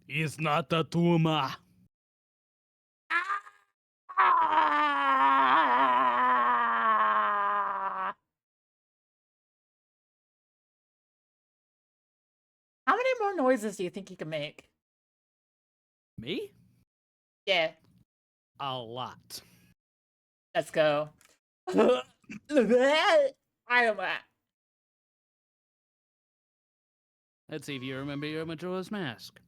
It's not a tumor. How many more noises do you think you can make? Me? Yeah, A lot. let's go. I am Let's see if you remember your Majora's Mask.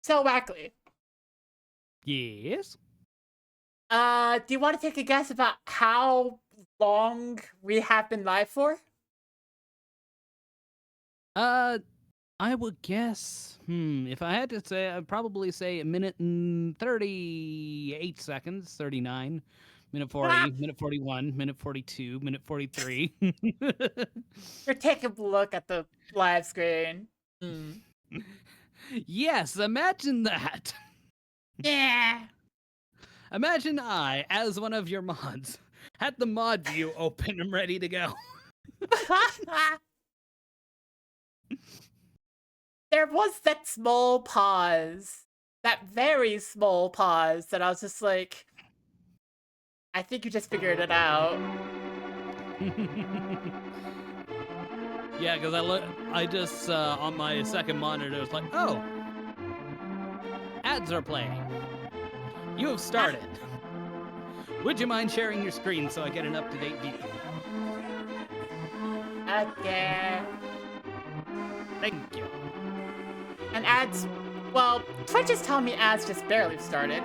So Wackley, Yes? do you want to take a guess about how long we have been live for? I would guess, if I had to say, I'd probably say a minute and 38 seconds, 39, minute 40, minute 41, minute 42, minute 43. You're taking a look at the live screen. Yes, imagine that. Yeah. Imagine I, as one of your mods, had the mod view open and ready to go. There was that small pause, that very small pause that I was just like, I think you just figured it out. Yeah, because I just on my second monitor was like, oh, ads are playing. You have started. Would you mind sharing your screen so I get an up-to-date view? Okay. Thank you. And ads, well, Twitch is telling me ads just barely started.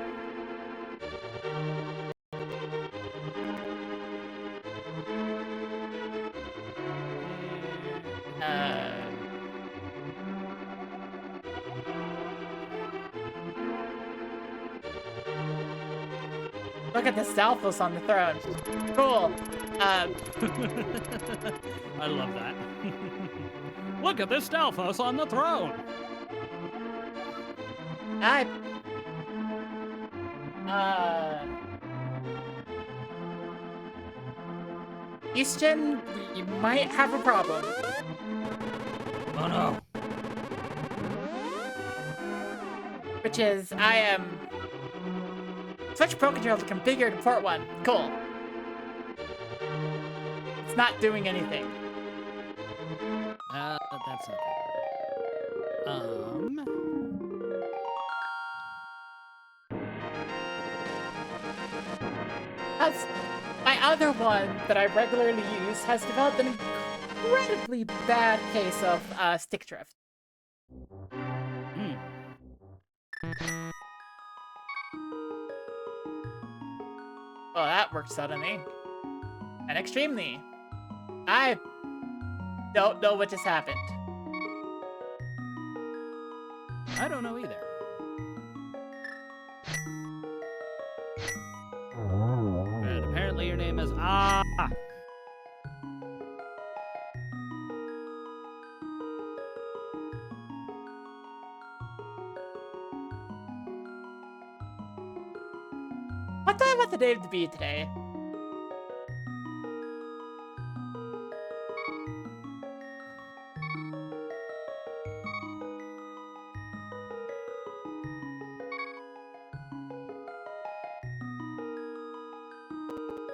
Look at the Stalfos on the throne. Cool. I love that. Look at this Stalfos on the throne. Easton, we might have a problem. Oh no. Which is, I am... Switch Pro Controller configured to port 1. Cool. It's not doing anything. That's not That's my other one that I regularly use has developed an incredibly bad case of stick drift. Well, that worked suddenly. And extremely. I don't know what just happened. I don't know either. But apparently your name is What do I want the name to be today?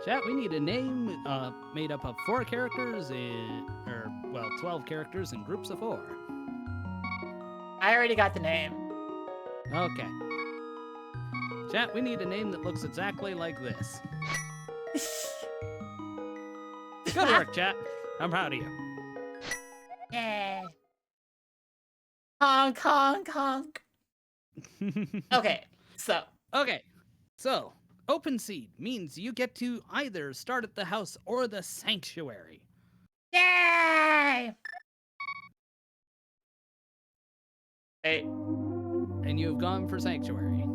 Chat, we need a name made up of 4 characters 12 characters in groups of 4. I already got the name. Okay. Chat, we need a name that looks exactly like this. Good work, chat. I'm proud of you. Yeah. Honk, honk, honk. Okay, so Okay, so open seed means you get to either start at the house or the sanctuary. yay! Hey, And you've gone for sanctuary.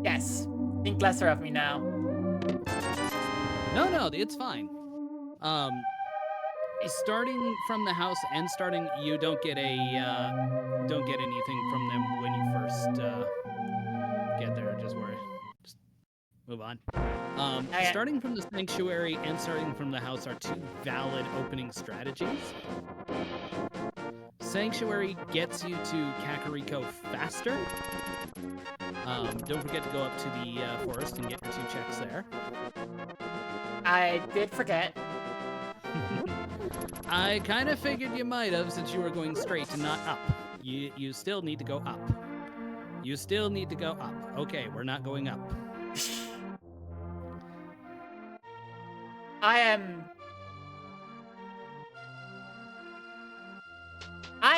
yes. Think lesser of me now. No, it's fine. Starting from the house and starting, you don't get don't get anything from them when you first get there. Just move on. Okay. Starting from the sanctuary and starting from the house are two valid opening strategies. Sanctuary gets you to Kakariko faster. Don't forget to go up to the forest and get your 2 checks there. I did forget. I kind of figured you might have, since you were going straight and not up. You still need to go up. You still need to go up. Okay, we're not going up. I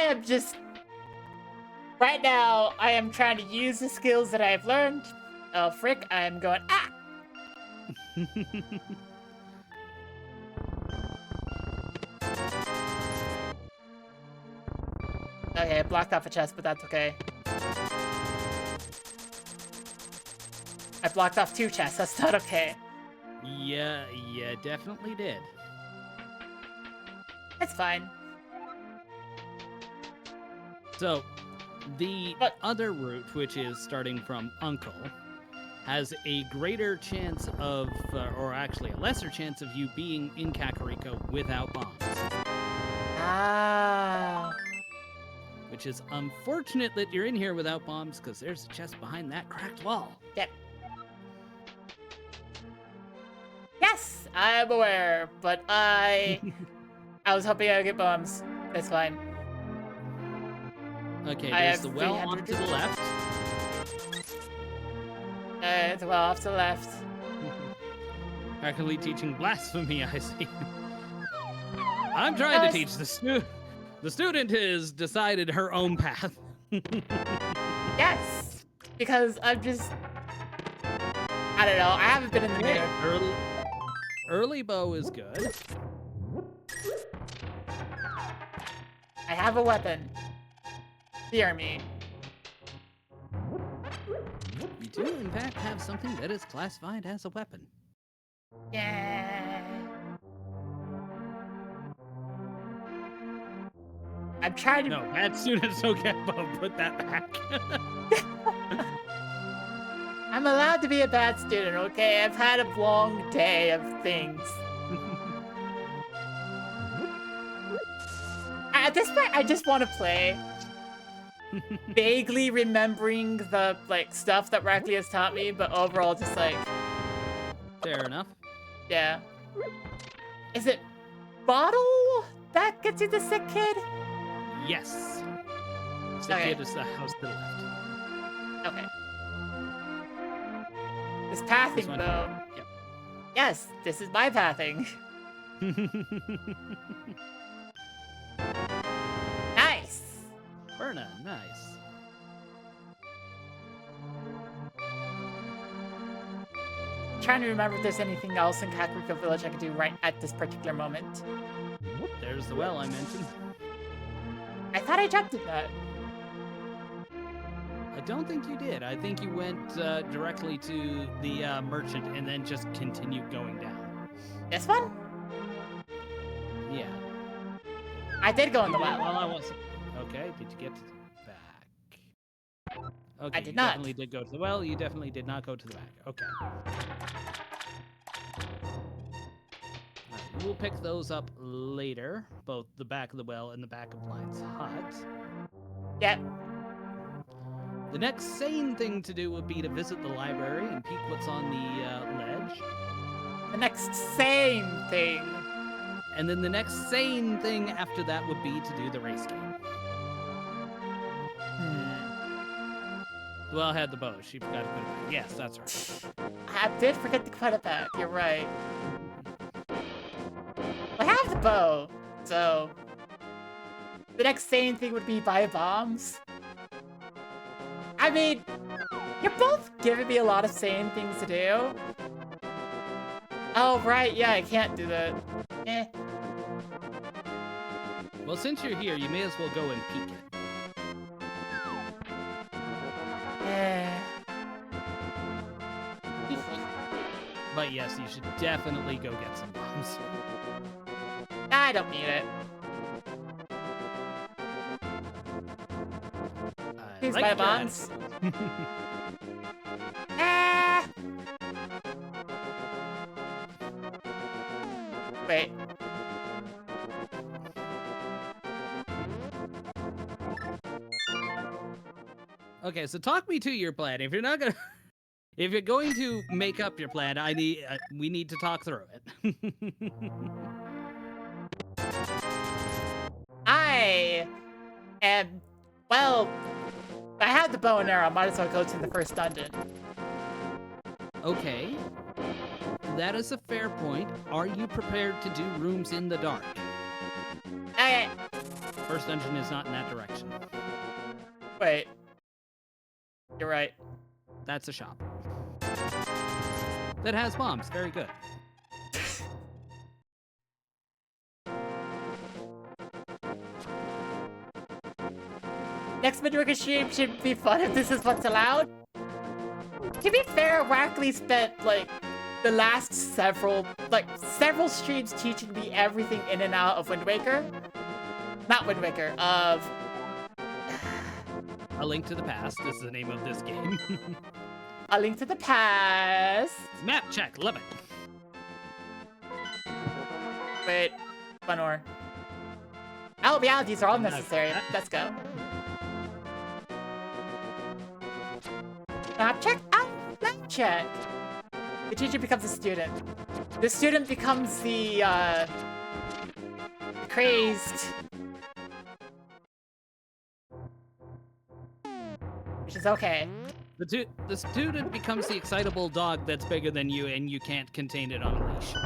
am just right now. I am trying to use the skills that I have learned. Oh frick! I am going. Ah! Okay, I blocked off a chest, but that's okay. I blocked off 2 chests. That's not okay. Yeah, definitely did. It's fine. So, the But- other route, which is starting from Uncle, has a greater chance of, or actually a lesser chance of you being in Kakariko without bombs. Ah. Which is unfortunate that you're in here without bombs, because there's a chest behind that cracked wall. Yep. Yes, I am aware, but I was hoping I would get bombs. It's fine. Okay, I there's have the well off 300 to the left. It's well off to the left. Practically teaching blasphemy, I see. I'm trying to Yes. teach the student. The student has decided her own path. Yes, because I'm just. I don't know. I haven't been in the Okay, mood. early bow is good. I have a weapon. Fear me. You do, in fact, have something that is classified as a weapon. Yeah. I'm trying to. No, bad students don't get bow. Put that back. I'm allowed to be a bad student, okay? I've had a long day of things. At this point, I just want to play. Vaguely remembering the stuff that Rackley has taught me, but overall just Fair enough. yeah. Is it bottle that gets you the sick kid? Yes. Sick Okay. kid is the house to the left. Okay. This pathing This one? though. Yep. Yes, this is my pathing. Nice. Berna, nice. Trying to remember if there's anything else in Kakariko Village I could do right at this particular moment. There's the well I mentioned. I thought I jumped at that. I don't think you did. I think you went directly to the merchant and then just continued going down. This one? Yeah. I did go in the You did well. while I wasn't. Okay, did you get to the back? Okay, I did you not. definitely did go to the well. You definitely did not go to the back. Okay. Alright, we'll pick those up later. Both the back of the well and the back of Blind's hut. Yep. The next sane thing to do would be to visit the library and peek what's on the ledge. The next same thing. And then the next sane thing after that would be to do the race game. The well had the bow. She forgot to put it back. Yes, that's right. I did forget to put it back. You're right. I have the bow, so The next sane thing would be buy bombs. I mean, you're both giving me a lot of sane things to do. Oh, right, yeah, I can't do that. Eh. Well, since you're here, you may as well go and peek it. But yes, you should definitely go get some bombs. I don't need it. Please buy bombs. Ah! Wait. Okay, so talk me to your plan. If you're not gonna, if you're going to make up your plan, we need to talk through it. I am, well, I had the bow and arrow. I might as well go to the first dungeon. Okay, that is a fair point. Are you prepared to do rooms in the dark? Okay. First dungeon is not in that direction. Wait. You're right. That's a shop. That has bombs. Very good. Next Midorica stream should be fun if this is what's allowed. To be fair, Wackley spent, like, the last several streams teaching me everything in and out of Wind Waker. Not Wind Waker, of... A Link to the Past is the name of this game. A Link to the Past. Map check, love it. Wait, one more. Oh yeah, these are all necessary. Let's go. Map check? Oh, map check. The teacher becomes a student. The student becomes the, crazed. Which is okay. The student becomes the excitable dog that's bigger than you and you can't contain it on a leash. To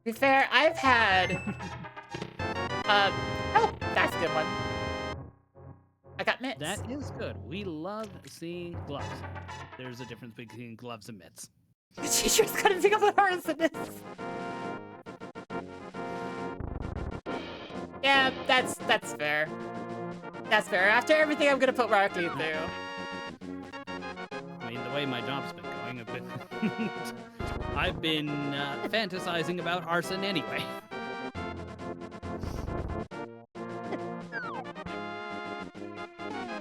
be fair, I've had... oh, that's a good one. I got mitts. That is good. We love seeing gloves. There's a difference between gloves and mitts. The teacher's gonna pick up the horse in this. Yeah, that's fair. That's fair. After everything I'm gonna put Rockley through. I mean, the way my job's been going, I've been fantasizing about arson anyway.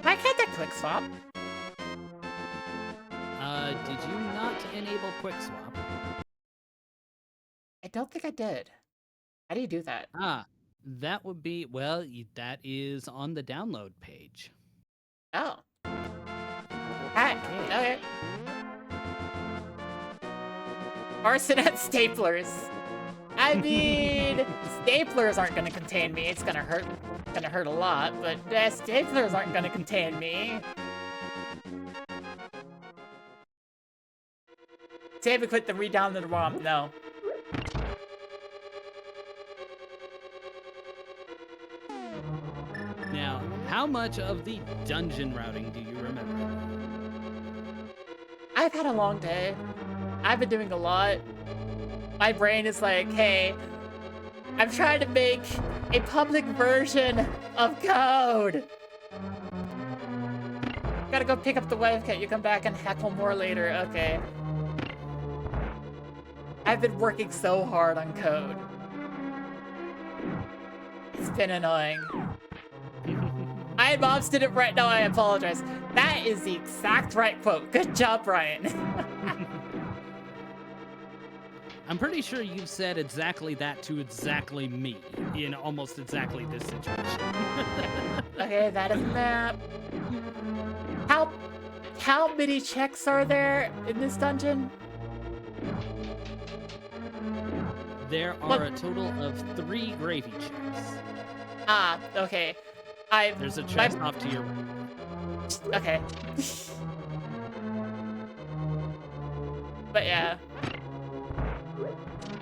Why can't I quick swap? Did you not enable quick swap? I don't think I did. How do you do that? That would be, well, that is on the download page. Oh. Hi. Okay. Arson and staplers. I mean, staplers aren't gonna contain me. It's gonna hurt a lot, but staplers aren't gonna contain me. Save and quit the redownload the ROM. No. Now, how much of the dungeon routing do you remember? I've had a long day. I've been doing a lot. My brain is like, hey, I'm trying to make a public version of code. Gotta go pick up the wave kit. You come back and heckle more later. Okay. I've been working so hard on code. It's been annoying. Moms did it right. No, I apologize. That is the exact right quote. Good job, Brian. I'm pretty sure you've said exactly that to exactly me in almost exactly this situation. Okay, that is a map. How many checks are there in this dungeon? There are a total of 3 gravy checks. Ah, okay. There's a chest off to your right. Okay. But yeah.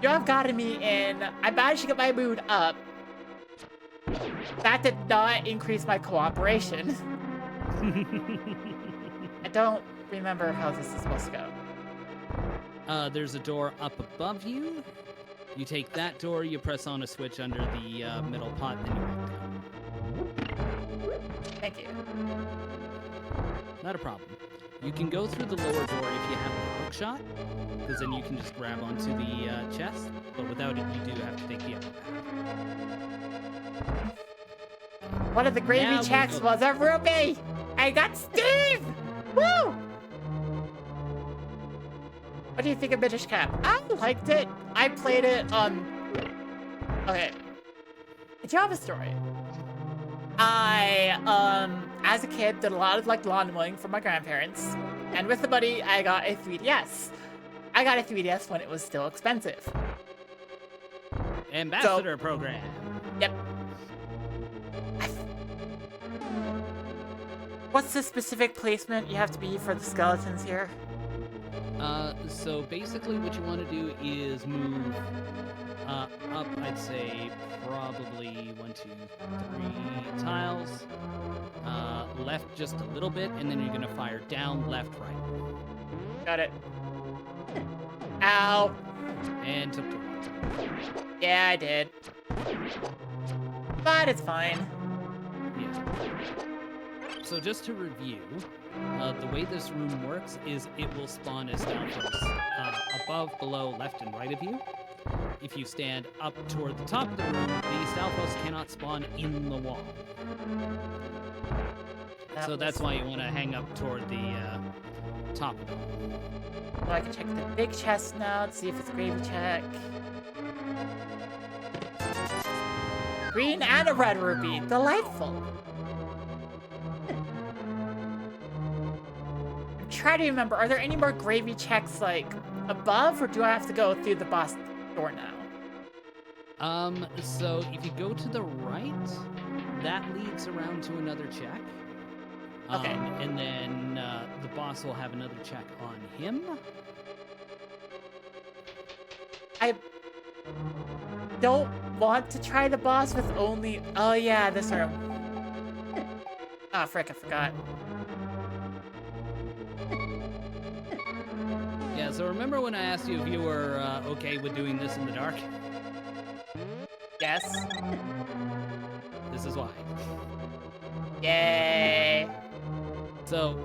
You have gotten me in. I managed to get my mood up. That did not increase my cooperation. I don't remember how this is supposed to go. There's a door up above you. You take that door, you press on a switch under the middle pot, then you walk down. Thank you. Not a problem. You can go through the lower door if you have the hook shot, because then you can just grab onto the chest, but without it, you do have to take the other path. One of the gravy Now checks we'll go- was a ruby! I got Steve! Woo! What do you think of Minish Cap? I liked it. I played it, okay. Java story. I, as a kid, did a lot of, like, lawn mowing for my grandparents. And with a buddy, I got a 3DS. I got a 3DS when it was still expensive. Ambassador program. Yep. What's the specific placement you have to be for the skeletons here? So basically what you want to do is move up, I'd say, probably 1, 2, 3 tiles. Left just a little bit, and then you're going to fire down, left, right. Got it. Ow. And took the right. Yeah, I did. But it's fine. Yeah. So just to review, the way this room works is it will spawn as Stalfos above, below, left, and right of you. If you stand up toward the top of the room, the Stalfos cannot spawn in the wall. So that's why you want to hang up toward the top of the wall. Well, I can check the big chest now to see if it's gravy check. Green and a red ruby. Delightful. I'm trying to remember, are there any more gravy checks, like, above, or do I have to go through the boss door now? So if you go to the right, that leads around to another check. Okay. And then the boss will have another check on him. I don't want to try the boss with only... Oh, yeah, this room. Ah, frick, I forgot. Yeah, so remember when I asked you if you were okay with doing this in the dark? Yes. This is why. Yay. So,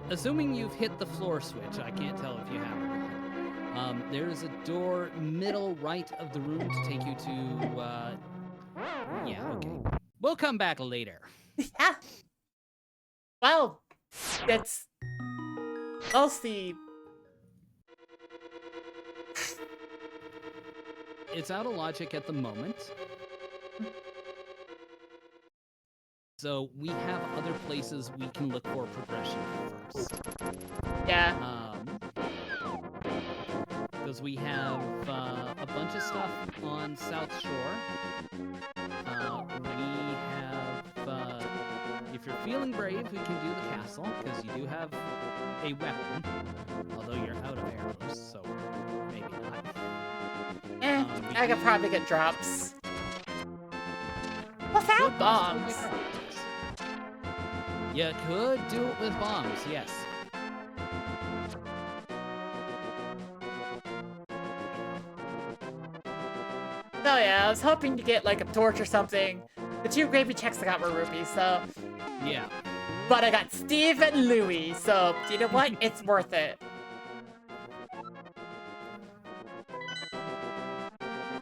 assuming you've hit the floor switch, I can't tell if you have or not. There is a door middle right of the room to take you to, yeah, okay. We'll come back later. Yeah. Well, it's mostly... It's out of logic at the moment. So we have other places we can look for progression first. Yeah. Because we have a bunch of stuff on South Shore. We have, if you're feeling brave, we can do the castle, because you do have a weapon. Although you're out of arrows, so maybe not. I could probably get drops. Without bombs. You could do it with bombs, yes. So yeah, I was hoping to get like a torch or something. The 2 gravy checks I got were rupees, so... Yeah. But I got Steve and Louie, so you know what? It's worth it.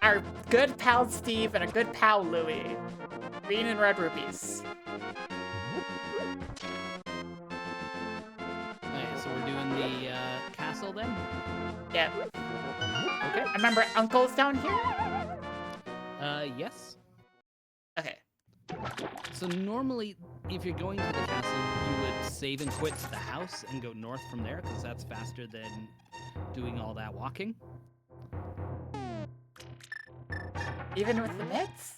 Our good pal Steve and a good pal Louie. Green and red rupees. Okay, so we're doing the castle then? Yep. Okay. I remember Uncle's down here? Yes. Okay. So normally, if you're going to the castle, you would save and quit to the house and go north from there, because that's faster than doing all that walking. Even with the mitts?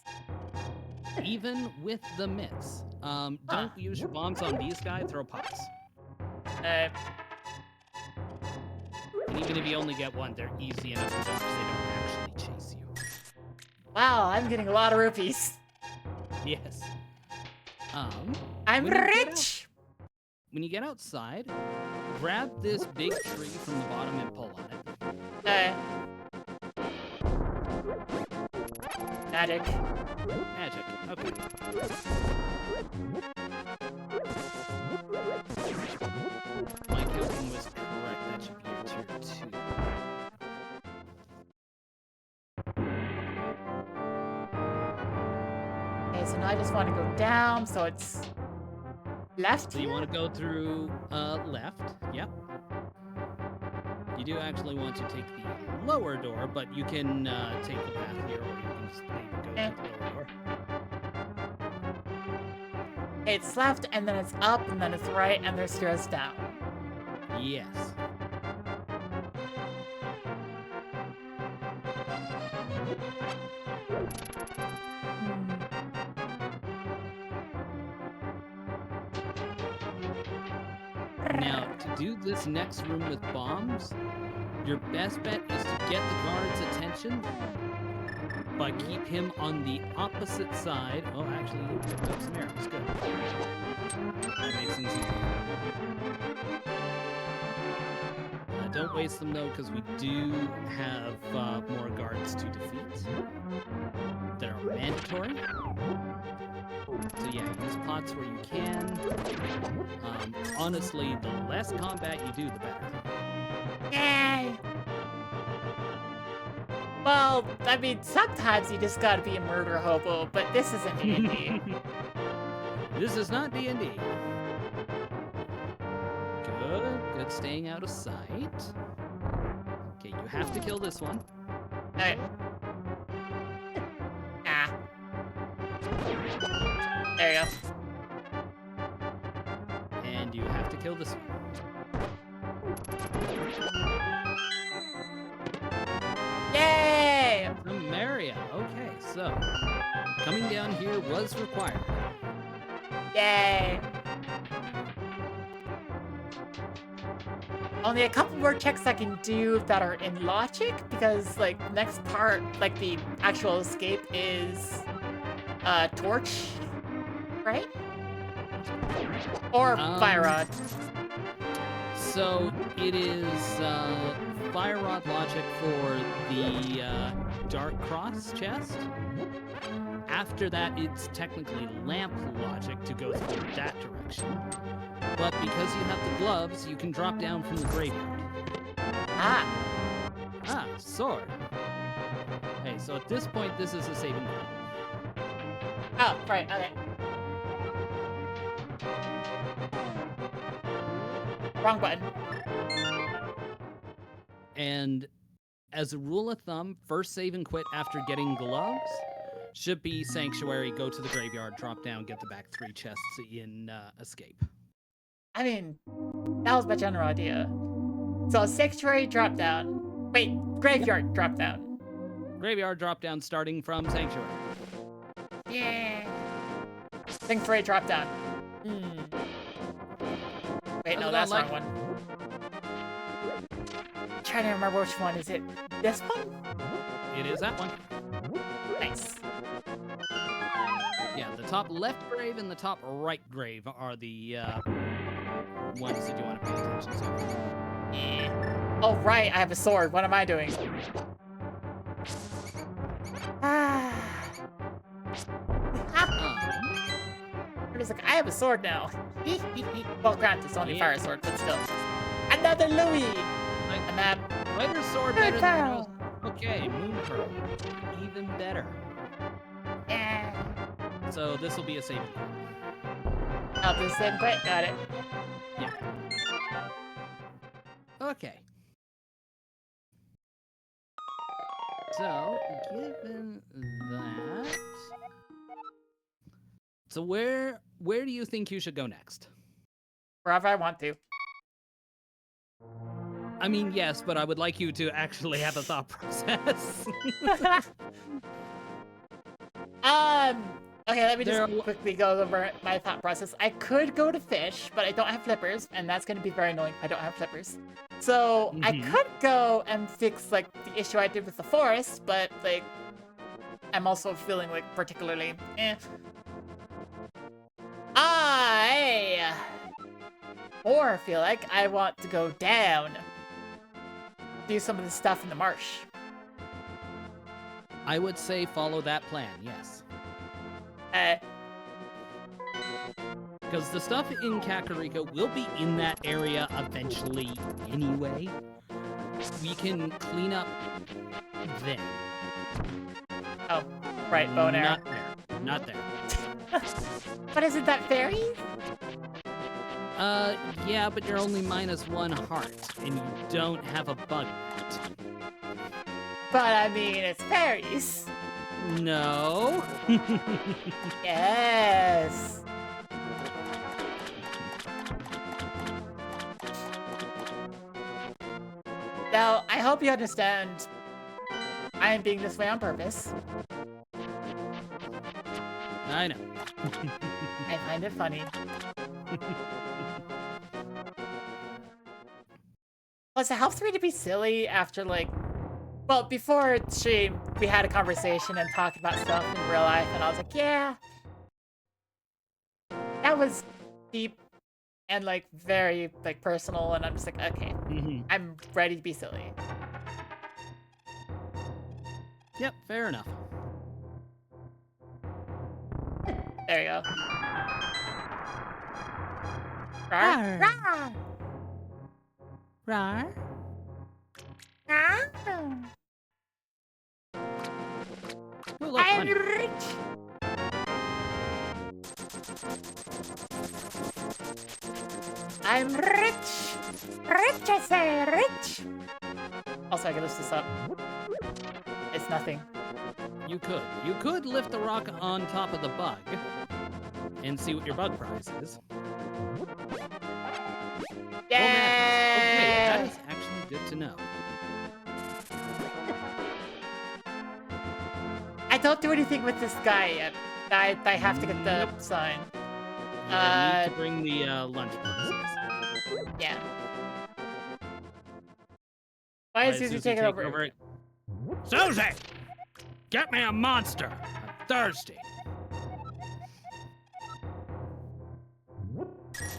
Even with the mitts. Don't use your bombs on these guys, throw pots. And even if you only get one, they're easy enough to dodge, they don't actually chase you. Wow, I'm getting a lot of rupees. Yes. I'm when you get rich. When you get outside, grab this big tree from the bottom and pull on it. Magic. Magic. Okay. My counting was correct. That should be your tier 2. Okay, so now I just want to go down, so it's left. So you want to go through left. Yep. You do actually want to take the lower door, but you can take the path here, or you can just leave and go to the lower door. It's left, and then it's up, and then it's right, and there's stairs down. Yes. Now, to do this next room with bombs, your best bet is to get the guard's attention, but keep him on the opposite side. Oh, actually, you picked up some arrows. Good. That makes things easier. Don't waste them, though, because we do have more guards to defeat that are mandatory. So yeah, use pots where you can. Honestly, the less combat you do, the better. Yay! Well, I mean, sometimes you just gotta be a murder hobo, but this isn't D&D. This is not D&D. Good staying out of sight. Okay, you have to kill this one. Okay. Ah. There you go. And you have to kill this one. Yay! Samaria. Okay, so coming down here was required. Yay! Only a couple more checks I can do that are in logic, because, like, next part, like, the actual escape is, torch, right? Or fire rod. So it is fire rod logic for the Dark Cross chest. After that, it's technically lamp logic to go through that direction. But because you have the gloves, you can drop down from the graveyard. Ah. Ah, sword. Hey, so at this point, this is a saving point. Oh, right, okay. Wrong button. And as a rule of thumb, first save and quit after getting gloves should be Sanctuary, go to the graveyard, drop down, get the back 3 chests in Escape. I mean, that was my general idea. So, Sanctuary drop down. Wait, Graveyard drop down. Graveyard drop down starting from Sanctuary. Yeah. Sanctuary drop down. Wait, no, that's the wrong one. I'm trying to remember which one. Is it this one? It is that one. Nice. Yeah, the top left grave and the top right grave are the ones that you want to pay attention to. Oh, right, I have a sword. What am I doing? I'm just like, I have a sword now. Well, granted, it's only fire sword, but still. Another Louis! A map. Lighter sword better than arrows. Okay, Moon Pearl. Even better. Yeah. So this will be a saving. Oh, this is same quick. Got it. Yeah. Okay. So, given that... So where do you think you should go next? Wherever I want to. I mean, yes, but I would like you to actually have a thought process. Okay, let me just quickly go over my thought process. I could go to fish, but I don't have flippers, and that's going to be very annoying if I don't have flippers. So I could go and fix, like, the issue I did with the forest, but, like, I'm also feeling, like, particularly Or I feel like I want to go down. Do some of the stuff in the marsh. I would say follow that plan, yes. Because the stuff in Kakariko will be in that area eventually anyway. We can clean up then. Oh, right, bow and arrow. Not there. Not there. But isn't that fairies? Yeah, but you're only -1 heart, and you don't have a bug net. But I mean, it's fairies. No. Yes. Now, I hope you understand I am being this way on purpose. I know. I find it funny. Was it helps me to be silly after, like... Well, before stream, we had a conversation and talked about stuff in real life, and I was like, yeah. That was deep and, like, very, like, personal, and I'm just like, okay. I'm ready to be silly. Yep, fair enough. There you go. Rawr. Rawr. Rawr. Rawr. Oh, look, I'm money. rich. I'm rich. Rich, I say, rich. Also, I can lift this up. It's nothing. You could. You could lift the rock on top of the bug and see what your bug prize is. Yeah. Okay, that is actually good to know. I don't do anything with this guy yet. I have to get the sign. Yeah, you need to bring the lunch boxes. Yeah. Why is Susie taking over? it? Susie! Get me a monster! I'm thirsty.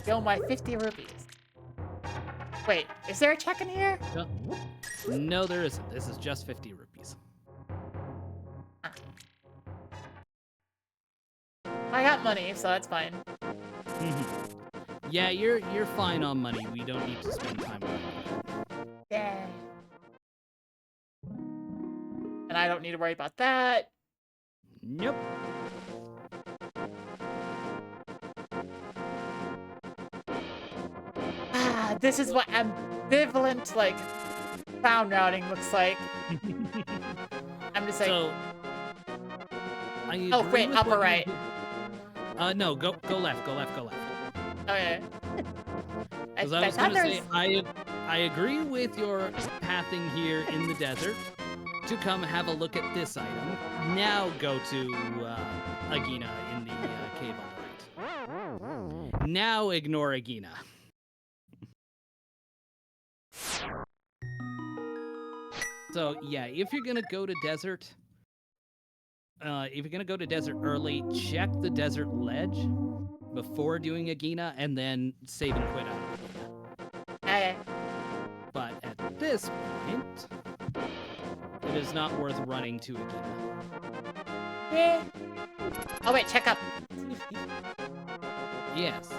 Yo, my 50 rupees. Wait, is there a check in here? No, there isn't. This is just 50 rupees. I got money, so that's fine. Yeah, you're fine on money. We don't need to spend time on it. Yeah. And I don't need to worry about that. Nope. Ah, this is what ambivalent, like, found routing looks like. I'm just like... So, oh, wait, up or right? No, go left, go left, go left. Okay. Because I was going to say, I agree with your pathing here in the desert to come have a look at this item. Now go to Agina in the cave on the right. Now ignore Agina. So yeah, if you're gonna go to desert, early, check the desert ledge before doing Agina, and then save and quit out of Agina. Okay. But at this point, it is not worth running to Agina. Yeah. Oh wait, check up. Yes.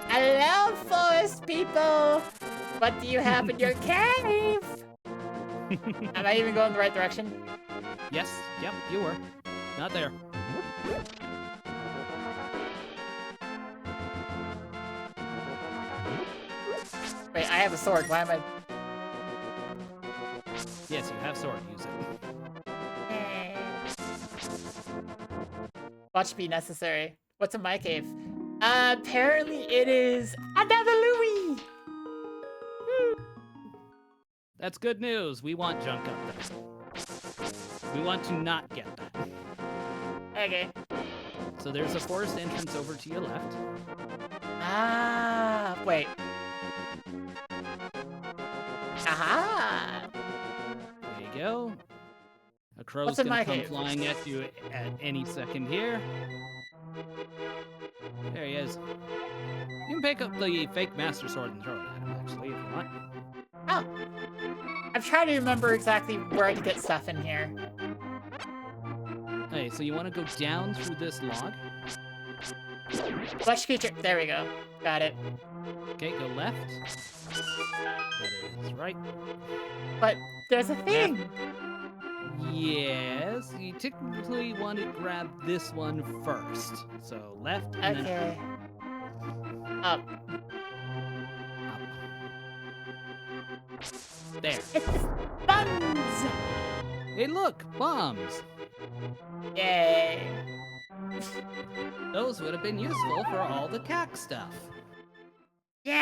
Hello, forest people. What do you have in your cave? Am I even going the right direction? Yes. Yep. You were. Not there. Wait, I have a sword. Why am I... Yes, you have sword. Use it. Watch be necessary. What's in my cave? Apparently it is another Louis! That's good news. We want junk up there. We want to not get that. Okay. So there's a forest entrance over to your left. Ah, wait. Aha! There you go. A crow's What's in gonna my come cave? flying at you at any second here. There he is. You can pick up the fake Master Sword and throw it at him, actually, if you want. Oh. I'm trying to remember exactly where I can get stuff in here. Okay, so you want to go down through this log. Flesh creature. There we go. Got it. Okay, go left. That is right. But there's a thing. Yes, you technically want to grab this one first. So left and then Okay. Up. up. There. It's buns! Hey, look, bombs. Yay. Those would have been useful for all the CAC stuff. Yay!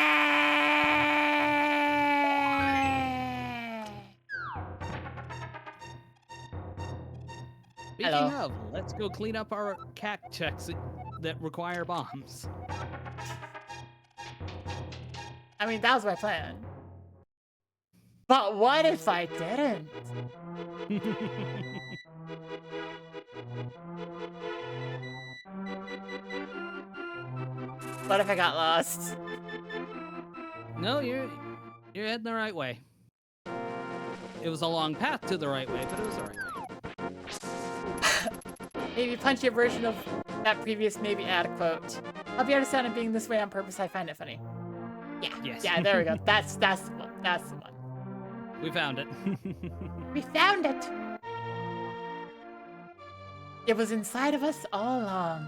Speaking Hello. of, let's go clean up our CAC checks that require bombs. I mean, that was my plan. But what if I didn't? What if I got lost? No, you're heading the right way. It was a long path to the right way, but it was the right way. Maybe punchy a version of that previous maybe add quote. I'll be understanding being this way on purpose. I find it funny. Yeah. Yes. Yeah, there we go. That's the one. That's the one. We found it. We found it! It was inside of us all along.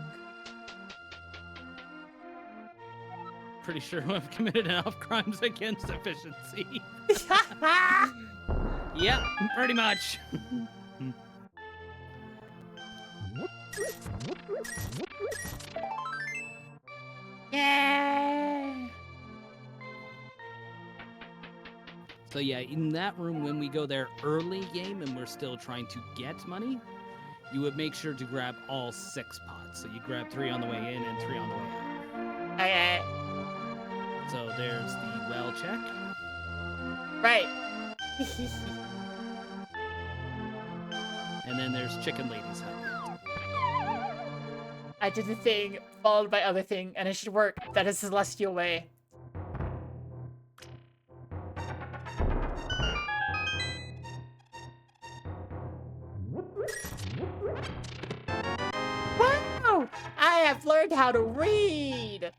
Pretty sure we've committed enough crimes against efficiency. Yep, pretty much. Yeah. So yeah, in that room, when we go there early game and we're still trying to get money, you would make sure to grab all 6 pots. So you grab 3 on the way in and 3 on the way out. Okay. So there's the well check. Right. And then there's Chicken Lady's hut. I did the thing, followed by other thing, and it should work. That is Celestial Way. Wow! I have learned how to read!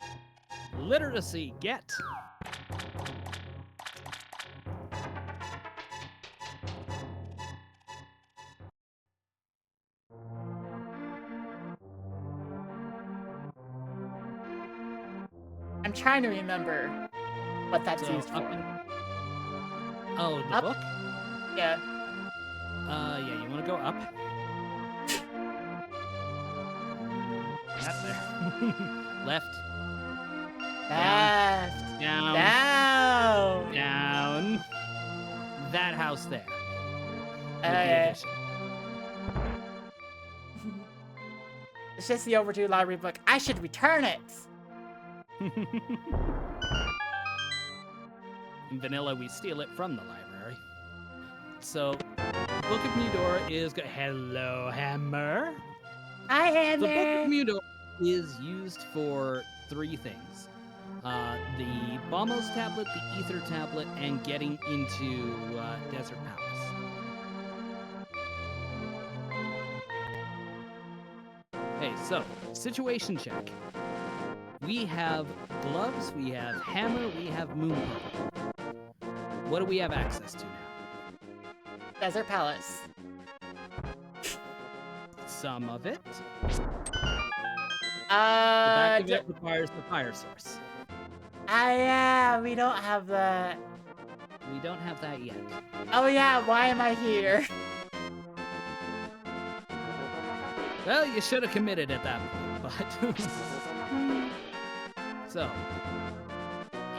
Literacy, get. I'm trying to remember what that's So used up for. in- Oh, the Up? book? Yeah. Yeah, you want to go up. Not there. Left, Left. down, Down. down. That house there. With the Okay. addition. It's just the overdue library book. I should return it. In vanilla, we steal it from the library. So, Book of Mudor is hello, Hammer. I have The Book it. of Mudor is used for 3 things: the Bombos tablet, the Ether tablet, and getting into Desert Palace. Okay, so situation check. We have gloves, we have hammer, we have moon pearl. What do we have access to now? Desert Palace. Some of it. The back of d- it requires the fire source. yeah, we don't have that. We don't have that yet. Oh yeah, why am I here? Well, you should have committed at that point, but... So,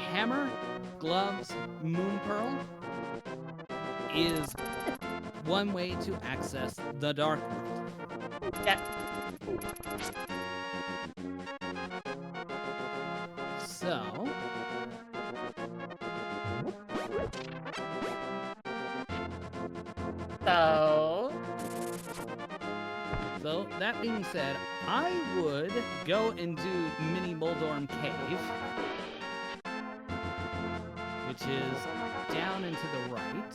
hammer, gloves, moon pearl is one way to access the Dark World. Yeah. So, So, So, that being said, I would go and do Mini Moldorm Cave, which is down and to the right.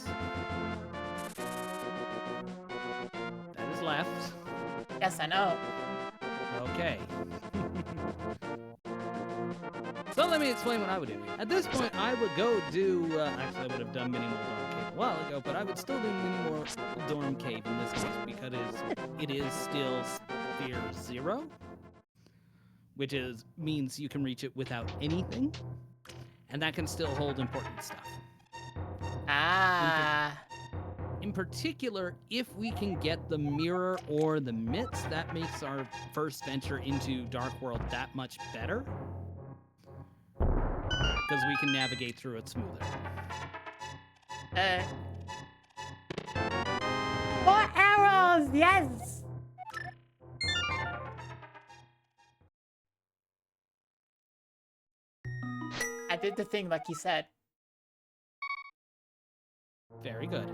That is left. Yes, I know. Okay. So let me explain what I would do. At this point, I would go do... actually, I would have done Mini Moldorm Cave a while ago, but I would still do Mini Moldorm Cave in this case because it is still Sphere 0, which means you can reach it without anything, and that can still hold important stuff. Ah. In particular, if we can get the mirror or the mitts, that makes our first venture into Dark World that much better. Because we can navigate through it smoother. More arrows! Yes! I did the thing like you said. Very good.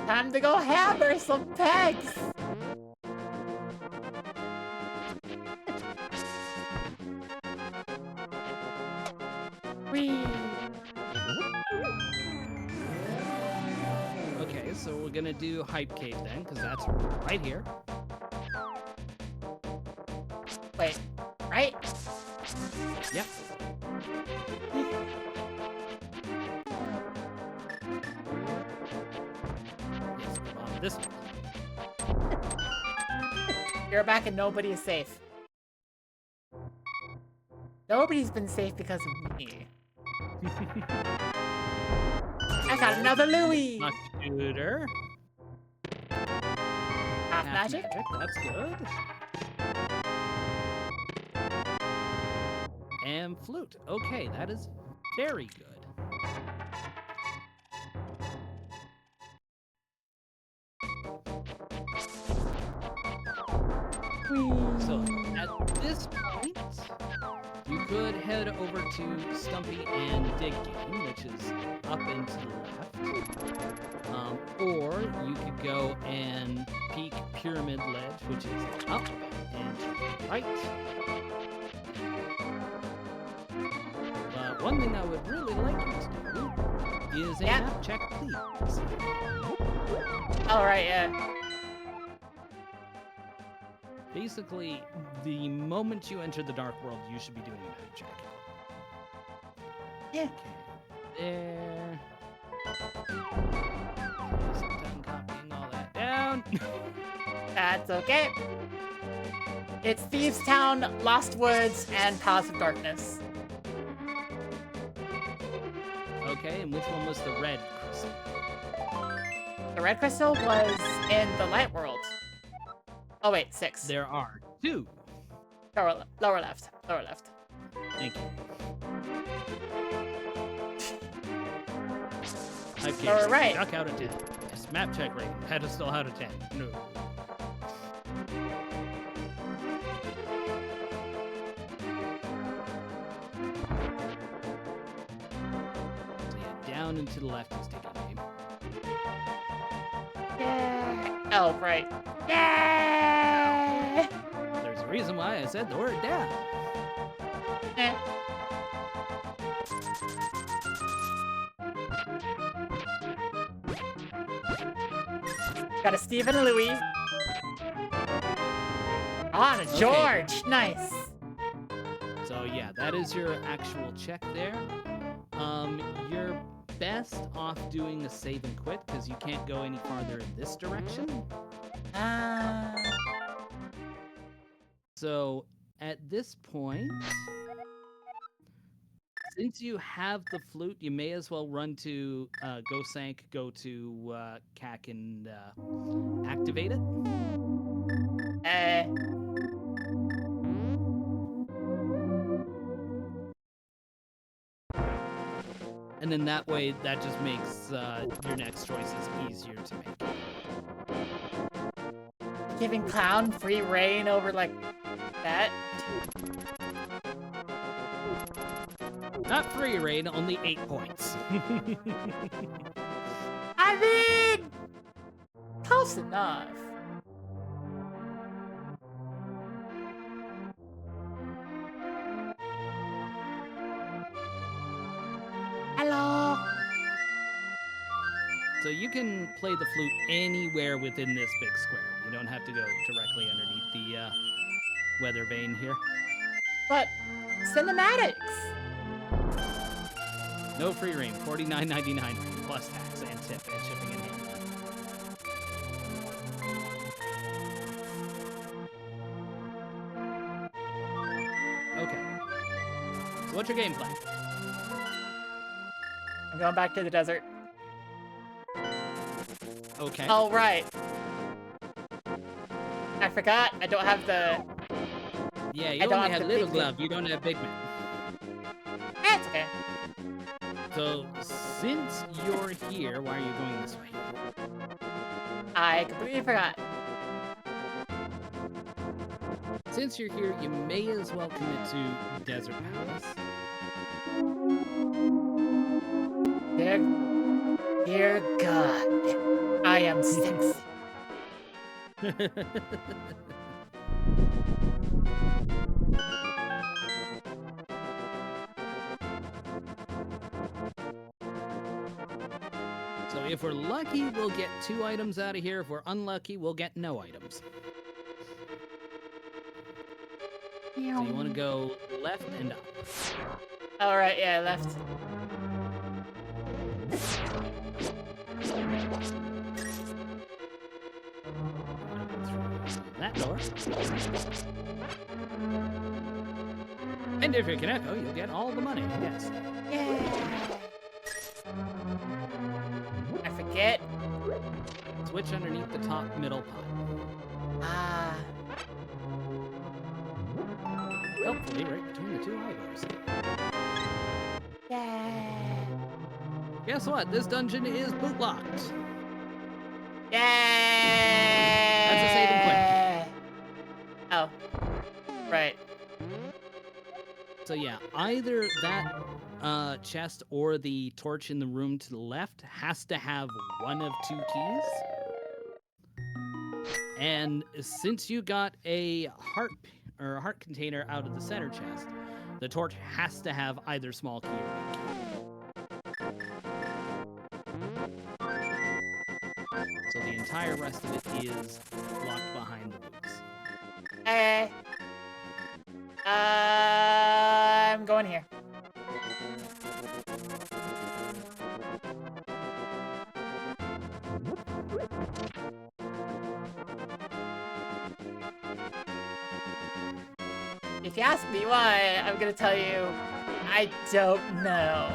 Time to go hammer some pegs! Whee! Okay, so we're gonna do Hype Cave then, because that's right here. Wait, right? Yep. Yes, we're on this one. You're back and nobody is safe. Nobody's been safe because of me. I got another Louie! Not shooter. Half magic? That's good. And flute. Okay, that is very good. So, at this point, you could head over to Stumpy and Dig Game, which is up and to the left. Or you could go and peek Pyramid Ledge, which is up and to the right. But one thing I would really like you to do is a map check, please. Alright, yeah. Basically, the moment you enter the Dark World, you should be doing a map check. Yeah. Okay. There. I'm done copying all that down. That's okay. It's Thieves Town, Lost Woods, and Palace of Darkness. Okay, and which one was the red crystal? The red crystal was in the Light World. Oh wait, 6. There are 2. Lower left. Lower left. Thank you. Okay, All right. Duck out of 10. Yes, map check rating. Pedestal out of 10. No. So yeah, down and to the left is Digging Game. Yeah. Oh, right. Yeah. There's a reason why I said the word down. Eh. Got a Steve and a Louie. On a George. Nice. So yeah, that is your actual check there. You're best off doing a save and quit because you can't go any farther in this direction. So at this point, since you have the flute, you may as well run to go to CAC and activate it. And then that way, that just makes your next choices easier to make. Giving Clown free reign over, like, that? Not free reign, only 8 points. I mean, close enough. Hello. So you can play the flute anywhere within this big square. You don't have to go directly underneath the weather vane here. But cinematics. No free reign, $49.99 plus tax and tip and shipping and handling. Okay. So what's your game plan? I'm going back to the desert. Okay. Oh, right. I forgot. I don't have the... Yeah, you I don't only have have the Little big Glove, you don't have Big Man. That's okay. So, since you're here, why are you going this way? I completely forgot. Since you're here, you may as well commit to Desert Palace. Dear God, I am sexy. So if we're lucky, we'll get 2 items out of here. If we're unlucky, we'll get no items. So you want to go left and up. All right, yeah, I left. That door. And if you can echo, you'll get all the money. Yes. Yeah. I forget. Switch underneath the top middle pot. Ah. Hopefully, right between the 2 items. Yeah. Guess what? This dungeon is boot locked. Yeah. That's a save and Oh. Right. So yeah, either that chest or the torch in the room to the left has to have one of 2 keys. And since you got a heart container out of the center chest, the torch has to have either small key or big key. So the entire rest of it is locked behind the boots. Okay. I'm going here. If you ask me why, I'm gonna tell you, I don't know.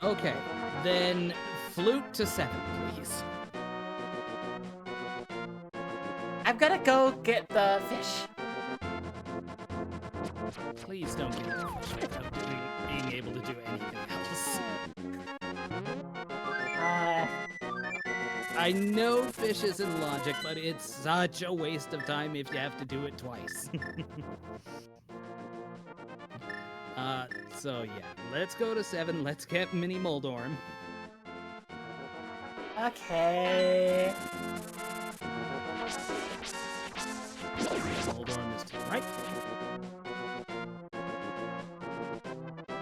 Okay, then flute to 7, please. I'm gonna go get the fish. Please don't get the fish without being able to do anything else. I know fish isn't logic, but it's such a waste of time if you have to do it twice. So yeah, let's go to 7. Let's get Mini Moldorm. Okay. Moldorm is to the right.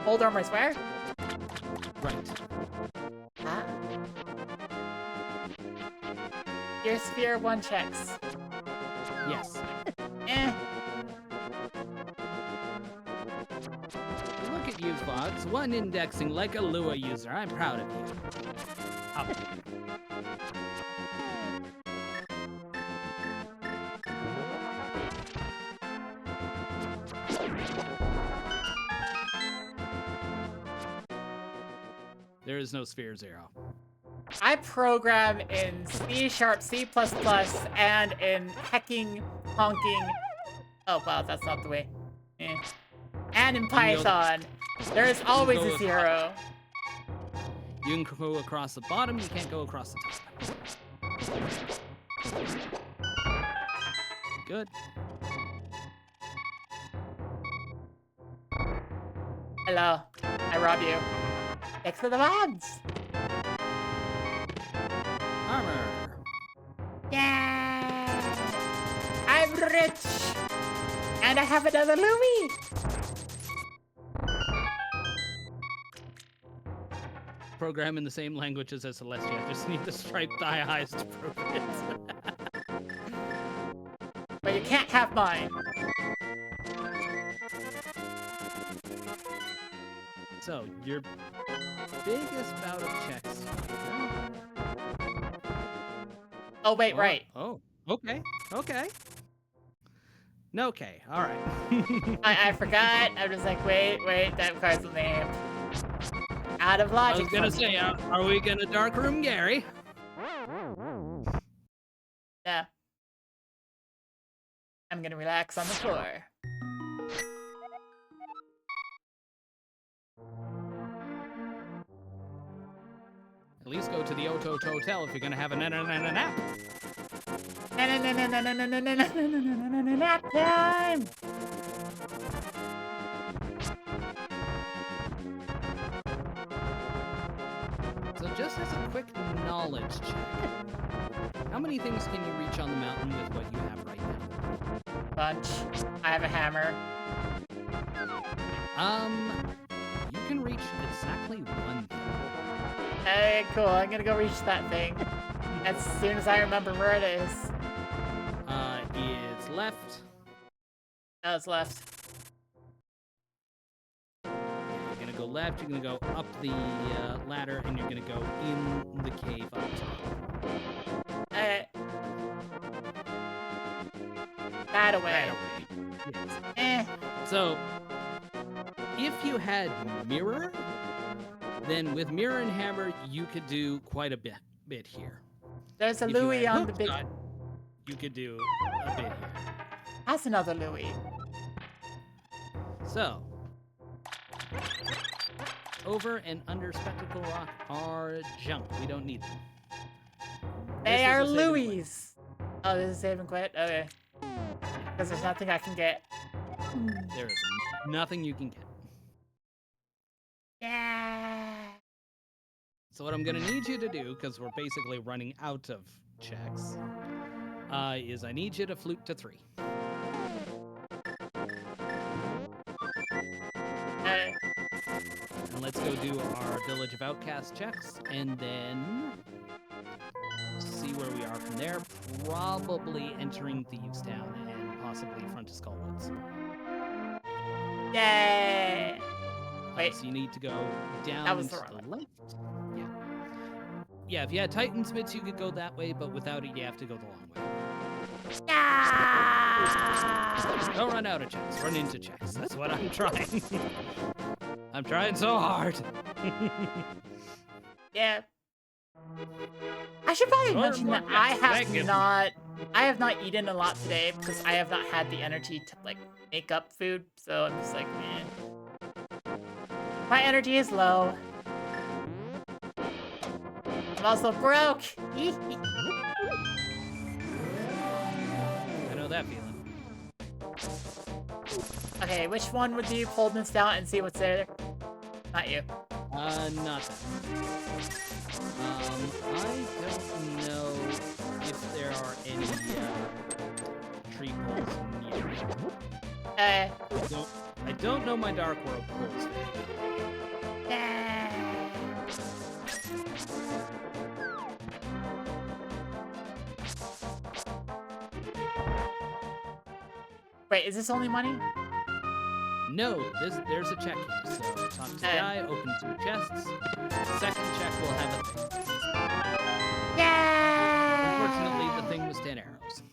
Hold armor, I swear. Right. Ah. Your sphere 1 checks. Yes. Eh. Look at you, Fox. 1 indexing like a Lua user. I'm proud of you. Up. There is no sphere 0. I program in C#, C++, and in hecking, honking. Oh wow, that's not the way. Eh. And in Python. There is always a 0. You can go across the bottom, you can't go across the top. Good. Hello. I rob you. Thanks for the bombs. Armor. Yeah. I'm rich. And I have another Louis. Program in the same languages as Celestia. Just need the striped thigh highs to prove it. But you can't have mine. So, your biggest bout of checks. Oh, wait, right. Oh, okay. Okay. Okay, all right. I forgot. I'm just like, wait, that card's the name. Out of I logic. was gonna say, are we gonna dark room Gary? Yeah. I'm gonna relax on the floor. At least go to the Oto Hotel if you're gonna have a nap. Nap time! So just as a quick knowledge check, how many things can you reach on the mountain with what you have right now? Bunch. I have a hammer. You can reach exactly one thing. Hey, cool. I'm gonna go reach that thing. As soon as I remember where it is. It's left. No, it's left. You're gonna go left, you're gonna go up the ladder, and you're gonna go in the cave up top. Alright. That away. Yes. So, if you had mirror, then with mirror and hammer, you could do quite a bit here. There's a If you Louis had on the hook big... shot, you could do a bit here. That's another Louis. So, over and under Spectacle Rock are junk. We don't need them. They This are is a save and quit. Louis. Oh, this is save and quit? Okay. Because there's nothing I can get. There is nothing you can get. Yeah. So what I'm gonna need you to do, because we're basically running out of checks, is I need you to flute to 3. And let's go do our Village of Outcasts checks, and then see where we are from there. Probably entering Thieves Town and possibly Front of Skull Woods. Yay! Wait. So you need to go down That was to the the wrong left. Yeah. Yeah, if you had Titan's Mitts, you could go that way, but without it, you have to go the long way. Don't run out of checks. Run into checks. That's what I'm trying. I'm trying so hard. Yeah. I should probably Sure, mention that yeah, thank you. I have not eaten a lot today because I have not had the energy to like make up food. So I'm just like, man. My energy is low. I'm also broke. I know that feeling. Okay, which one would you hold this down and see what's there? Not you. Not that. I don't know if there are any tree poles near me. I don't know my Dark World poles. Wait, is this only money? No, there's a check here. So talk to the guy, open 2 chests. Second check will have a thing. Yeah. Unfortunately, the thing was 10 arrows.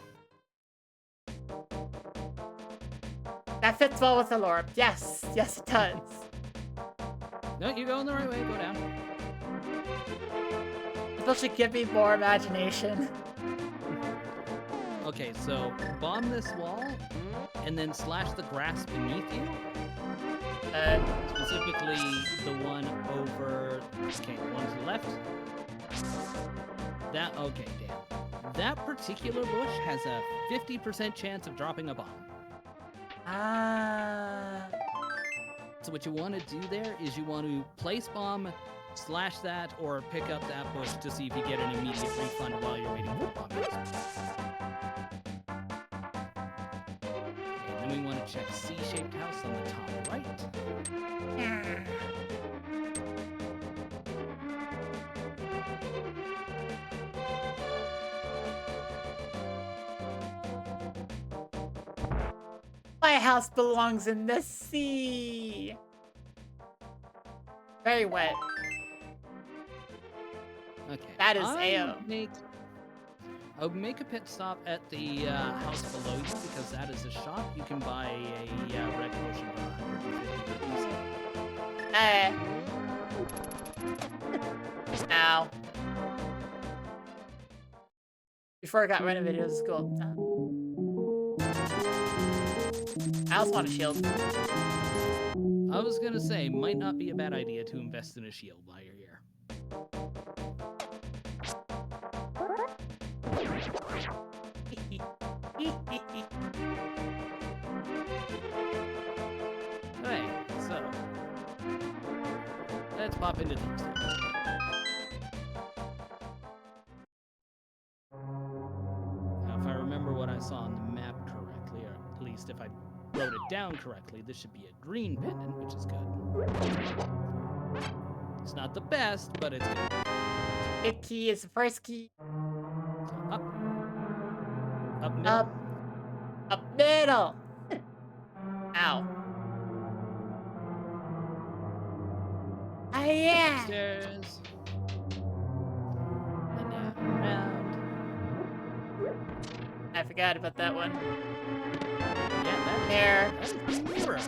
That fits well with the lore. Yes, yes it does. No, you're going the right way. Go down. People should give me more imagination. Okay, so bomb this wall, and then slash the grass beneath you. Specifically, the one over. Okay, the one to the left. That. Okay, damn. That particular bush has a 50% chance of dropping a bomb. Ah. So what you want to do there is you want to place bomb, slash that, or pick up that bush to see if you get an immediate refund while you're waiting for the bomb to explode. Okay, then we want to check C-shaped house on the top right. My house belongs in the sea. Very wet. Okay. That is I would make a pit stop at the house below you because that is a shop. You can buy a red potion for 150 rupees. Ow. Before it got renovated, it was cool. I also want a shield. I was gonna say, might not be a bad idea to invest in a shield while you're here. Alright, so let's pop into these. Now, if I remember what I saw on the map correctly, or at least if I wrote it down correctly, this should be a green pendant, which is good. It's not the best, but it's good. Big key is the first key. Up. Up middle. Up middle. Ow. Oh yeah. Upstairs. And down around. I forgot about that one. Yeah, There. that's a mirror.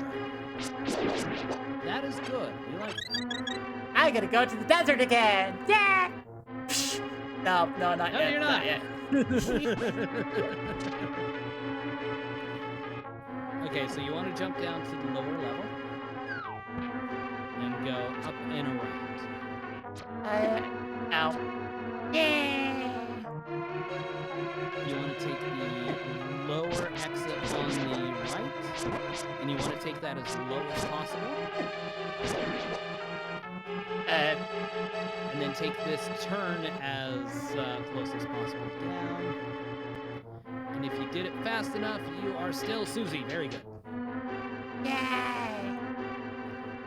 That is good. We like that. I gotta go to the desert again. Yeah. No, not No, yet. you're not. yet. Okay, so you want to jump down to the lower level and go up and around. Ow. Yeah. You want to take the lower exit on the right, and you want to take that as low as possible. And then take this turn as close as possible down. And if you did it fast enough, you are still Susie. Very good. Yay.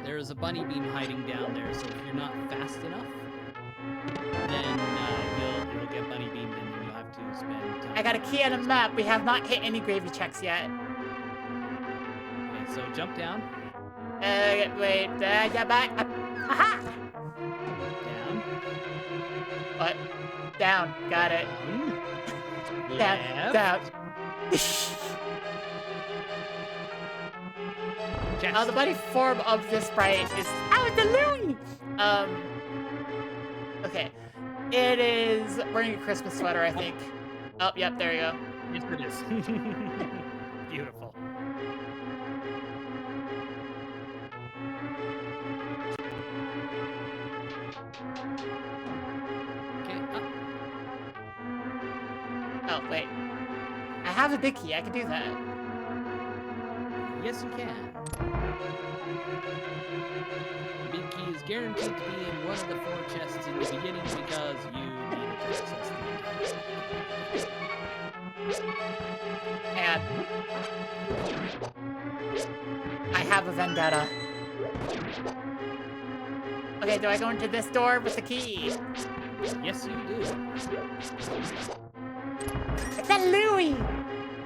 There is a bunny beam hiding down there, so if you're not fast enough, then you'll get bunny beamed and then you'll have to spend time. I got a key on the map. We have not hit any gravy checks yet. Okay, so jump down. Wait. Get back. Aha! Down. What? Down. Got it. Down. Down. Chest. The buddy form of this sprite is the Louie! Okay. It is wearing a Christmas sweater, I think. Oh, yep, there you go. Yes, it is. Beautiful. Okay, up. Oh, wait. I have a big key. I can do that. Yes, you can. The big key is guaranteed to be in one of the 4 chests in the beginning because you need it to access the And I have a vendetta. Okay, do I go into this door with the key? Yes, you do. It's a Louie!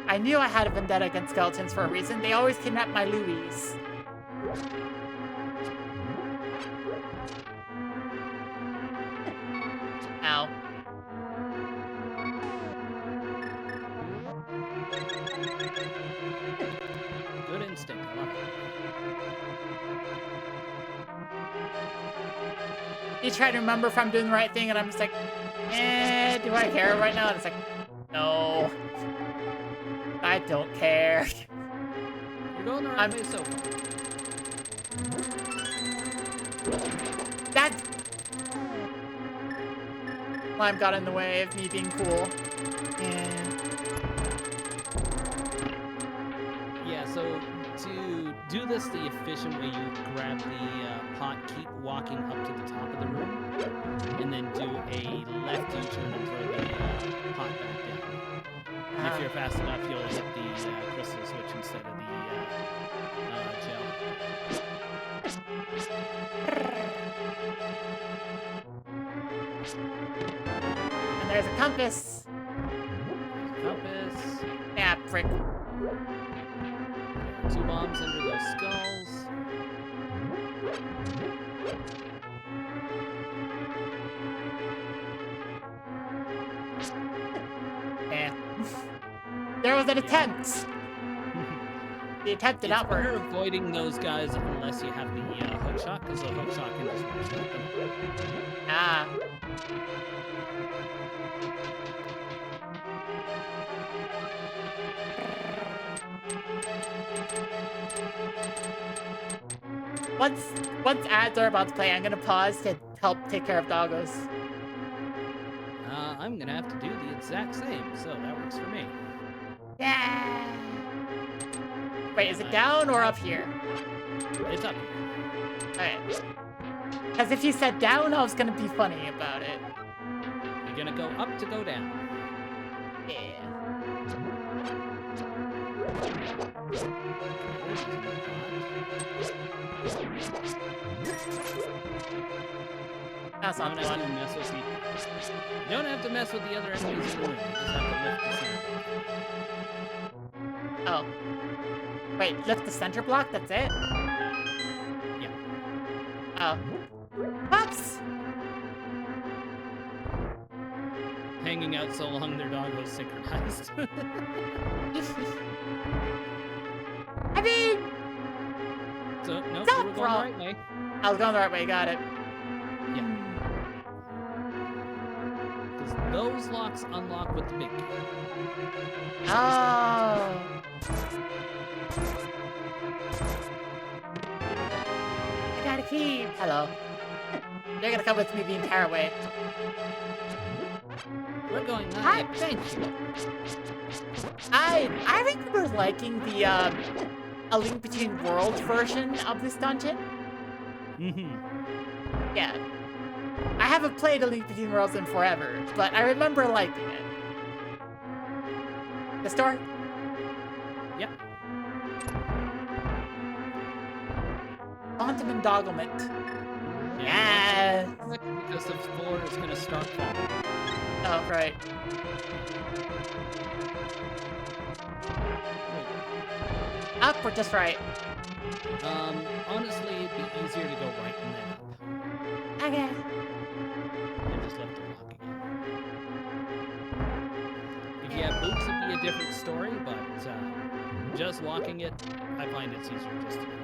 I knew I had a vendetta against skeletons for a reason. They always kidnap my Louies. Ow. Good instinct. I love it. You try to remember if I'm doing the right thing, and I'm just like, do I care right now? And it's like, no. I don't care. You're going the right way so far. That slime got in the way of me being cool. Yeah, so to do this the efficient way. You grab the pot, keep walking up to the top of the room, and then do a left U-turn and throw the pot back down. And if you're fast enough, you'll hit the crystal switch instead of the gel. And there's a compass. Compass. Yeah, frick. 2 bombs under those skulls. Yeah. There was an attempt. The attempt did It's not work. better avoiding those guys unless you have the hook shot, because the hook shot can just one-shot them. Ah. Once ads are about to play, I'm gonna pause to help take care of doggos. I'm gonna have to do the exact same, so that works for me. Yeah. Wait, is it down or up here? It's up here. Okay. Because if you said down, I was gonna be funny about it. You're gonna go up to go down. Yeah. That's not the one. You don't have to mess with the other enemies in the room. You just have to lift the center block. Oh. Wait, lift the center block? That's it? Yeah. Oh. Whoops! Hanging out so long, their dog was synchronized. I mean, So, no, Stop, you were going the bro. right way. I was going the right way, got it. Yeah. Because those locks unlock with the big key. Oh. I got a key. Hello. You're gonna come with me the entire way. We're going on Hi. an adventure. I remember liking the A Link Between Worlds version of this dungeon. Mm-hmm. Yeah. I haven't played A Link Between Worlds in forever, but I remember liking it. The story? Yep. Quantum Entanglement. And Yeah. because the floor is going to start falling. Oh, right. Up or just right? Honestly, it'd be easier to go right and then up. Okay. And just lift the block again. If you have boots, it'd be a different story, but just walking it, I find it's easier just to do that.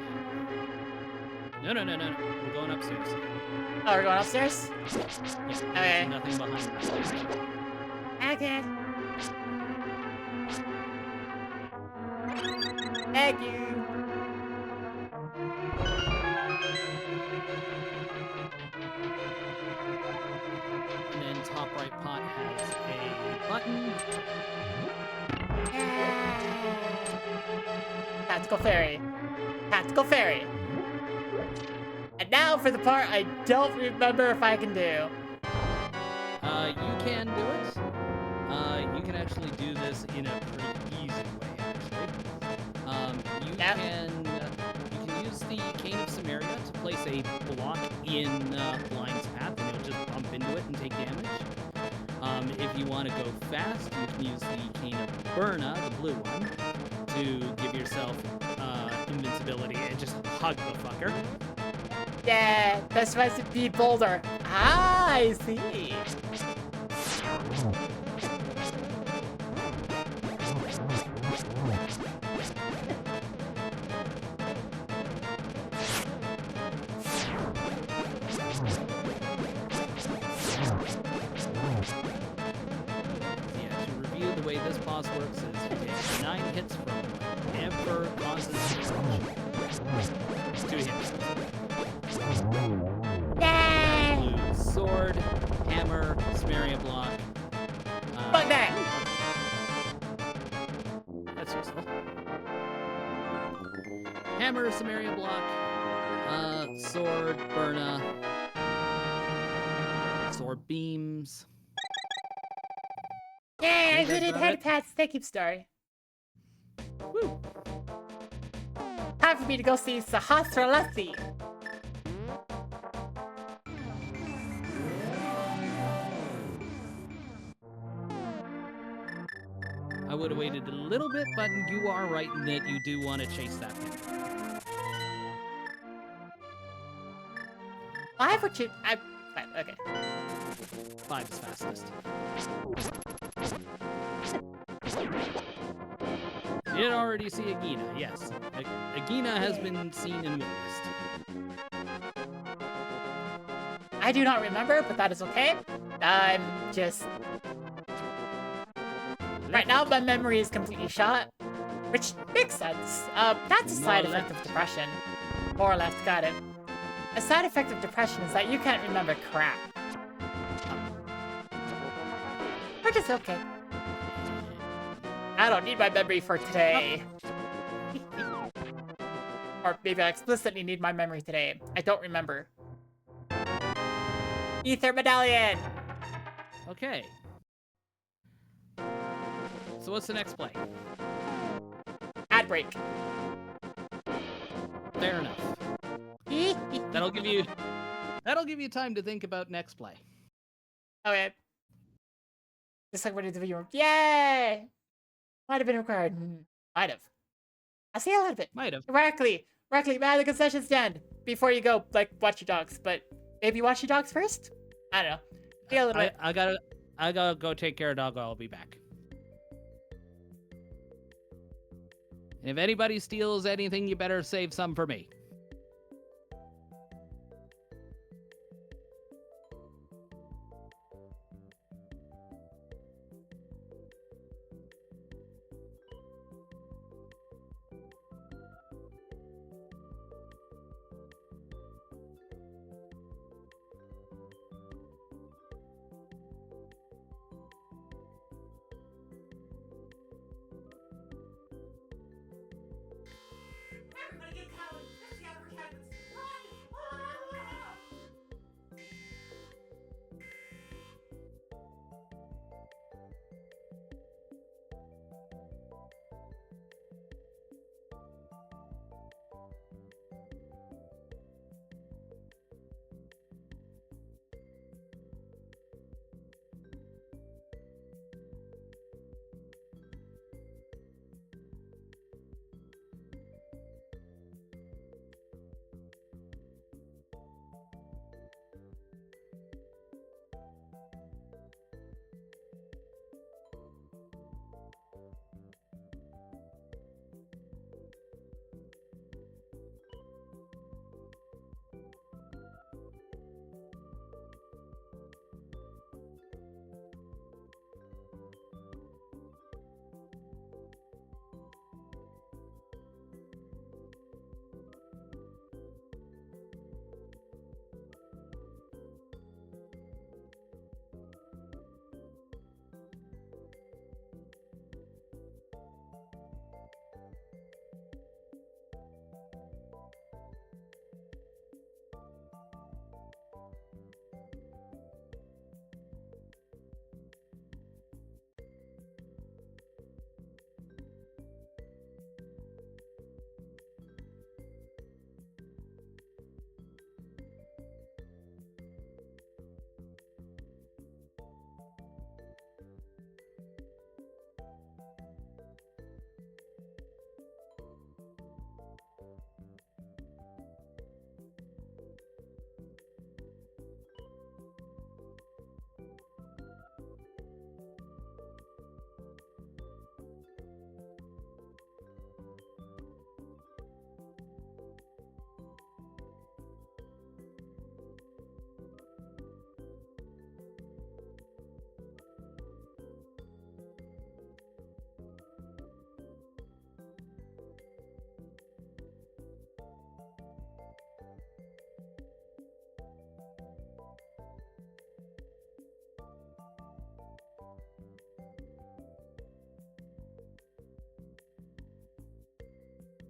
No. We're going upstairs. Oh, we're going upstairs? Yeah, there's Okay. nothing behind that. Okay. Thank you. And then top right pot has a button. Tactical fairy. Tactical fairy. And now for the part I don't remember if I can do. You can do it. You can actually do this in a pretty easy way, actually. You can use the Cane of Samaria to place a block in Blind's path, and you'll just bump into it and take damage. If you want to go fast, you can use the Cane of Burna, the blue one, to give yourself invincibility and just hug the fucker. Yeah, that's supposed to be Boulder. Ah, I see. Yeah, to review, the way this boss works is you take 9 hits from whatever causes damage. 2 hits. Yay! Includes sword, hammer, Samaria block. Fuck that! That's useful. Hammer, Samaria block, sword, Burna, sword beams. Yay, I think that's hooted about head it. pats. Thank you, Story. Woo! Time for me to go see Sahasralasi. I would have waited a little bit, but you are right in that you do want to chase that thing. I would choose. Okay. 5 is fastest. Did already see Agina, yes. Agina has been seen and witnessed. I do not remember, but that is okay. I'm just... Right now, my memory is completely shot, which makes sense. That's a side More effect left. of depression. More or less, got it. A side effect of depression is that you can't remember crap. Which is okay. I don't need my memory for today. Or maybe I explicitly need my memory today. I don't remember. Ether Medallion! Okay. So what's the next play? Ad break. Fair enough. That'll give you time to think about next play. Okay. Just like what did the video. Yay! Might have been required. Might have. I'll see you a little bit. Might have. Rackley, man, the concession stand. Before you go, like, watch your dogs. But maybe watch your dogs first? I don't know. See you a little bit. I gotta go take care of doggo. I'll be back. And if anybody steals anything, you better save some for me.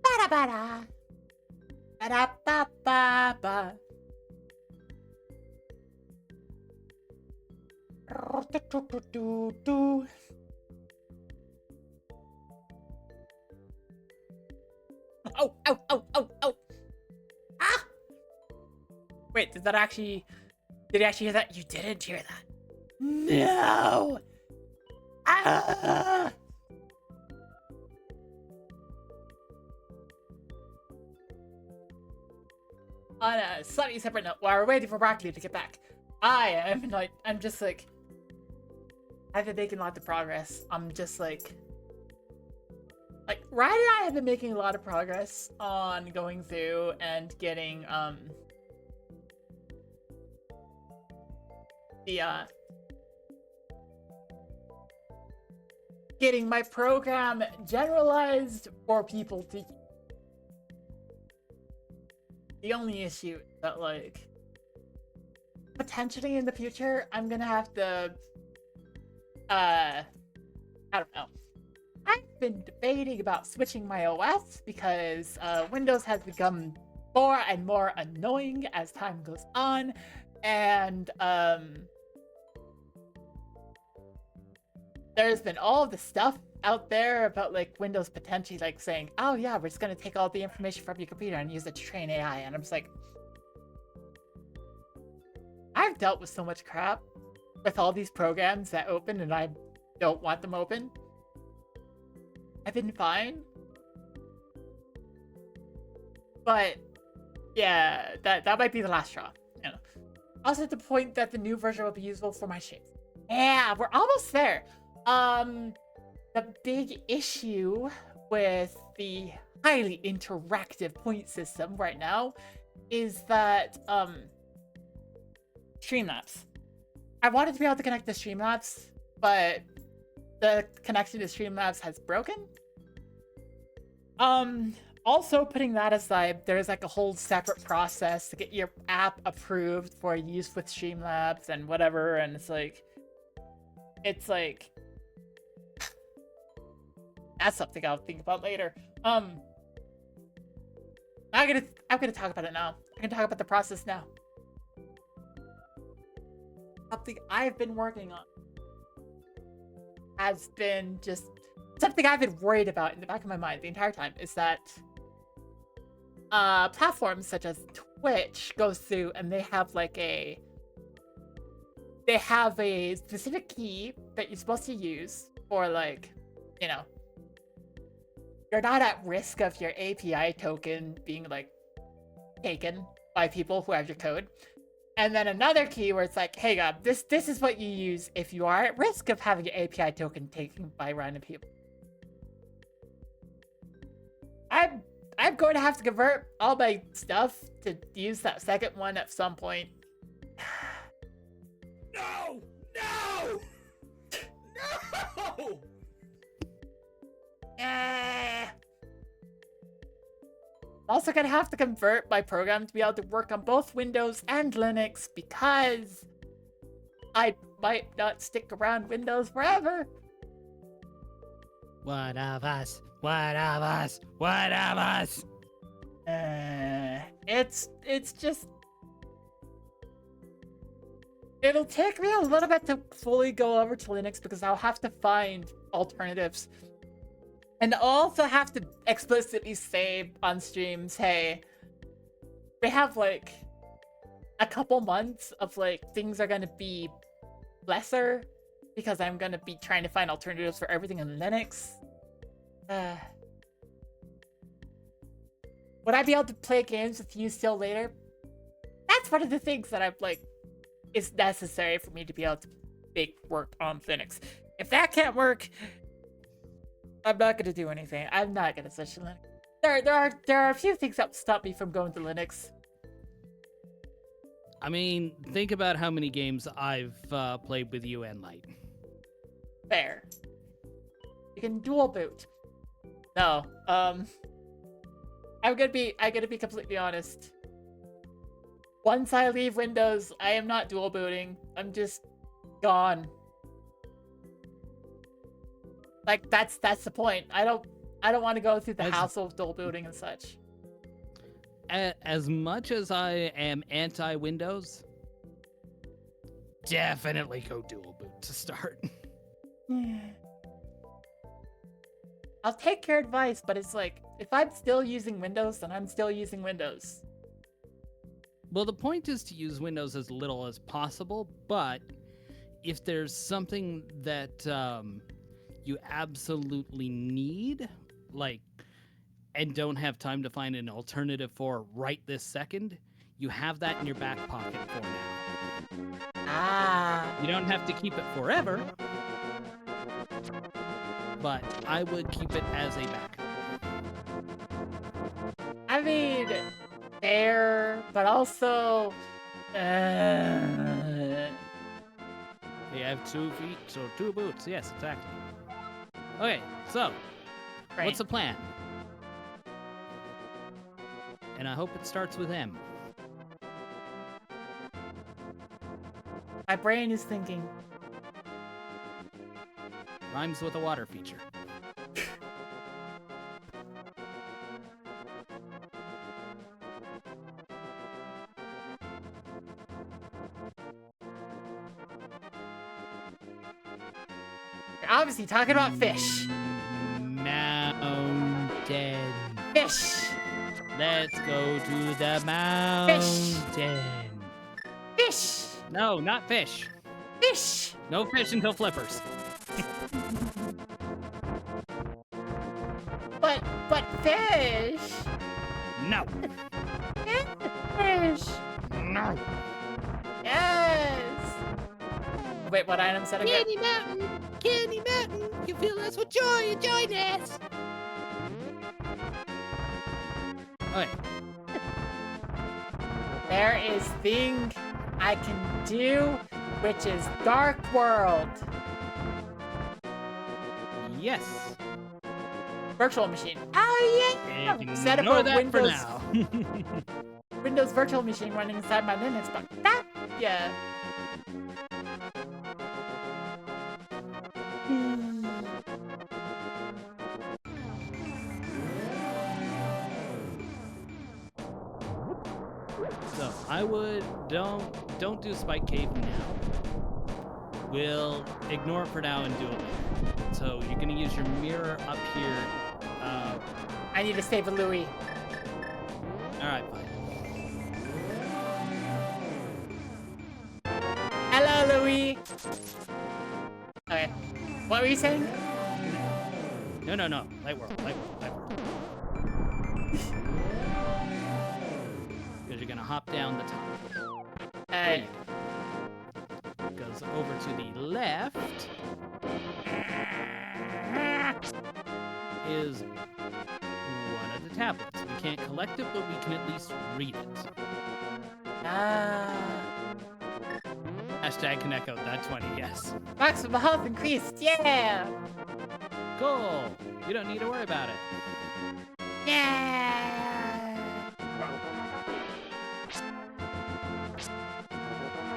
Bada bada. Ba-da-ba-ba-ba. Do-do-do-do-do. Oh, oh, oh, oh, oh. Ah! Wait, did you actually hear that? You didn't hear that. No! Ah! On a slightly separate note, while we're waiting for Broccoli to get back, I'm just like, I've been making lots of progress. I'm just like Ryan and I have been making a lot of progress on going through and getting getting my program generalized for people to. The only issue is that, like, potentially in the future, I'm gonna have to, I don't know. I've been debating about switching my OS because Windows has become more and more annoying as time goes on, and there's been all the stuff out there about like Windows potentially like saying, oh yeah, we're just gonna take all the information from your computer and use it to train AI, and I'm just like, I've dealt with so much crap with all these programs that open and I don't want them open. I've been fine. But yeah, that might be the last straw. You know. Also at the point that the new version will be usable for my shapes. Yeah, we're almost there. The big issue with the highly interactive point system right now is that Streamlabs. I wanted to be able to connect to Streamlabs, but the connection to Streamlabs has broken. Also putting that aside, there's like a whole separate process to get your app approved for use with Streamlabs and whatever, and it's like that's something I'll think about later. I'm gonna talk about it now. I can talk about the process now. Something I've been working on has been just something I've been worried about in the back of my mind the entire time is that platforms such as Twitch goes through and they have a specific key that you're supposed to use for, like, you know, you're not at risk of your API token being like taken by people who have your code. And then another key where it's like, hey, God, this is what you use if you are at risk of having your API token taken by random people. I'm going to have to convert all my stuff to use that second one at some point. No! No! No! Also gonna have to convert my program to be able to work on both Windows and Linux because I might not stick around Windows forever. What of us? What of us? What of us? It's just... It'll take me a little bit to fully go over to Linux because I'll have to find alternatives. And I'll also have to explicitly say on streams, hey, we have like a couple months of like things are gonna be lesser because I'm gonna be trying to find alternatives for everything in Linux. Would I be able to play games with you still later? That's one of the things that I'm like is necessary for me to be able to make work on Linux. If that can't work, I'm not gonna do anything. I'm not gonna switch to Linux. There are a few things that stop me from going to Linux. I mean, think about how many games I've played with you and Light. Fair. You can dual boot. No. I'm gonna be completely honest. Once I leave Windows, I am not dual booting. I'm just gone. Like that's the point. I don't want to go through the hassle of dual booting and such. As much as I am anti-Windows, definitely go dual boot to start. I'll take your advice, but it's like, if I'm still using Windows, then I'm still using Windows. Well, the point is to use Windows as little as possible, but if there's something that you absolutely need, like, and don't have time to find an alternative for right this second, you have that in your back pocket for now. Ah. You don't have to keep it forever, but I would keep it as a backup. I mean, fair, but also, You have 2 feet, so 2 boots. Yes, exactly. Okay, so right. what's the plan? And I hope it starts with M. My brain is thinking. Rhymes with a water feature. You're obviously talking about fish. Mountain. Fish. Let's go to the mountain. Fish. No, not fish. Fish. No fish until flippers. But fish. No. Fish. No. Yes. Wait, what item said again? Candy Mountain, you fill us with joy and joyness. Okay. There is thing I can do, which is Dark World. Yes. Virtual machine. Oh yeah! Set up Ignore a that Windows for now. Windows virtual machine running inside my Linux box. That yeah. So I would don't do Spike Cave now. We'll ignore it for now and do it later. So you're gonna use your mirror up here. I need to save a Louis. All right, fine. Hello, Louis. Okay. What were you saying? No. Light world. Because you're gonna hop down the top. Hey. Goes over to the left is one of the tablets. We can't collect it, but we can at least read it. Hashtag Kaneko, that's funny, yes. Maximum health increased, yeah! Cool. You don't need to worry about it. Yeah!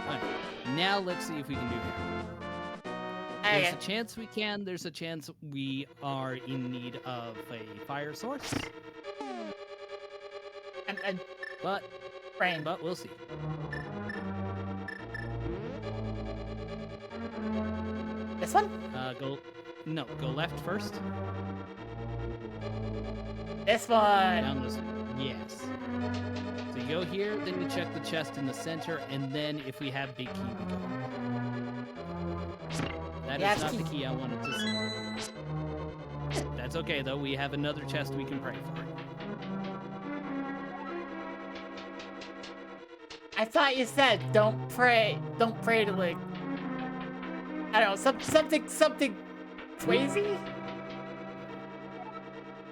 Alright, now let's see if we can do here. Okay. There's a chance we can. There's a chance we are in need of a fire source. And But brain. we'll see. This one? Go left first. This one. Down this. Yes. So you go here, then you check the chest in the center, and then if we have big key, we go. That Yeah, is not key. the key I wanted to see. That's okay though. We have another chest we can pray for. I thought you said don't pray to like I don't know, something crazy?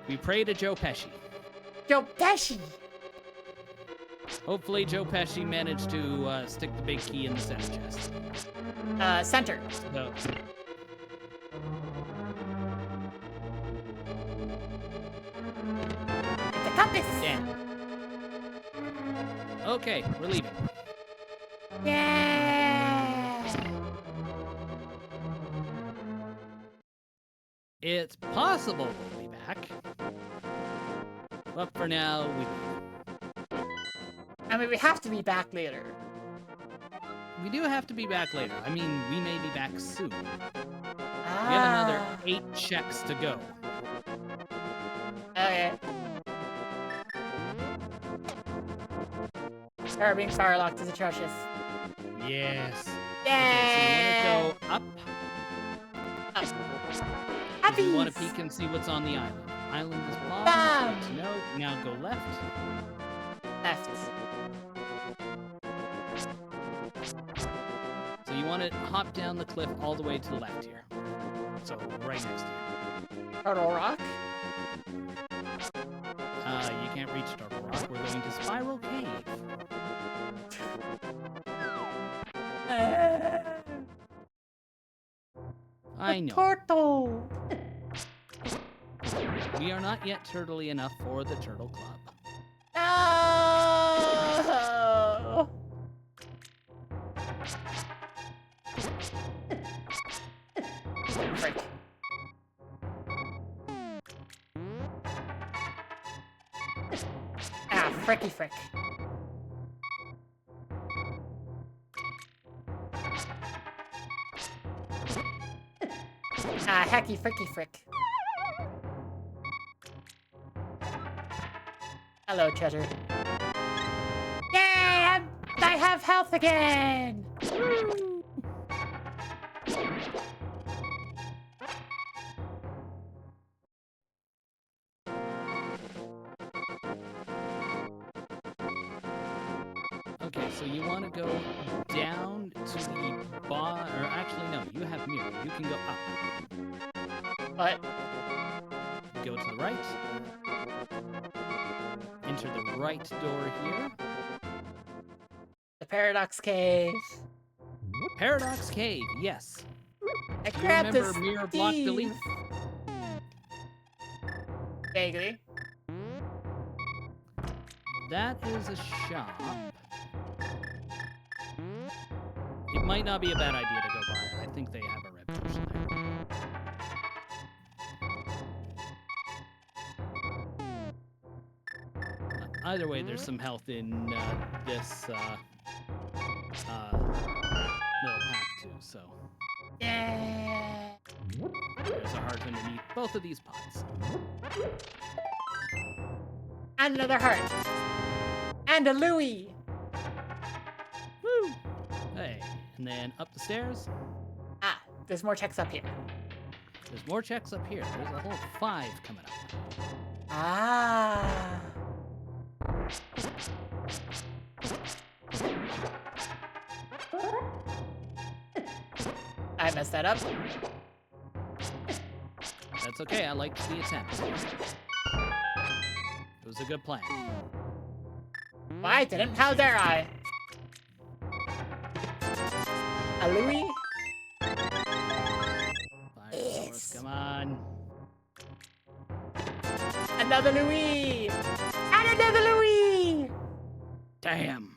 We pray to Joe Pesci. Joe Pesci! Hopefully Joe Pesci managed to stick the big key in the center chest. Center. So, The compass! damn. Okay, we're leaving. Yeah! It's possible we'll be back. But for now, we leave. I mean, we have to be back later. We do have to be back later. I mean, we may be back soon. Ah. We have another 8 checks to go. Okay. Her being firelocked is atrocious. Yes. Yeah. Okay, so you want to go up? Happy. You want to peek and see what's on the island. Island is blocked. Bam. Good to know. Now go left. Left. So you want to hop down the cliff all the way to the left here. So right next to you. Turtle Rock. You can't reach Turtle Rock. We're going to Spiral Cave. I know. Turtle. We are not yet turtly enough for the Turtle Club. No. Frick. Ah, fricky frick. Ah, hecky fricky frick. Hello, Treasure. Yay! I have health again! Woo! Okay, so you want to go down to the bar, or actually no, you have mirror. You can go up. What? Go to the right. Enter the right door here. The Paradox Cave. Paradox Cave, yes. I Do you grabbed this remember mirror block delete? Vaguely. That is a shop. It might not be a bad idea to go by. I think they have a reputation there. Either way, there's some health in this little pack too, so Yeah. there's a heart underneath both of these pots. And another heart. And a Louie. Woo! Hey, and then up the stairs. Ah, there's more checks up here. There's more checks up here. There's a whole 5 coming up. Ah. I messed that up. That's okay, I liked the attempt. It was a good plan. Well, I didn't. How dare I? A Louie? Fire source, come on. Another Louie! And another Louie! Damn.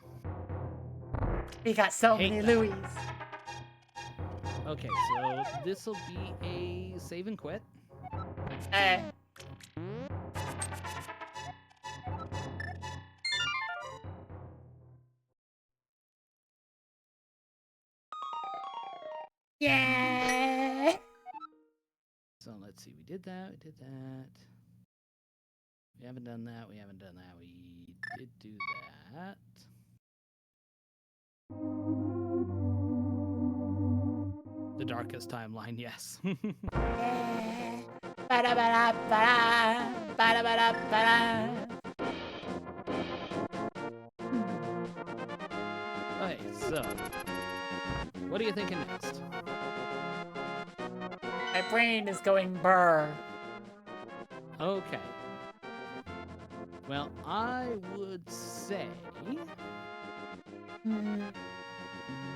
We got so Hate many that. Louies. Okay, so this will be a save and quit. Yeah! So let's see, we did that. We haven't done that, we did do that. The darkest timeline, yes. Ba-da-ba-da-ba-da, ba-da-ba-da-ba-da. Okay, so what are you thinking next? My brain is going burr. Okay. Well, I would say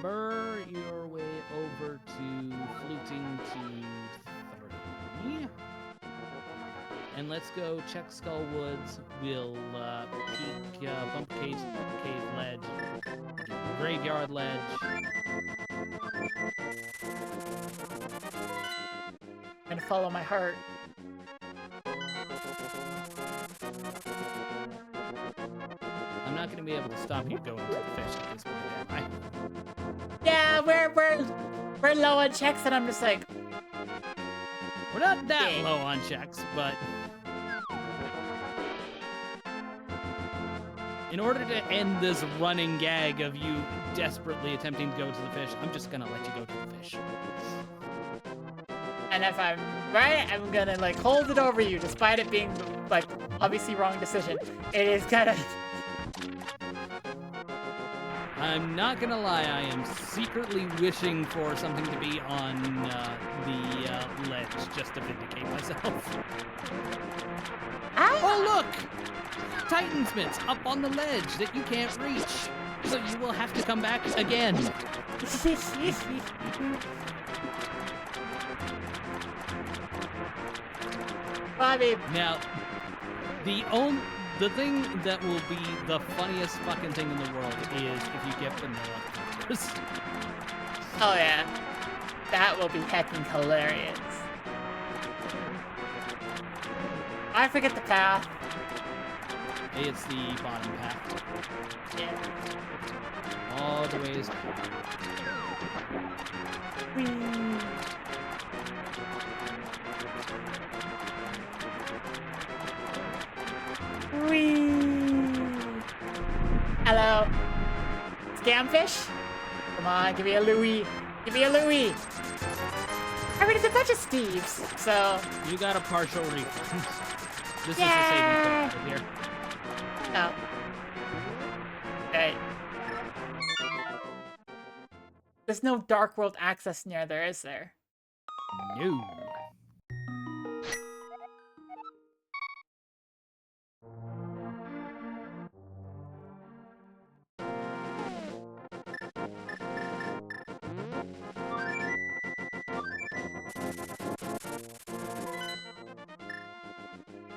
burr your way over to fluting to 3. And let's go check Skull Woods. We'll peek Bump Cave Ledge, Graveyard Ledge. I'm gonna follow my heart. I'm not going to be able to stop you going to the fish at this point, am I? Yeah, we're low on checks, and I'm just like, We're not that Yeah. low on checks, but in order to end this running gag of you desperately attempting to go to the fish, I'm just gonna let you go to the fish. and if I'm right, I'm gonna like hold it over you, despite it being like obviously wrong decision. It is gonna. I'm not gonna lie, I am secretly wishing for something to be on the ledge just to vindicate myself. Oh, look! Titan's mitts up on the ledge that you can't reach. So you will have to come back again. I mean, Now, the thing that will be the funniest fucking thing in the world is if you get vanilla filters. oh yeah, that will be heckin' hilarious. I forget the path. It's the bottom path. Yeah. All the ways. Hello. Scamfish? Come on, give me a Louie. Give me a Louie. I mean, it's a bunch of Steves, so. You got a partial refund. This Yeah. is a saving point right here. No. Okay. There's no Dark World access near there, is there? No.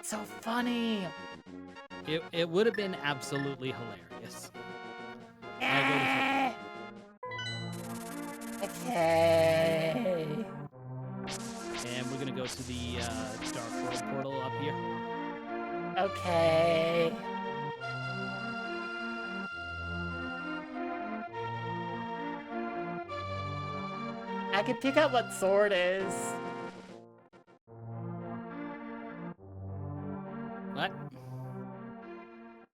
So funny. It would have been absolutely hilarious. Yeah. Okay. And we're gonna go to the Dark World portal up here. Okay. I can pick out what sword is. What?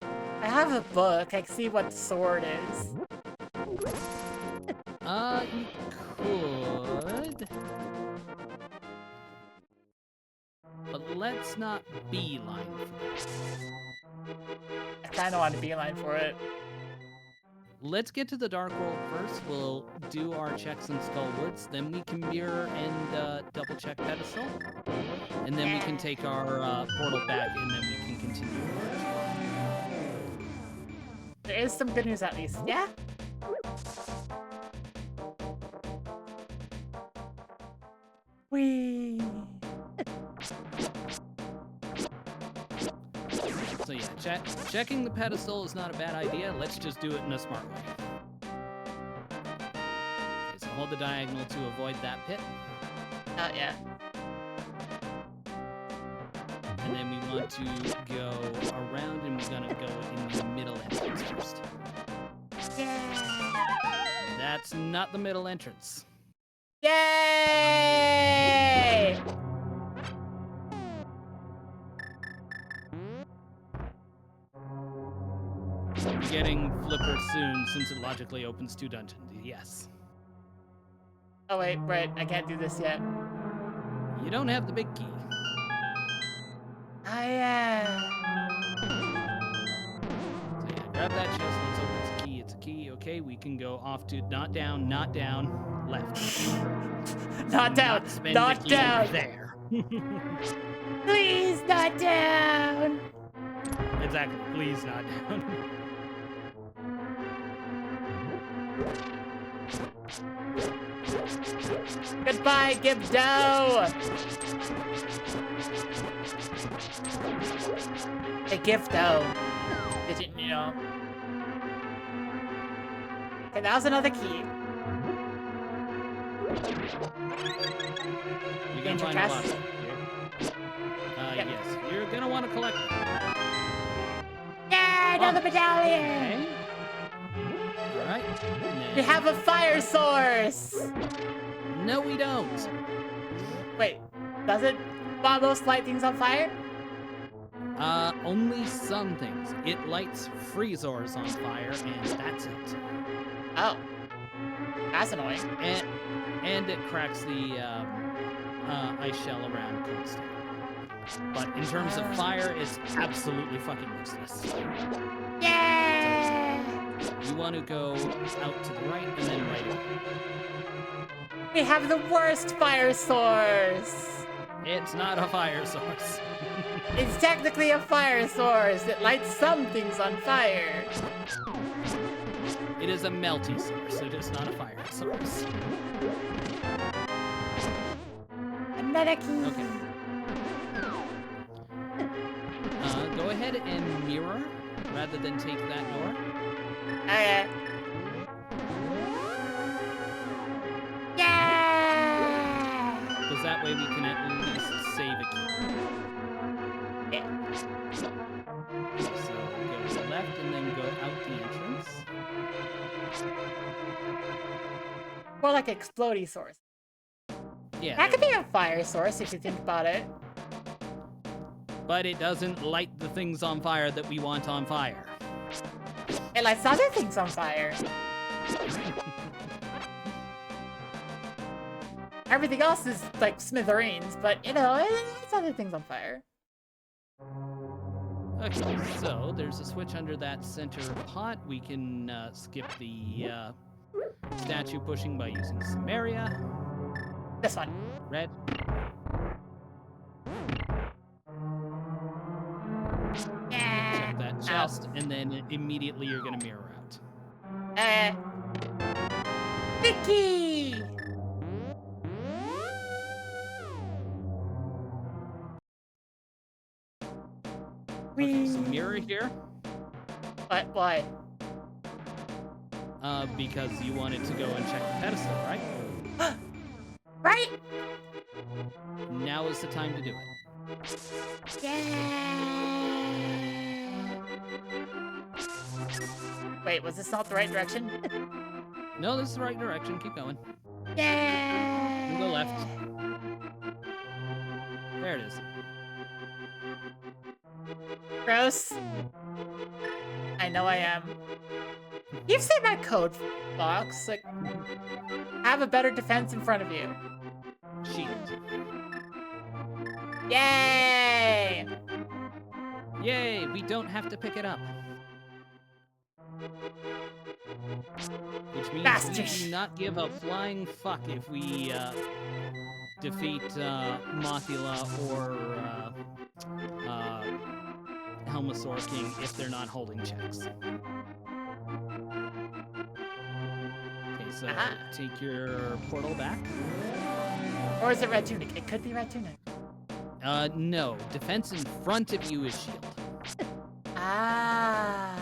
I have a book. I can see what sword is. You could. But let's not beeline for this. I kind of want to beeline for it. Let's get to the Dark World first. We'll do our checks in Skull Woods, then we can mirror and double check Pedestal, and then we can take our portal back, and then we can continue. There is some good news at least. Yeah? Whee! So yeah, checking the pedestal is not a bad idea. Let's just do it in a smart way. Okay, so hold the diagonal to avoid that pit, Oh, yeah. and then we want to go around, and we're gonna go in the middle entrance first. Yeah! That's not the middle entrance. Yay! We'll be getting Flipper soon, since it logically opens 2 dungeons. Yes. Oh, wait, right. I can't do this yet. You don't have the big key. Oh, yeah. So yeah, grab that chest. Let's open it's a key. It's a key. Okay, we can go off to not down, left. Not down. Spend Not the key down. there. Please, not down. Exactly. Please not down. Goodbye, Gibdo. A Gifto. Did you know? Okay, that was another key. You're gonna Danger find a chest? lot of them here. Yep. Yes. You're gonna want to collect them. Yay! another medallion! Okay. All right. We have a fire source! No, we don't. Wait, does it almost light things on fire? Only some things. It lights freezers on fire, and that's it. Oh. That's annoying. And it cracks the ice shell around Coldstone. But in terms of fire, it's absolutely fucking useless. Yeah! You want to go out to the right and then right away. We have the worst fire source! It's not a fire source. It's technically a fire source. It lights some things on fire. It is a melty source. It is not a fire source. Another key. Okay. Go ahead and mirror rather than take that door. Okay. Yeah! Because that way we can at least save a key. Yeah. So go to the left and then go out the entrance. More like an explodey source. Yeah. That could be a fire source if you think about it. But it doesn't light the things on fire that we want on fire. It lights other things on fire. Everything else is like smithereens, but you know, it lights other things on fire. Okay, so there's a switch under that center pot. We can skip the statue pushing by using Samaria. This one. Red. Yeah. Check that chest, and then immediately you're gonna mirror out. Vicky! Okay, so mirror here, What? Why? because you wanted to go and check the pedestal, right? Right? Now is the time to do it. Yeah. Wait, was this not the right direction? No, this is the right direction. Keep going. Yeah. You go left. There it is. Gross. I know I am. You've seen my code box. Like, have a better defense in front of you. Shield. Yay! Yay! We don't have to pick it up. Which means Bastard. we do not give a flying fuck if we defeat Mothula or Helmasaur King if they're not holding checks. Okay, so take your portal back. Or is it Red Tunic? It could be Red Tunic. No. Defense in front of you is shield. Ah.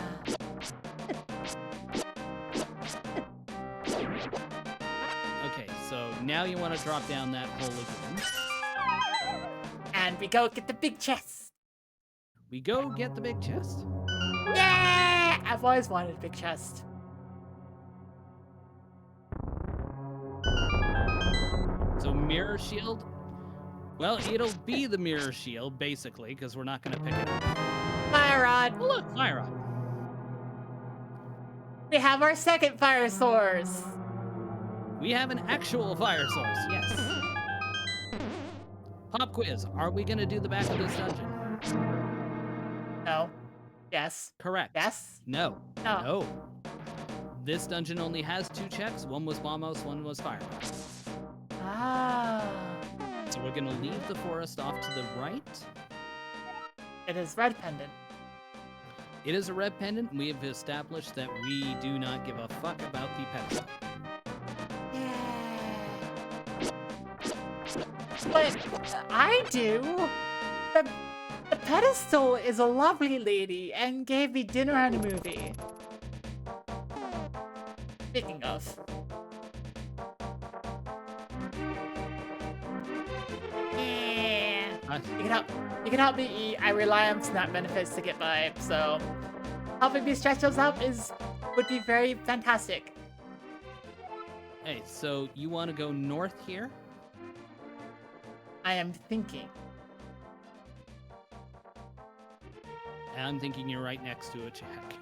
Okay, so now you want to drop down that hole again. And we go get the big chest. We go get the big chest. Yeah! I've always wanted a big chest. So mirror shield. Well, it'll be the mirror shield, basically, because we're not going to pick it up. Fire rod. Oh, look, fire rod. We have our second fire source. We have an actual fire source, yes. Pop quiz. Are we going to do the back of this dungeon? No. Yes. Correct. Yes. No. No. No. This dungeon only has 2 checks. One was Bombos, one was fire rod. Ah. So we're going to leave the forest off to the right. It is red pendant. It is a red pendant. We have established that we do not give a fuck about the pedestal. But I do. The pedestal is a lovely lady and gave me dinner and a movie. Speaking of. Yeah. You can help me eat. I rely on SNAP benefits to get by, so helping me stretch those up would be very fantastic. Hey, so you want to go north here? I am thinking. And I'm thinking you're right next to a check.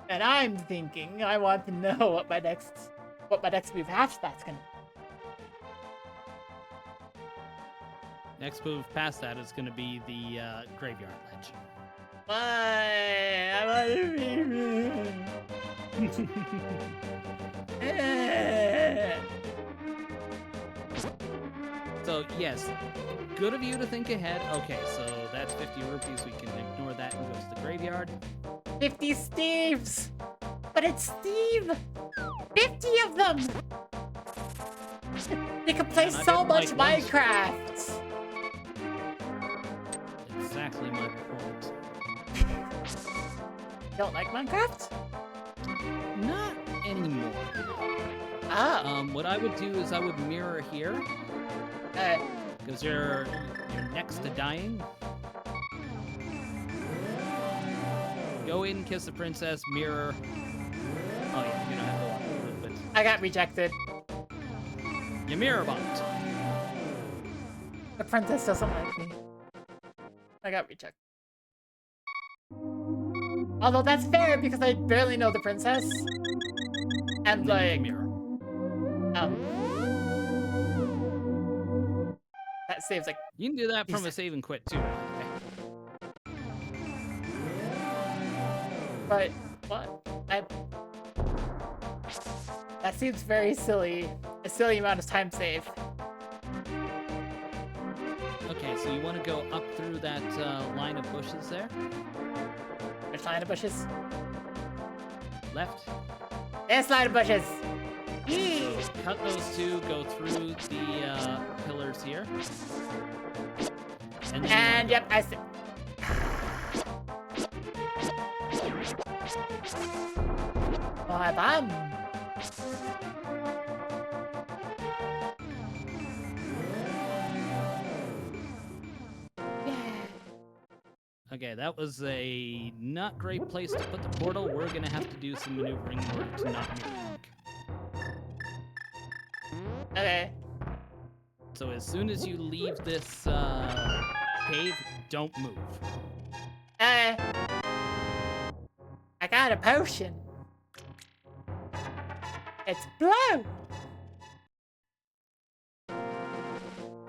And I'm thinking I want to know what my next move after that's gonna be. Next move past that is going to be the graveyard ledge. Why? I want to be. So, yes, good of you to think ahead. Okay, so that's 50 rupees. We can ignore that and go to the graveyard. 50 Steves! But it's Steve! 50 of them! They can play Man, I so didn't much like those. Minecraft! Exactly my point. Don't like Minecraft? Not anymore. Oh. What I would do is I would mirror here, because you're next to dying. Go in, kiss the princess, mirror. Oh yeah, you're gonna have to walk a little bit. I got rejected. You mirror bombed. The princess doesn't like me. I got rejected. Although that's fair because I barely know the princess. And And then you like, can mirror. that saves like, You can do that from a save and quit too. Okay. but what? That seems very silly. A silly amount of time save. Okay, so you want to go up through that line of bushes there? Which line of bushes? Left. This line of bushes! So cut those two, go through the pillars here. And then And yep, I see. Bye bye. Okay, that was a not great place to put the portal. We're gonna have to do some maneuvering in order to not mirror lock. Okay. So as soon as you leave this cave, don't move. I got a potion. It's blue.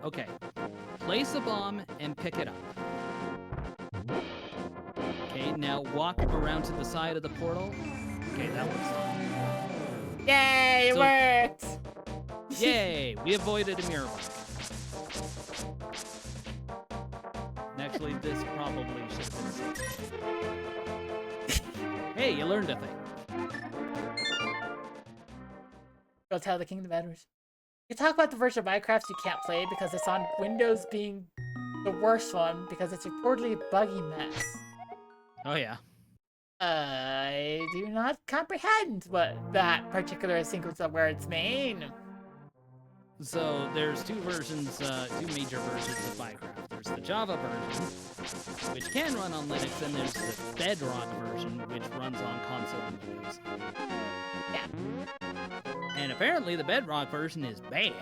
Okay, place a bomb and pick it up. Okay, now walk around to the side of the portal. Okay, that works. Yay, it So- worked. Yay! We avoided a mirror block. Actually, this probably should have been saved. Hey, you learned a thing. Go tell the king the matters. You talk about the version of Minecraft you can't play because it's on Windows being the worst one because it's a reportedly buggy mess. Oh yeah. I do not comprehend what that particular sequence of words mean. So there's two versions, two major versions of Minecraft. There's the Java version, which can run on Linux, and there's the Bedrock version, which runs on console and Windows. Yeah. And apparently the Bedrock version is bad.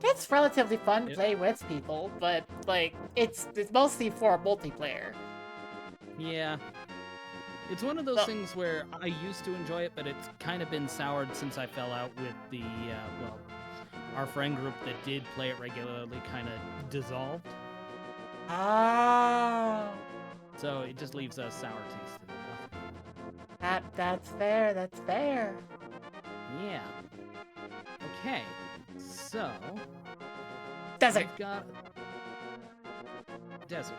It's relatively fun to Yep. play with people, but like it's mostly for multiplayer. Yeah. It's one of those Well- things where I used to enjoy it, but it's kind of been soured since I fell out with the, well, our friend group that did play it regularly kind of dissolved. Oh, So it just leaves a sour taste in the mouth. that's fair. That's fair. Yeah. Okay. So, Desert. we've got desert.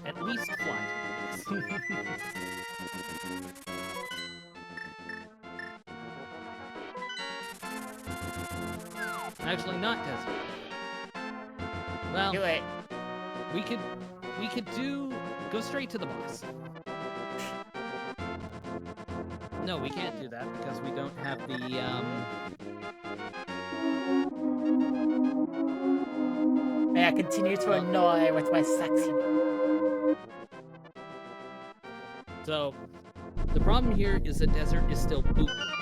At least fly. Actually, not desert. Well, Do it. we could go straight to the boss. No, we can't do that because we don't have the May I continue to annoy with my sexiness. So, the problem here is the desert is still bootlocked.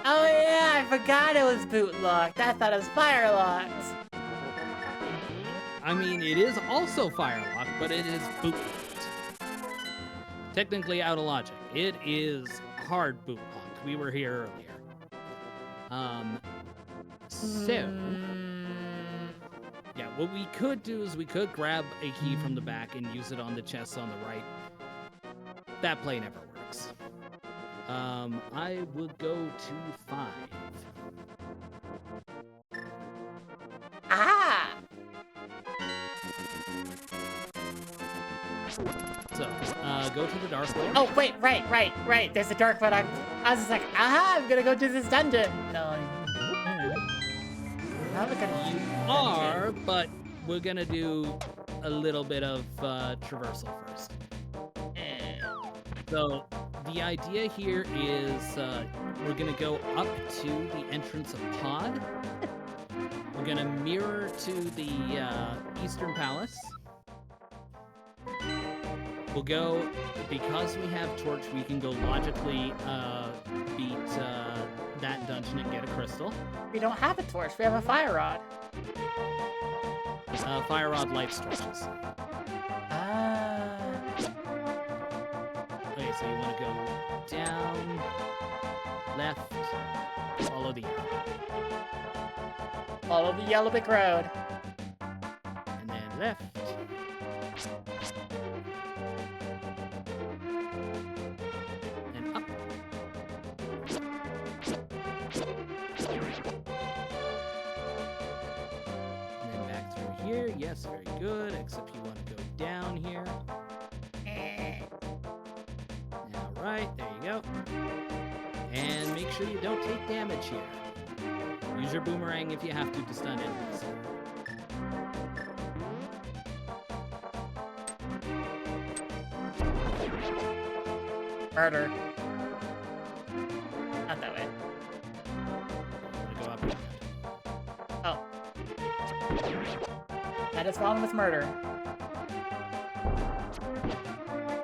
Oh yeah, I forgot it was boot locked. I thought it was fire locked. I mean, it is also firelocked, but it is bootlocked. Technically out of logic. It is hard bootlocked. We were here earlier. So, yeah, what we could do is we could grab a key from the back and use it on the chest on the right. That play never works. I would go to 5. Ah! So, go to the dark room. Oh, wait, right. There's a dark one. I was just like, aha, I'm gonna go do this dungeon. No. I'm not gonna You are, but we're gonna do a little bit of traversal first. So, the idea here is we're gonna go up to the entrance of Pod. We're gonna mirror to the Eastern Palace. We'll go, because we have Torch, we can go logically beat that dungeon and get a crystal. We don't have a torch. We have a fire rod. Fire Rod lights torches. Ah. Okay, so you want to go down, left, follow the arrow, Follow the yellow brick road. and then left. And up. And then back through here. Yes, very good. Except you want to go down here. Now, right, there you go. And make sure you don't take damage here. Use your boomerang if you have to stun enemies. Murder. Not that way. I'm gonna go up here. Oh. That is wrong with murder.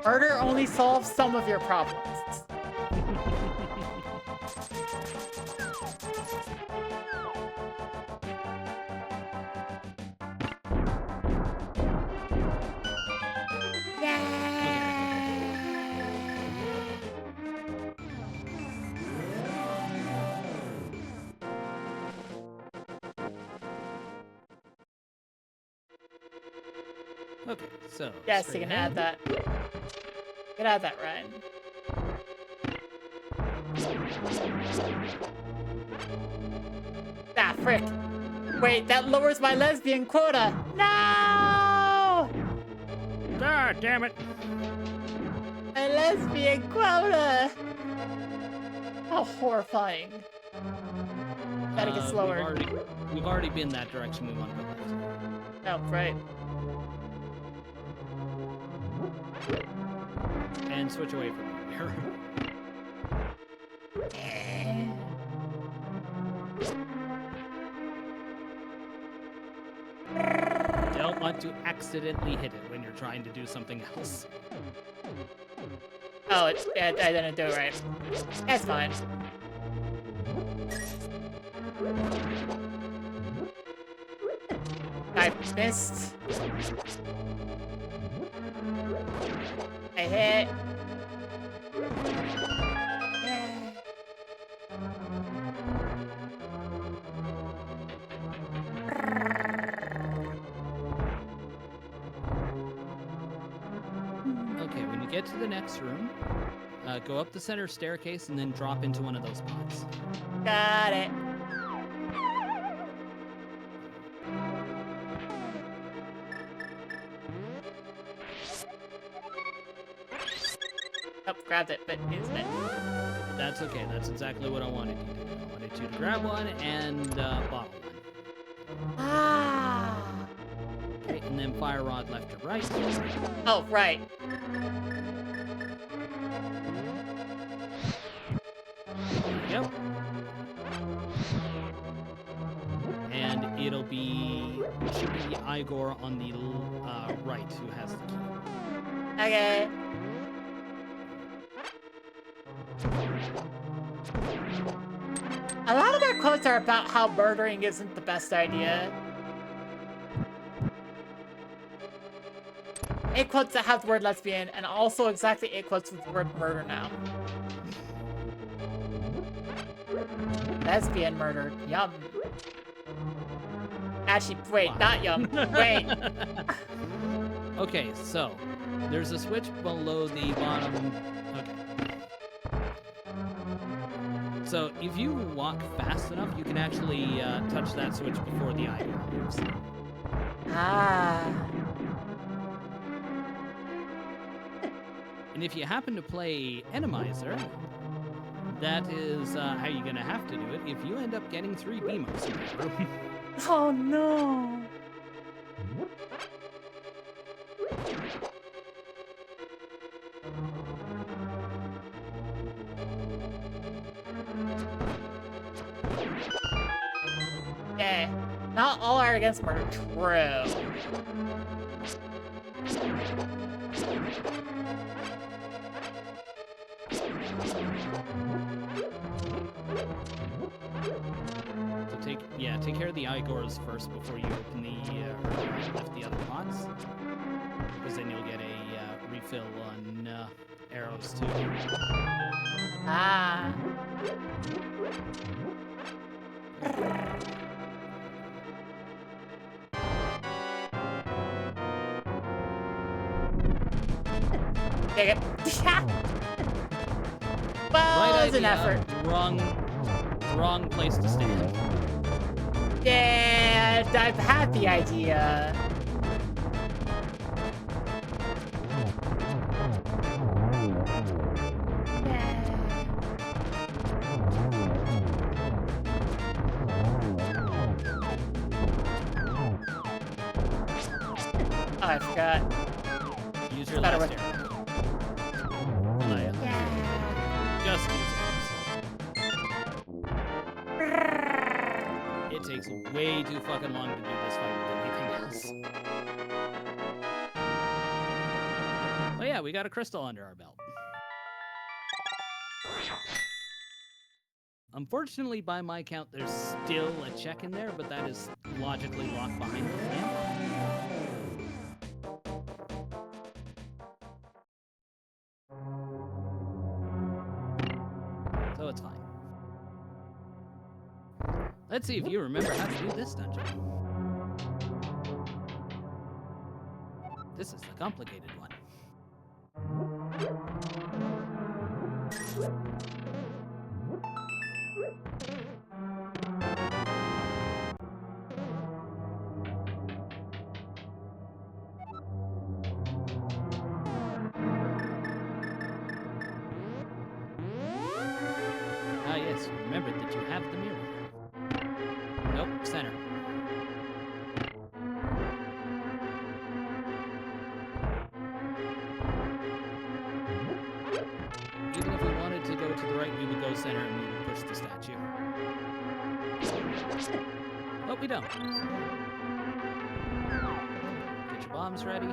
Murder only solves some of your problems. Okay, so. Yes, straight you can ahead. add that. You can add that, Ryan. Ah, frick. Wait, that lowers my lesbian quota. No! Ah, damn it! My lesbian quota! How horrifying. Gotta get slower. We've already been that direction. We want to go left. Oh, right. And switch away from here. Don't want to accidentally hit it when you're trying to do something else. Oh, I didn't do it right. That's fine. I missed. I hit. Okay, when you get to the next room, go up the center staircase and then drop into one of those pods. Got it. Oh, grabbed it, but it's it. That's okay. That's exactly what I wanted you to do. I wanted you to grab one and bottle one. Ah. Okay, and then fire rod left or right. Oh, right. There you go. should be Igor on the right who has the key. Okay. A lot of their quotes are about how murdering isn't the best idea. 8 quotes that have the word lesbian, and also exactly 8 quotes with the word murder now. Lesbian murdered. Yum. Actually, wait, not yum. Wait. Okay, so there's a switch below the bottom. Okay. So if you walk fast enough, you can actually touch that switch before the Igor moves. Ah. And if you happen to play Enemizer, that is how you're going to have to do it if you end up getting 3 BMOs in that room. Oh no. Okay. Not all are against murder. True. So take care of the Igors first before you open lift the other pots, because then you'll get a refill on arrows too. Ah. Take it. Well, it was an effort. Wrong place to stand. Yeah, I've had the idea. Oh, I forgot. Use your Better last with- arrow. Oh, yeah. Just use it. It takes way too fucking long to do this fight with anything else. Oh yeah, we got a crystal under our belt. Unfortunately, by my count, there's still a check in there, but that is logically locked behind the lamp. So it's fine. Let's see if you remember how to do this dungeon. This is the complicated one. Ah yes, remember that you have the mirror. Nope, center. Even if we wanted to go to the right, we would go center and we would push the statue. But we don't. Get your bombs ready.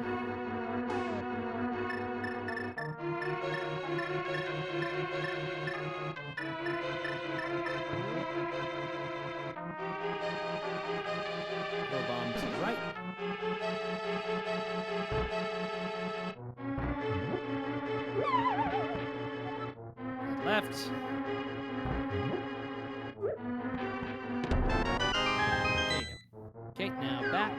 Throw bomb to the right. Left. There you go. Okay, now back.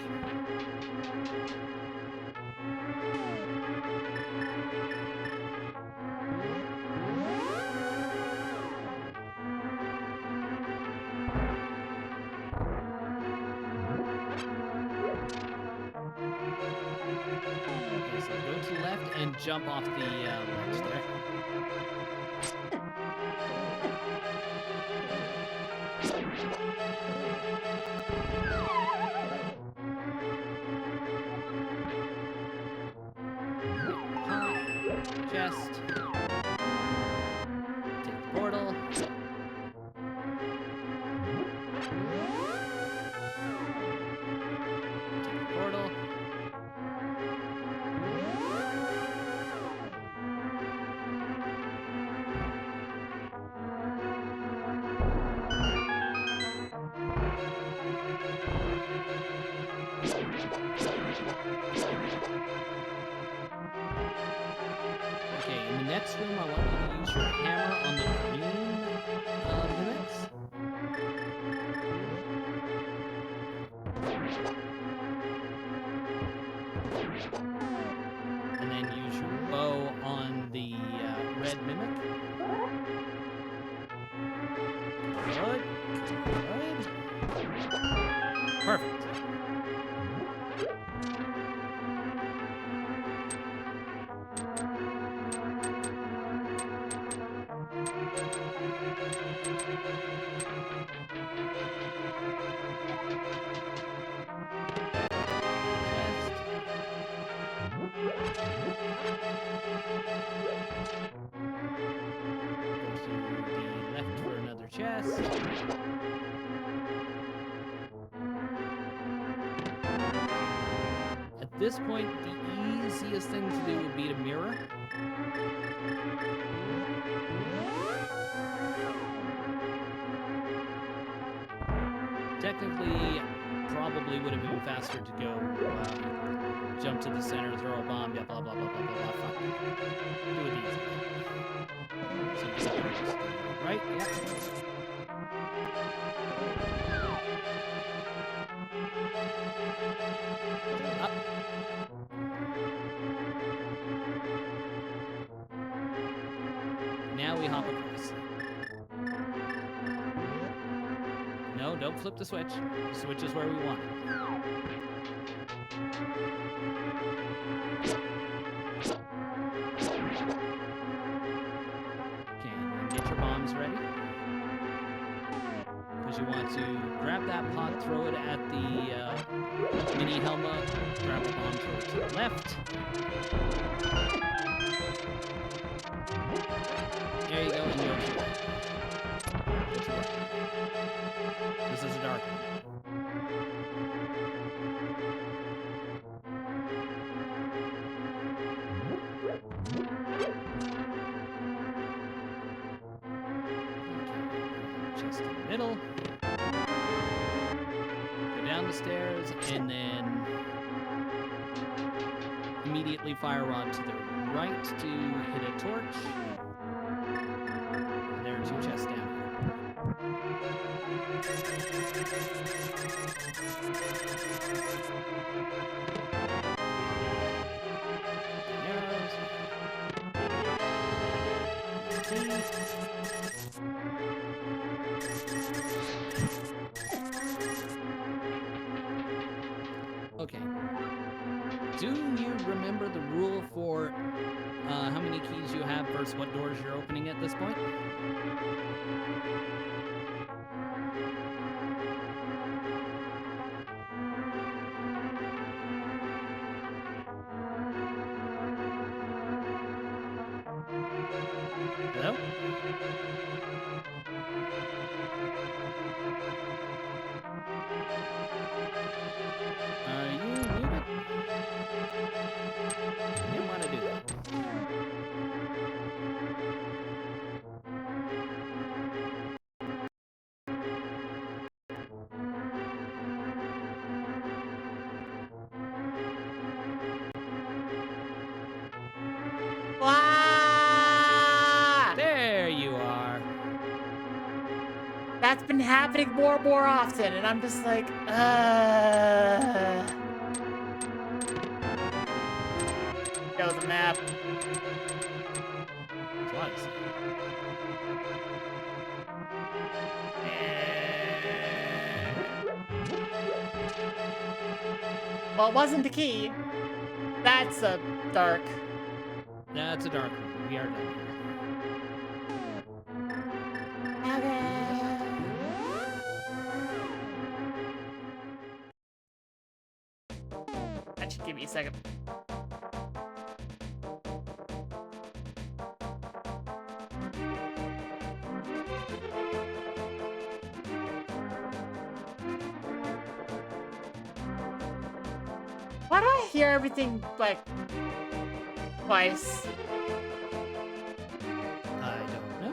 Okay, so go to the left and jump off the ledge there. Pop, chest. Take the portal. Okay, in the next room, I want you to use your hammer on the green mimics. And then use your bow on the red mimic. Good. Good. Perfect. Chest. At this point, the easiest thing to do would be to mirror. Technically, probably would have been faster to go jump to the center, throw a bomb, blah blah blah blah blah blah. Fuck. Do it easy. So just right? Yeah. Up. Now we hop across. No, don't flip the switch. The switch is where we want it. Okay, and get your bombs ready. Because you want to grab that pot, throw it at the mini Helma, grab a bomb, throw it to the left. There you go, and go to your right. This is a dark one. Just in the middle. Go down the stairs, and then immediately fire rod to the right to hit a torch. And there are 2 chests down here. Arrows. Okay. Do you remember the rule for how many keys you have versus what doors you're opening at this point? Hello? Are you muted? I didn't want to do that. Ah! There you are. That's been happening more and more often, and I'm just like, Go the map. Twice. Well, it wasn't the key. That's a dark. That's a dark room. We are done here. That should give me a second. Why do I hear everything, like, twice? I don't know.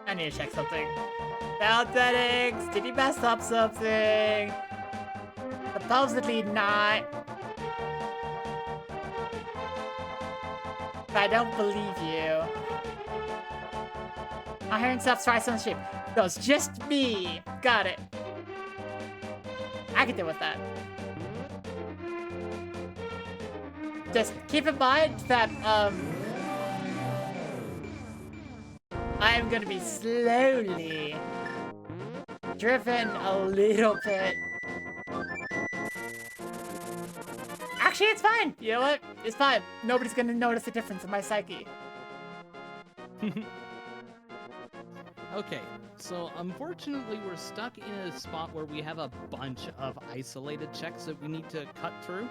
I need to check something. Sound settings! Did he mess up something? Supposedly not. I don't believe you. I heard stuff twice on the stream. No, it's just me. Got it. I can deal with that. Just keep in mind that, I am gonna be slowly driven a little bit. Actually, it's fine. You know what? It's fine. Nobody's gonna notice the difference in my psyche. Okay, so unfortunately we're stuck in a spot where we have a bunch of isolated checks that we need to cut through.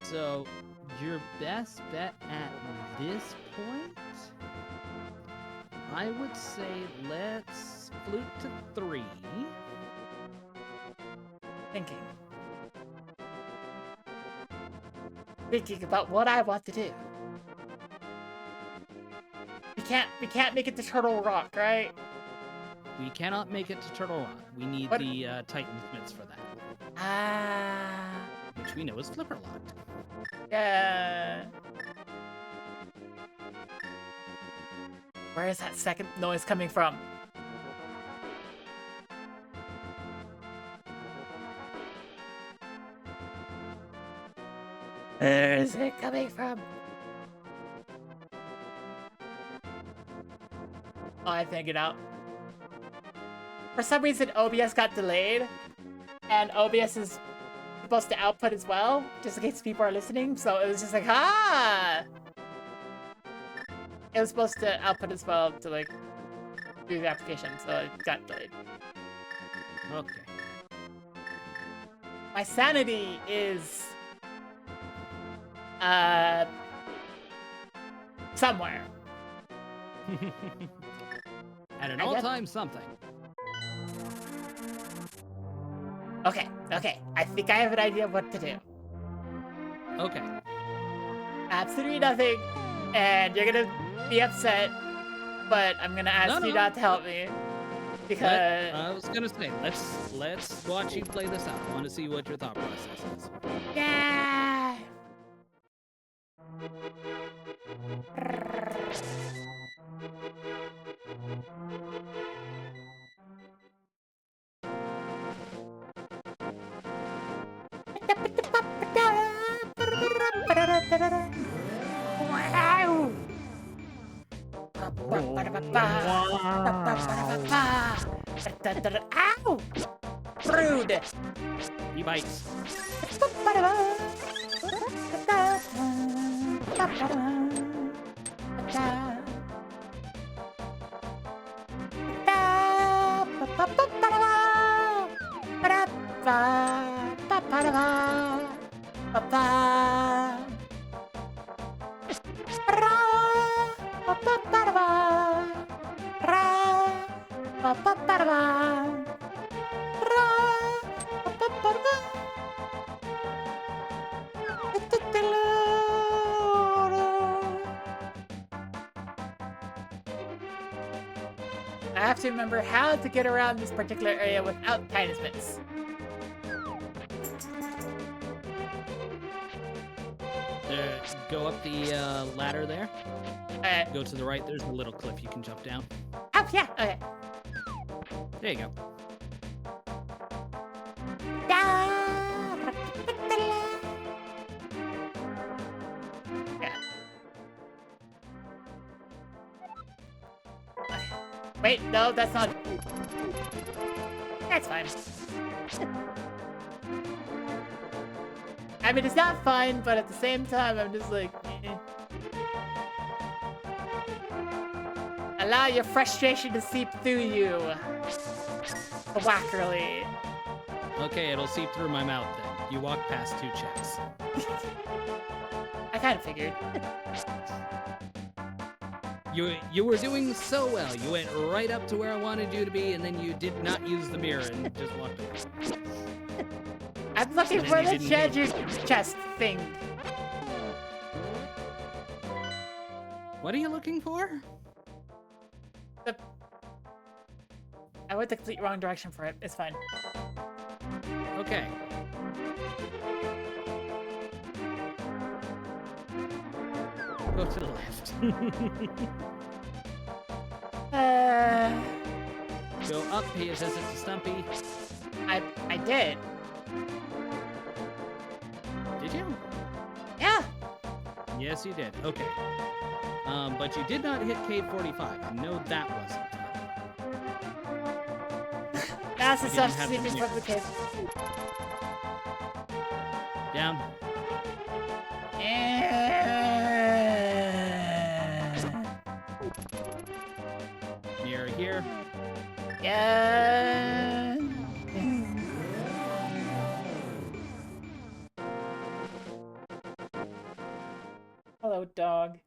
So your best bet at this point, I would say let's flute to 3. Thinking about what I want to do. We can't make it to Turtle Rock, right? We cannot make it to Turtle Rock. We need What? the Titan Smiths for that, Ah, which we know is flipper locked. yeah. Where is that second noise coming from? Where is it coming from? Oh, I figured it out. For some reason, OBS got delayed, and OBS is supposed to output as well, just in case people are listening. So it was just like, ah! It was supposed to output as well to like do the application, so it got delayed. Okay. My sanity is somewhere. At an I guess- all-time something. Okay, I think I have an idea of what to do. Okay. Absolutely nothing, and you're gonna be upset, but I'm gonna ask No, you no. not to help me because I was gonna say, let's watch you play this out. I want to see what your thought process is. yeah. Wow. Ow! Rude. He bites. I have to remember how to get around this particular area without Titan Smiths. There, go up the ladder there. Alright. Go to the right. There's a little cliff you can jump down. Oh, yeah, okay. There you go. Yeah. Wait, no, that's not. That's fine. I mean, it's not fine, but at the same time, I'm just like, eh. Allow your frustration to seep through you. Wackerly. Okay, it'll seep through my mouth then. You walk past 2 checks. I kind of figured. You were doing so well. You went right up to where I wanted you to be, and then you did not use the mirror and just walked away. I'm looking And for then the you didn't treasure chest thing. What are you looking for? I went the complete wrong direction for it. It's fine. Okay. go to the left. Go up, pay a visit to Stumpy. I did. Did you? Yeah. Yes, you did. Okay. But you did not hit cave 45. I know that wasn't. That's the We stuff didn't have sleeping to from the cave. Down. Mirror here. Yeah. Hello, dog.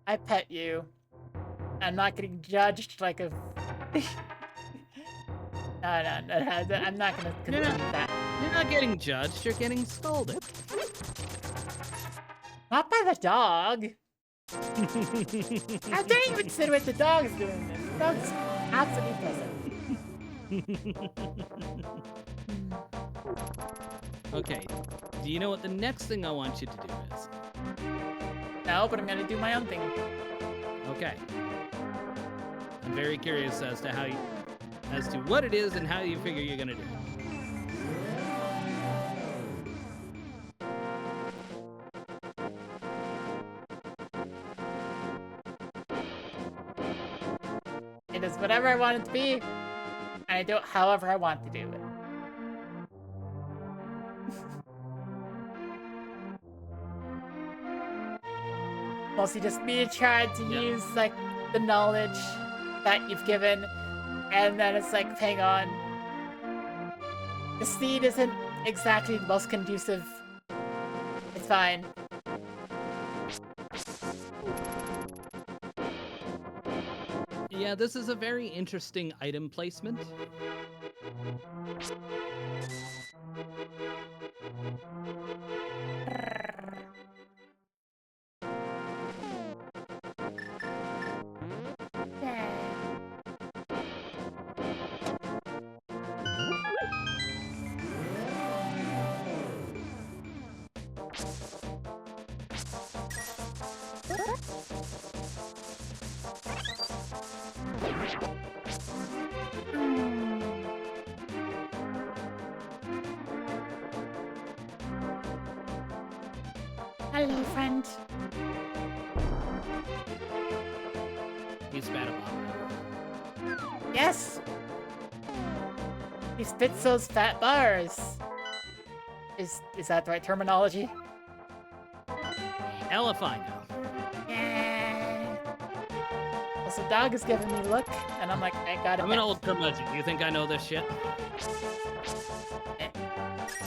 I pet you. I'm not getting judged like a. No, I'm not gonna continue that. You're not getting judged. You're getting scolded. Not by the dog. How dare you insinuate the dog's doing this? The dog's absolutely present. Okay. Do you know what the next thing I want you to do is? No, but I'm gonna do my own thing. Okay. I'm very curious as to as to what it is and how you figure you're gonna do it. It is whatever I want it to be, and I do it however I want to do it. Mostly just me trying to use, like, the knowledge that you've given, and then it's like, hang on. The seed isn't exactly the most conducive. It's fine. Yeah, this is a very interesting item placement. Hello, friend. He spat him off. Yes! He spits those fat bars. Is that the right terminology? Hell if I know. Yeah. Also, dog is giving me a look, and I'm like, I gotta. I'm an old curmudgeon. You think I know this shit?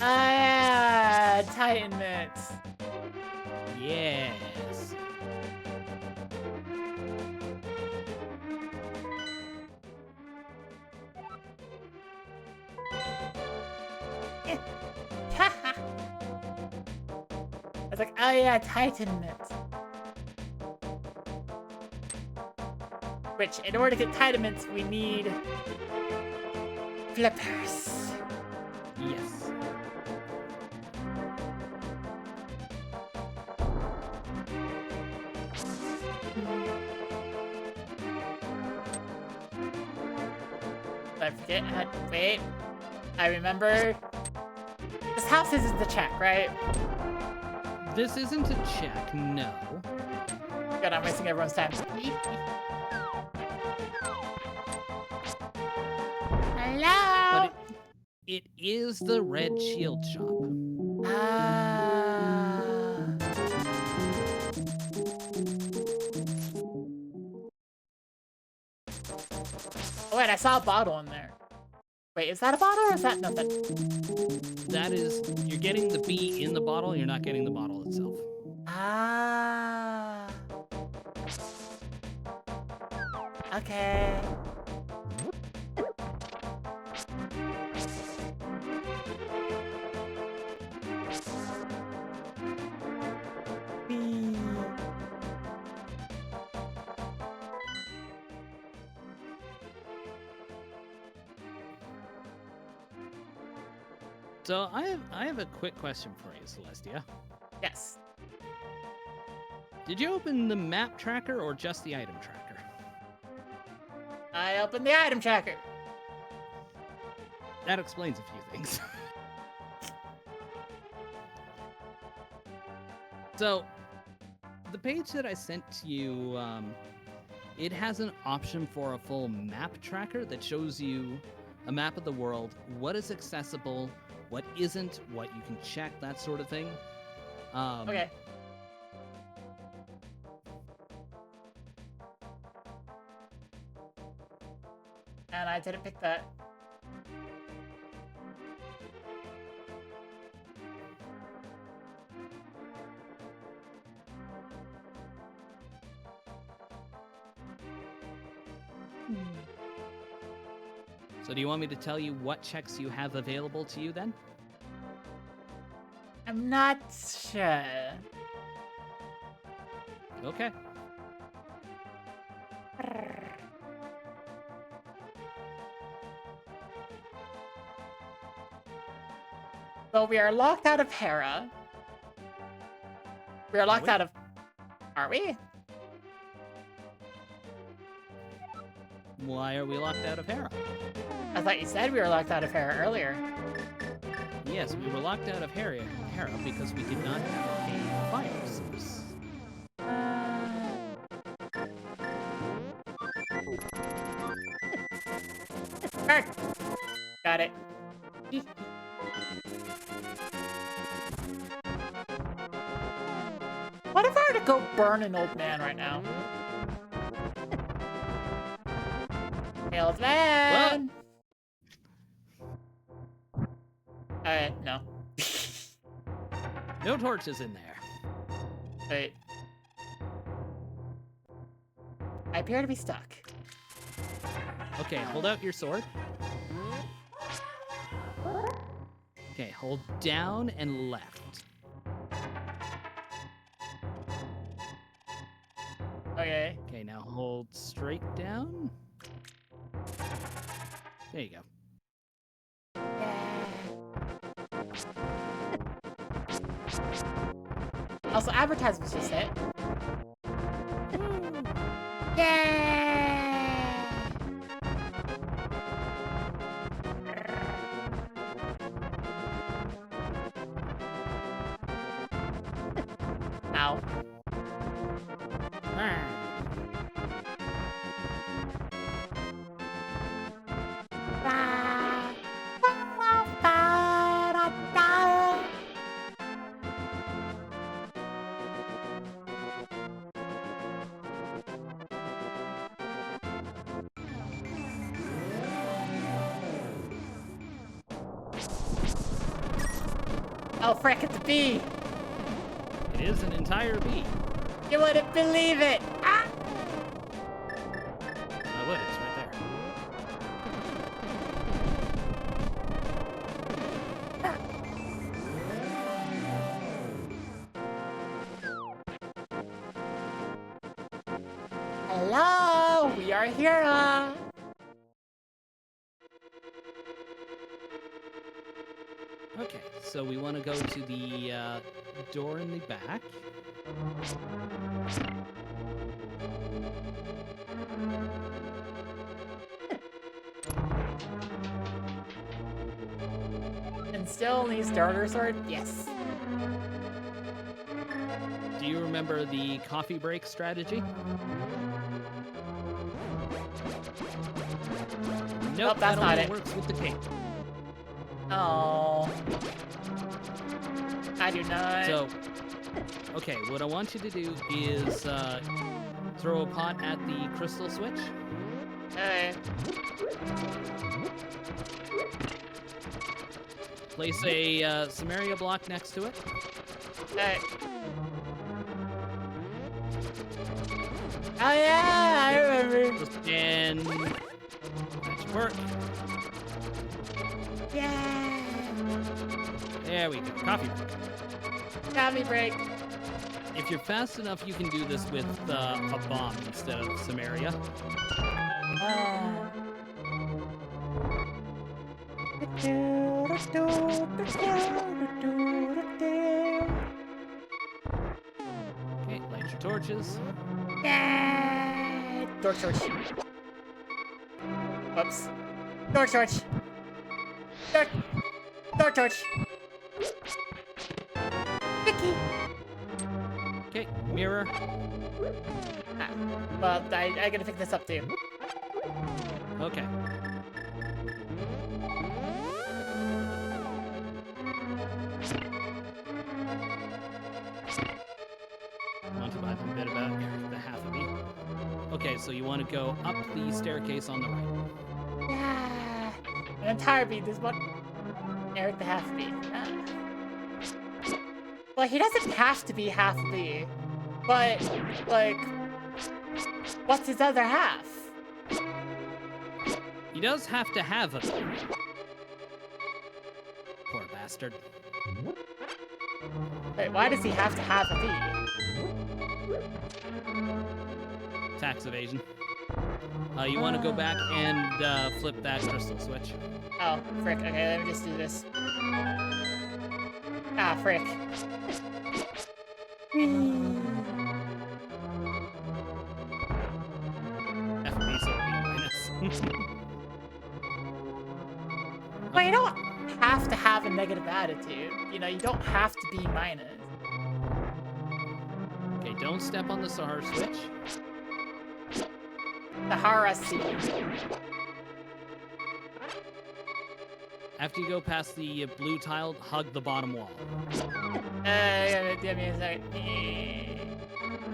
Ah, Titan mitts. Yes. I was like, oh yeah, Titan mitts. Which, in order to get Titan mitts, we need flippers. Yes. I forget how. Wait. I remember. This house isn't the check, right? This isn't a check, no. God, I'm wasting everyone's time. Hello? But it is the Red Shield Shop. Ah. Oh, wait, I saw a bottle in there. Wait, is that a bottle or is that nothing? That is, you're getting the bee in the bottle, you're not getting the bottle itself. Ah. Okay. Whee. So I have a quick question for you, Celestia. Yes. Did you open the map tracker or just the item tracker? I opened the item tracker. That explains a few things. So, the page that I sent to you, it has an option for a full map tracker that shows you a map of the world, what is accessible, what isn't, what you can check, that sort of thing. Okay. And I didn't pick that. So do you want me to tell you what checks you have available to you then? I'm not sure. Okay. So we are locked out of Hera. We are locked we? out of... Are we? Why are we locked out of Hera? I thought you said we were locked out of Hera earlier. Yes, we were locked out of Hera because we did not have a fire source. Burn! Got it. What if I were to go burn an old man right now? Hey, old man! No. No torches in there. Wait. I appear to be stuck. Okay, hold out your sword. Okay, hold down and left. Okay. Okay, now hold straight down. There you go. Also, advertisements just hit. Yay! Ow. Oh, frick, it's a bee! It is an entire bee. You wouldn't believe it! Ah! I would, it's right there. Hello! We are here! Okay, so we want to go to the door in the back. And still needs starter sword? Yes. Do you remember the coffee break strategy? Nope, that's that not only it. works with the cake. Oh. I do not. So, okay, what I want you to do is throw a pot at the crystal switch. Okay. Place a Samaria block next to it. Okay. Oh yeah, I remember. And that should work. Yeah. There we go. Coffee break. Coffee break. If you're fast enough, you can do this with a bomb instead of Samaria. Okay, light your torches. Yeah. Door torch. Whoops. Door torch. Door torch. Vicky. Okay, mirror. Ah, well, I gotta pick this up too. Okay. Want to buy them a bit about the half of me. Okay, so you want to go up the staircase on the right. Yeah. An entire beat. There's one. Eric the half beat. Well, he doesn't have to be half B, but like, what's his other half? He does have to have a bit. Poor bastard. Wait, why does he have to have a B? Tax evasion. You want to go back and flip that crystal switch. Oh, frick. Okay, let me just do this. Ah, frick. FB so B-. Well, you don't have to have a negative attitude. You know, you don't have to be minus. Okay, don't step on the Sahara switch. The Hara seed. After you go past the blue tile, hug the bottom wall. Give me a second.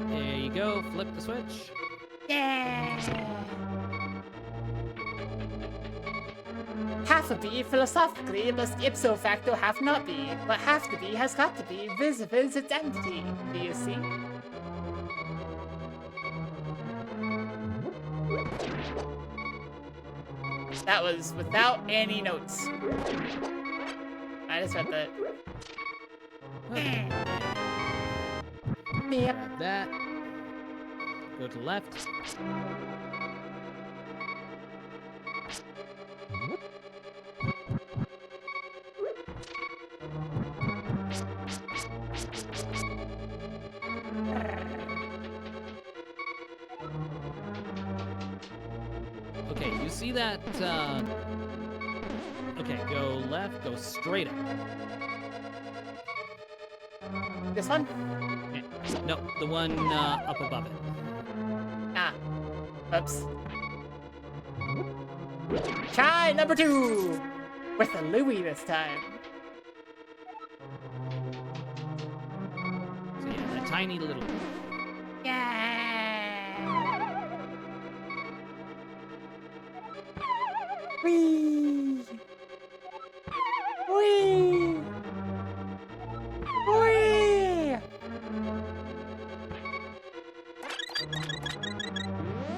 There you go, flip the switch. Yeah. Half a B philosophically must ipso facto have not be, but half the B has got to be vis-a-vis its entity. Do you see? That was without any notes. I just read that. Yep. Grab that. Go to the left. Okay, you see that, okay, go left, go straight up. This one? Okay. No, the one up above it. Ah. Oops. Try number 2! With a Louie this time. So yeah, that tiny little. Yeah. Whee! Whee! Whee!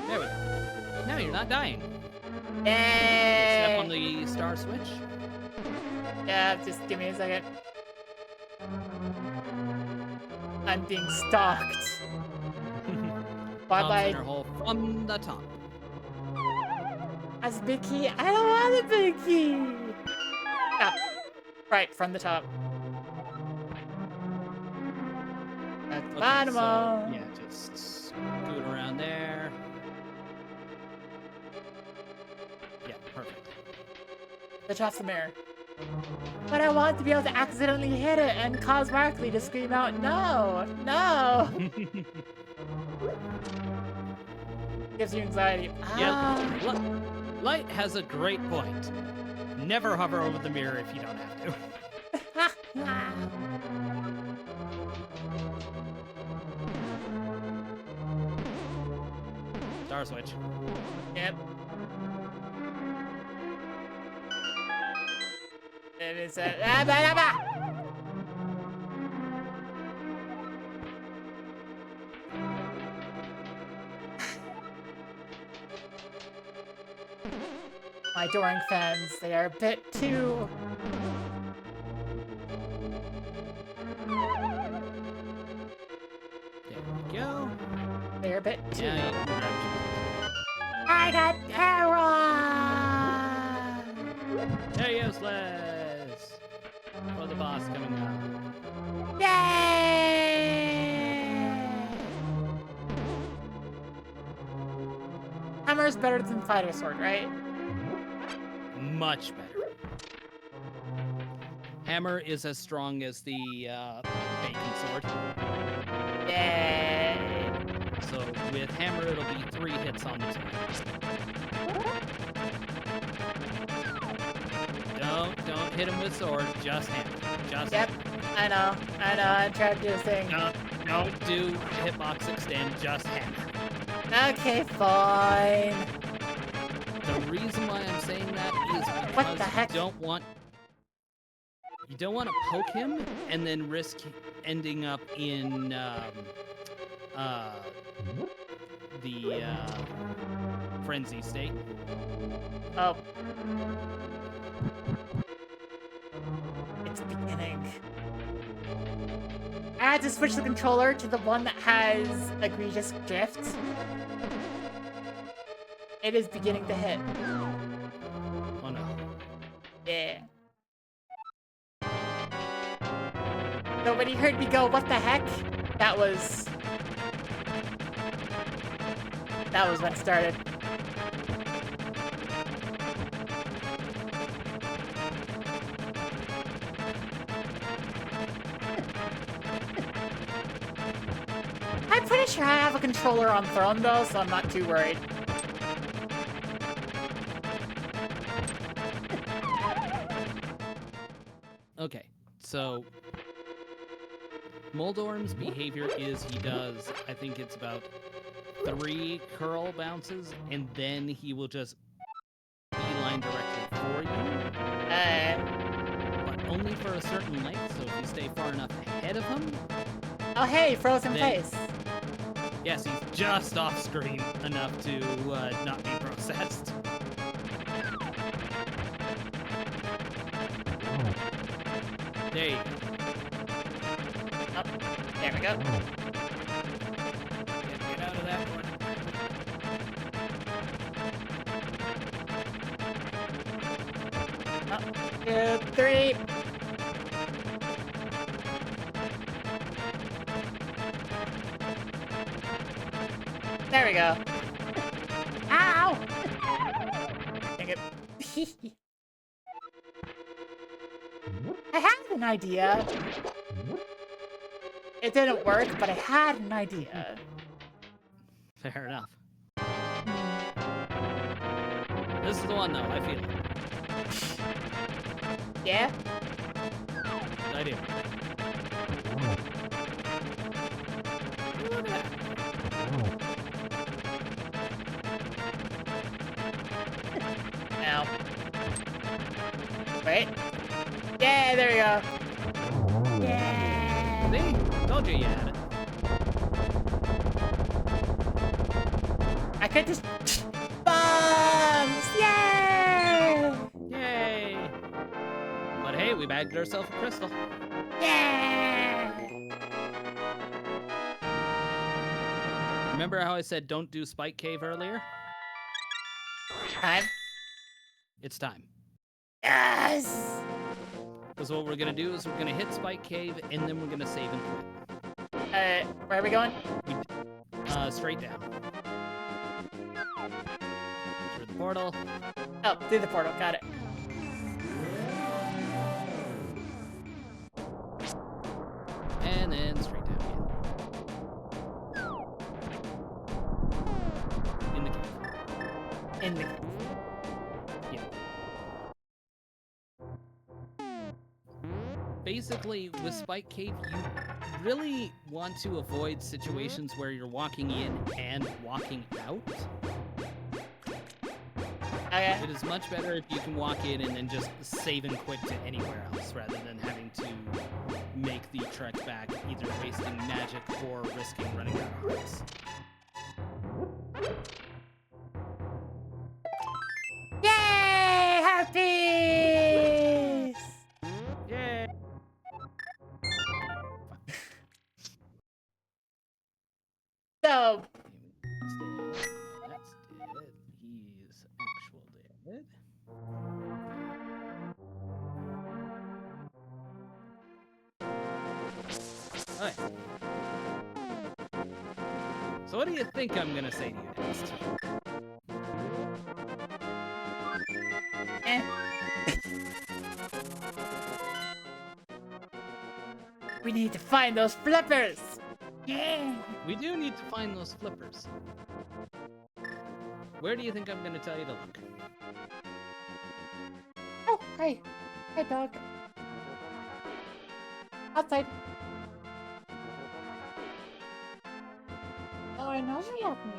There we go. Now you're not dying. Step on Yay! the star switch. Yeah, just give me a second. I'm being stalked. Tom Bye-bye. center hole from the top. As a big key? I don't want a big key! Ah, right, from the top. At the Okay, bottom. so, yeah, just scoot around there. Yeah, perfect. Switch off the mirror. But I want to be able to accidentally hit it and cause Barkley to scream out, no! No! Gives you anxiety. Yeah, Light has a great point. Never hover over the mirror if you don't have to. Star switch. Yep. It is a... My adoring fans, they are a bit too... There we go. They're a bit too... Yeah, you can grab I got error! They're useless! For the boss coming up. Yay! Hammer's better than Fighter Sword, right? Much better. Hammer is as strong as the Bacon Sword. Yay. So with Hammer, it'll be 3 hits on the turn. Don't hit him with sword, just Hammer. Just Yep, I know, I tried to do a thing. Don't do hitbox extend, just Hammer. Okay, fine. The reason why I'm saying that is What because the heck? you don't want to poke him and then risk ending up in the frenzy state. Oh. It's beginning. I had to switch the controller to the one that has egregious drift. It is beginning to hit. Oh no. Yeah. So when he heard me go, what the heck? That was when it started. I'm pretty sure I have a controller on Throne though, so I'm not too worried. Okay, so Moldorm's behavior is he does, I think it's about 3 curl bounces, and then he will just beeline directly for you, but only for a certain length, so if you stay far enough ahead of him, Oh hey, frozen Then- face. yes, he's just off screen enough to not be processed. There you go. Oh, there we go. Get out of that corner. Oh, 2, 3. There we go. Ow! Dang it. I had an idea. It didn't work, but I had an idea. Fair enough. This is the one, though. I feel it. Yeah? I do. Look at that. Ow. Wait. Yeah, there we go. Yeah. See? Told you had it. I could just bombs! Yay! Yay! But hey, we bagged ourselves a crystal. Yeah! Remember how I said don't do Spike Cave earlier? Time. It's time. Yes! Because what we're going to do is we're going to hit Spike Cave, and then we're going to save and quit. Where are we going? Straight down. Through the portal. Oh, through the portal. Got it. And then straight down again. In the cave. In the... Yeah. Basically, with Spike Cave, you really want to avoid situations where you're walking in and walking out. Okay. It is much better if you can walk in and then just save and quit to anywhere else, rather than having to make the trek back, either wasting magic or risking running out of hearts. Yay! Harpies! Yay! So, That's dead. He's actual dead. Alright. So what do you think I'm gonna say to you next? Eh. We need to find those flippers. Yeah. We do need to find those flippers. Where do you think I'm going to tell you to look? Oh, hi. Hi, dog. Outside. Oh, I know you love me.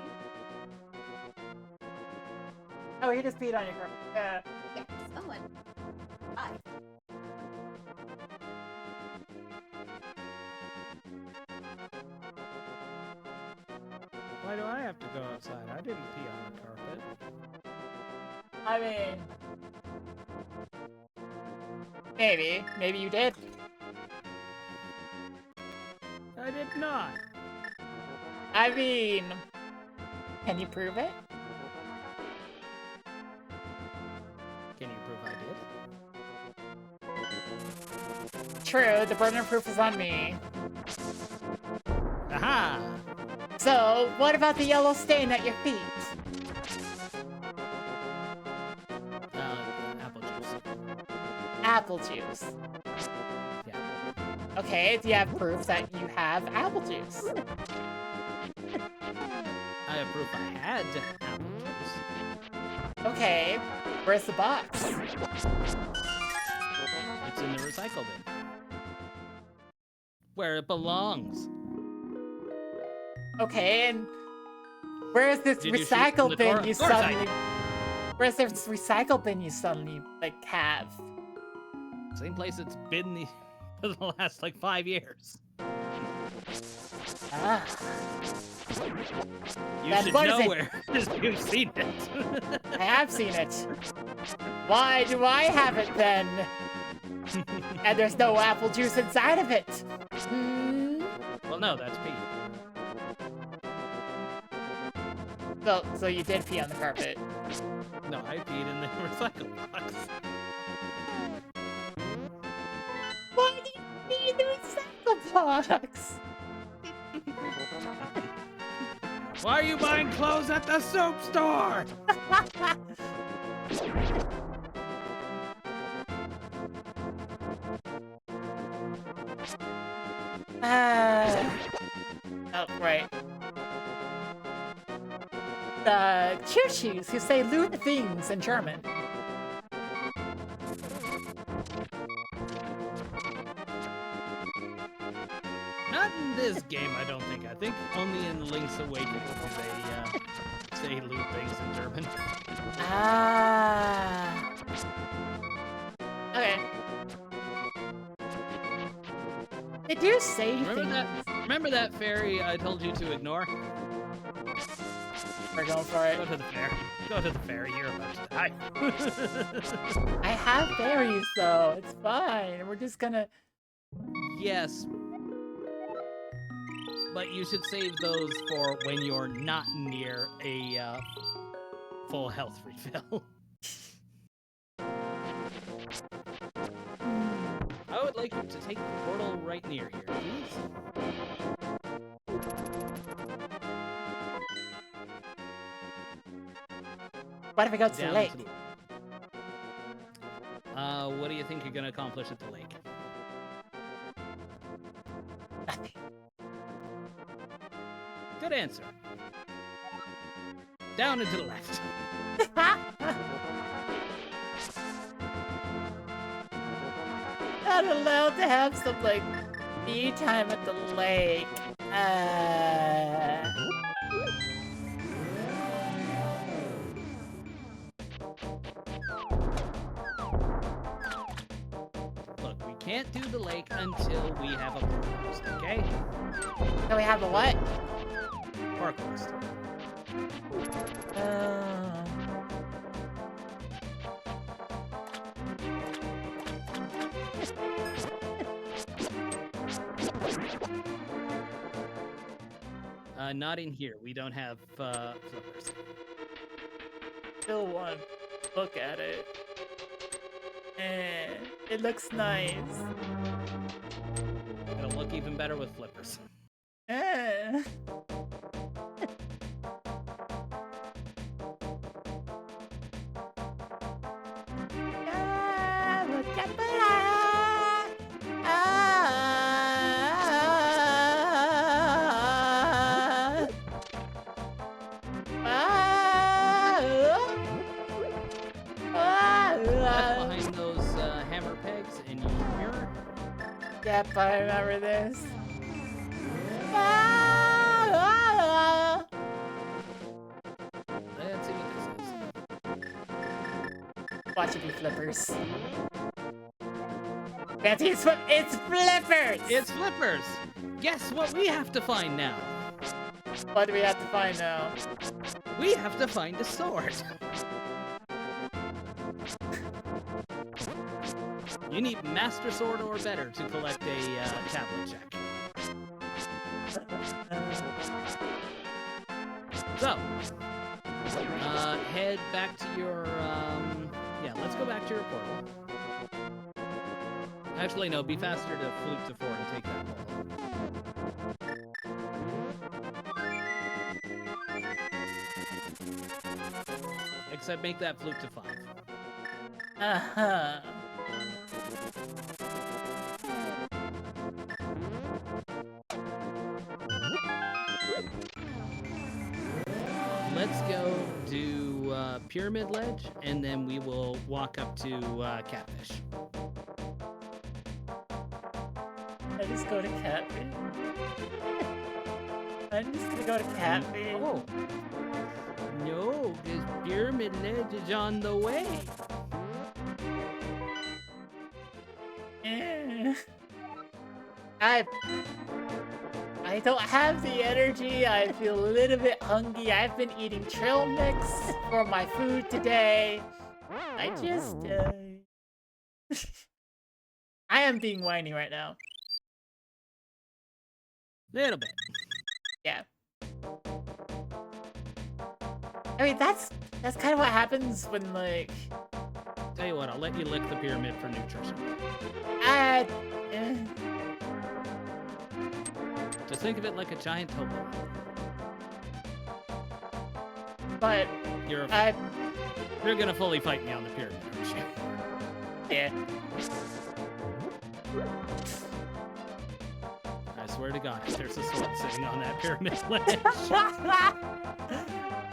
Oh, he just peed on your car. Yeah, someone. Hi. Why do I have to go outside? I didn't pee on the carpet. I mean... Maybe. Maybe you did. I did not. I mean... Can you prove it? Can you prove I did? True, the burden of proof is on me. Aha! So, what about the yellow stain at your feet? Apple juice. Apple juice. Yeah. Okay, do you have proof that you have apple juice? I have proof I had apple juice. Okay, where's the box? It's in the recycle bin. Where it belongs. Okay, and where's this Did you shoot recycle from the bin door? you Of course I suddenly... Where's this recycle bin you suddenly, like, have? Same place it's been for the last, like, 5 years. Ah. You Then should what is know it? where you've seen it. I have seen it. Why do I have it then? And there's no apple juice inside of it. Hmm? Well, no, that's pee. So you did pee on the carpet. No, I peed in the recycle box. Why do you pee in the recycle box? Why are you buying clothes at the soap store? Oh, right. Churches who say lewd things in German. Not in this game, I don't think. I think only in Link's Awakening do they say lewd things in German. Ah. Okay. They do say things. Remember that fairy I told you to ignore? We're going for Go it. to the fair. Go to the ferry. You're about to die. I have berries though. It's fine. We're just gonna. Yes. But you should save those for when you're not near a full health refill. I would like you to take the portal right near here, please. What if we go to the Down lake? to the- what do you think you're gonna accomplish at the lake? Nothing. Good answer. Down and to the left. Not allowed to have some like me time at the lake. Look, we can't do the lake until we have a park host, okay? So we have a what? Park host. Not in here. We don't have flippers. Still want to look at it. It looks nice. It'll look even better with flippers. Eh. Yep, I remember this. Let's see what this is. Watch it be flippers. Fancy, it's flippers! It's flippers! Guess what we have to find now? What do we have to find now? We have to find a sword. You need Master Sword or better to collect a tablet check. So, head back to your, yeah, let's go back to your portal. Actually, no, be faster to flute to 4 and take that ball. Except make that flute to 5. Uh-huh. Let's go do Pyramid Ledge, and then we will walk up to Catfish. I just go to Catfish. I'm just gonna go to Catfish. Oh. No, this Pyramid Ledge is on the way. Eh. I don't have the energy. I feel a little bit hungry. I've been eating trail mix for my food today. I just, I am being whiny right now. Little bit. Yeah. I mean, that's kind of what happens when, like... Tell you what, I'll let you lick the pyramid for nutrition. Eh. Just think of it like a giant topo. But, You're gonna fully fight me on the pyramid, aren't you? yeah. I swear to God, there's a sword sitting on that pyramid ledge.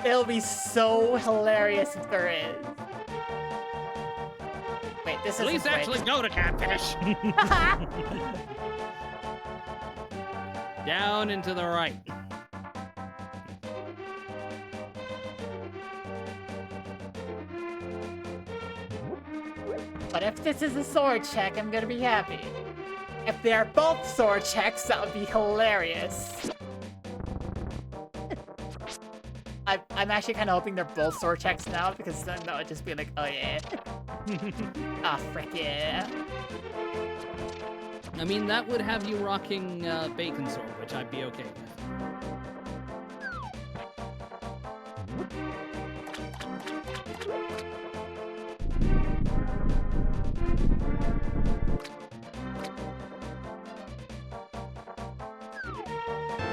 It'll be so hilarious if there is. Wait, this is Please actually go to Catfish. Down and to the right. But if this is a sword check, I'm gonna be happy. If they're both sword checks, that would be hilarious. I'm actually kind of hoping they're both sword checks now, because then that would just be like, oh yeah. Ah, frick yeah. I mean, that would have you rocking Bacon Sword, which I'd be okay with.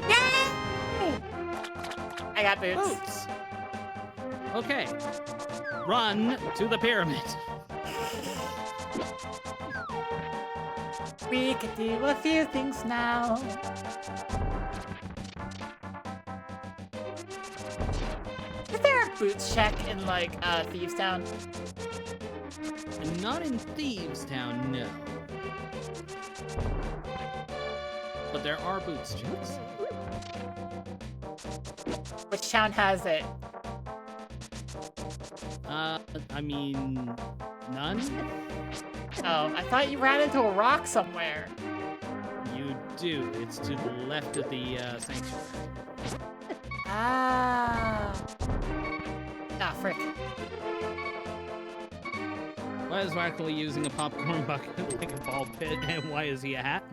Yay! I got boots. Boots! Okay. Run to the pyramid. We can do a few things now. Is there a boots check in, like, Thieves Town? And not in Thieves Town, no. But there are boots checks. Which town has it? I mean, none? Oh, I thought you ran into a rock somewhere. You do. It's to the left of the sanctuary. Ah. Ah, frick. Why is Wackley using a popcorn bucket like a ball pit, and why is he a hat?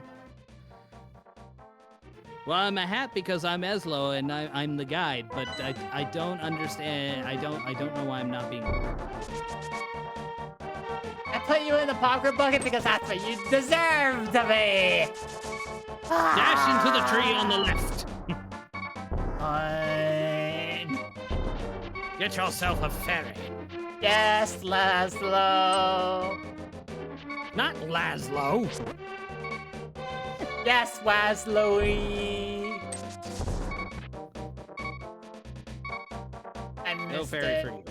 Well, I'm a hat because I'm Eslo and I'm the guide, but I don't understand. I don't know why I'm not being. I put you in the popcorn bucket because that's what you deserve to be. Dash into the tree on the left. Fine. Get yourself a ferry. Yes, Laszlo. Not Laszlo. Yes, Wazloey. I missed No ferry it. for you.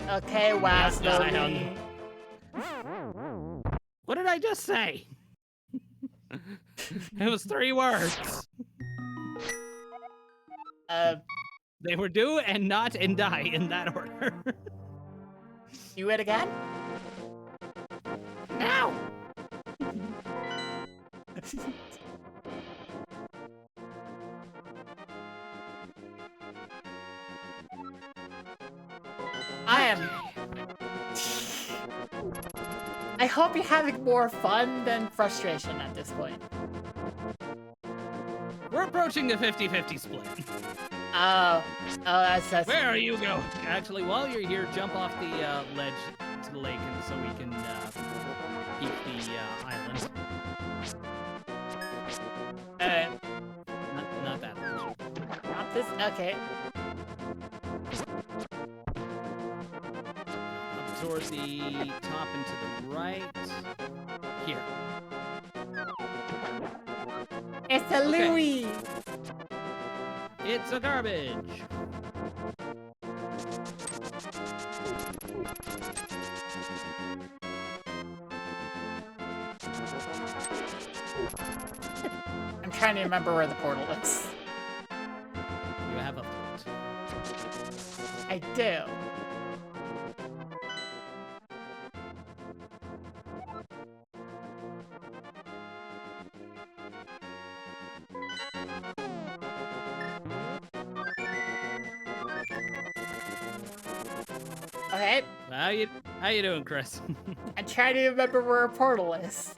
Okay, Yes, Wazloey. did I just say? It was 3 words. They were do and not and die in that order. Do it again? Ow! I am. I hope you're having more fun than frustration at this point. We're approaching the 50-50 split. Oh, that's Where are you going? Actually, while you're here, jump off the ledge to the lake, and so we can peek the island. Alright. Not that ledge. Not this. Okay. Up toward the top and to the right. Here. It's a Okay. Louis. It's a garbage. I'm trying to remember where the portal is. You have a thought. I do. Okay, How you doing, Chris? I'm trying to remember where a portal is.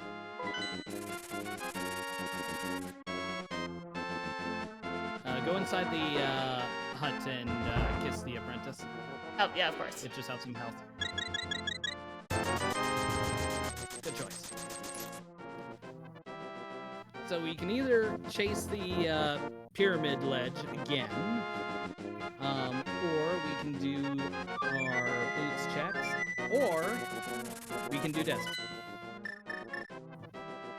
Go inside the hut and kiss the apprentice. Oh, yeah, of course. It just has some health. Good choice. So we can either chase the pyramid ledge again, or we can do our boots checks, or we can do desert.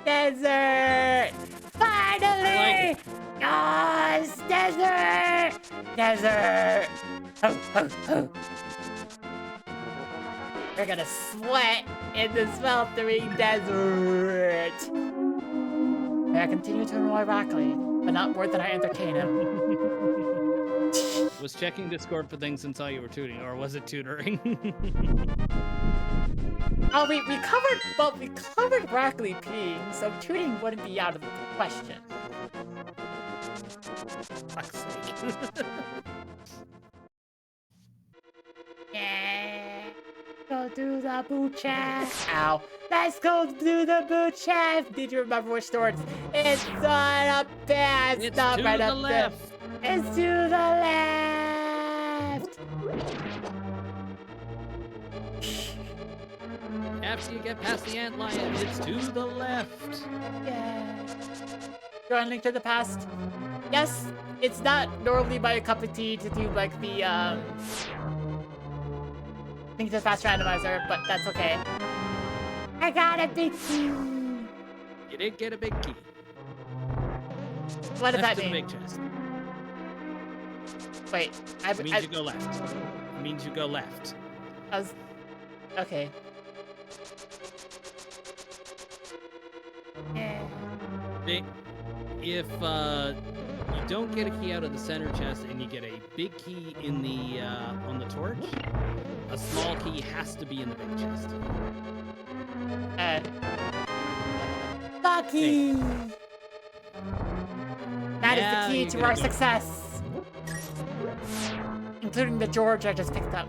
Desert! Finally! it. Yes! Desert! Desert! Ho, ho, ho. We're gonna sweat in the sweltering desert! May I continue to annoy Rockley, but not more than I entertain him. Was checking Discord for things and saw you were tutoring, or was it tutoring? Oh, we covered Rockley peeing, so tuning wouldn't be out of the question. Fuck's sake. Yeah. Go do the boot chef. Ow. Let's go do the boot chef. Did you remember which door it's on up there? It's not to right the up left. there. It's to the left. After you get past the antlion, it's to the left. Yeah. Drawing Link to the Past. Yes, it's not normally my cup of tea to do like the Link to the Past randomizer, but that's okay. I got a big key. You did get a big key. What does Left that to the mean? big chest. Wait, It means you go left. It means you go left. I was okay. Yeah. If you don't get a key out of the center chest and you get a big key in the on the torch, a small key has to be in the big chest. Lucky. That is Yeah, the key you to gotta our go. success, including the George I just picked up.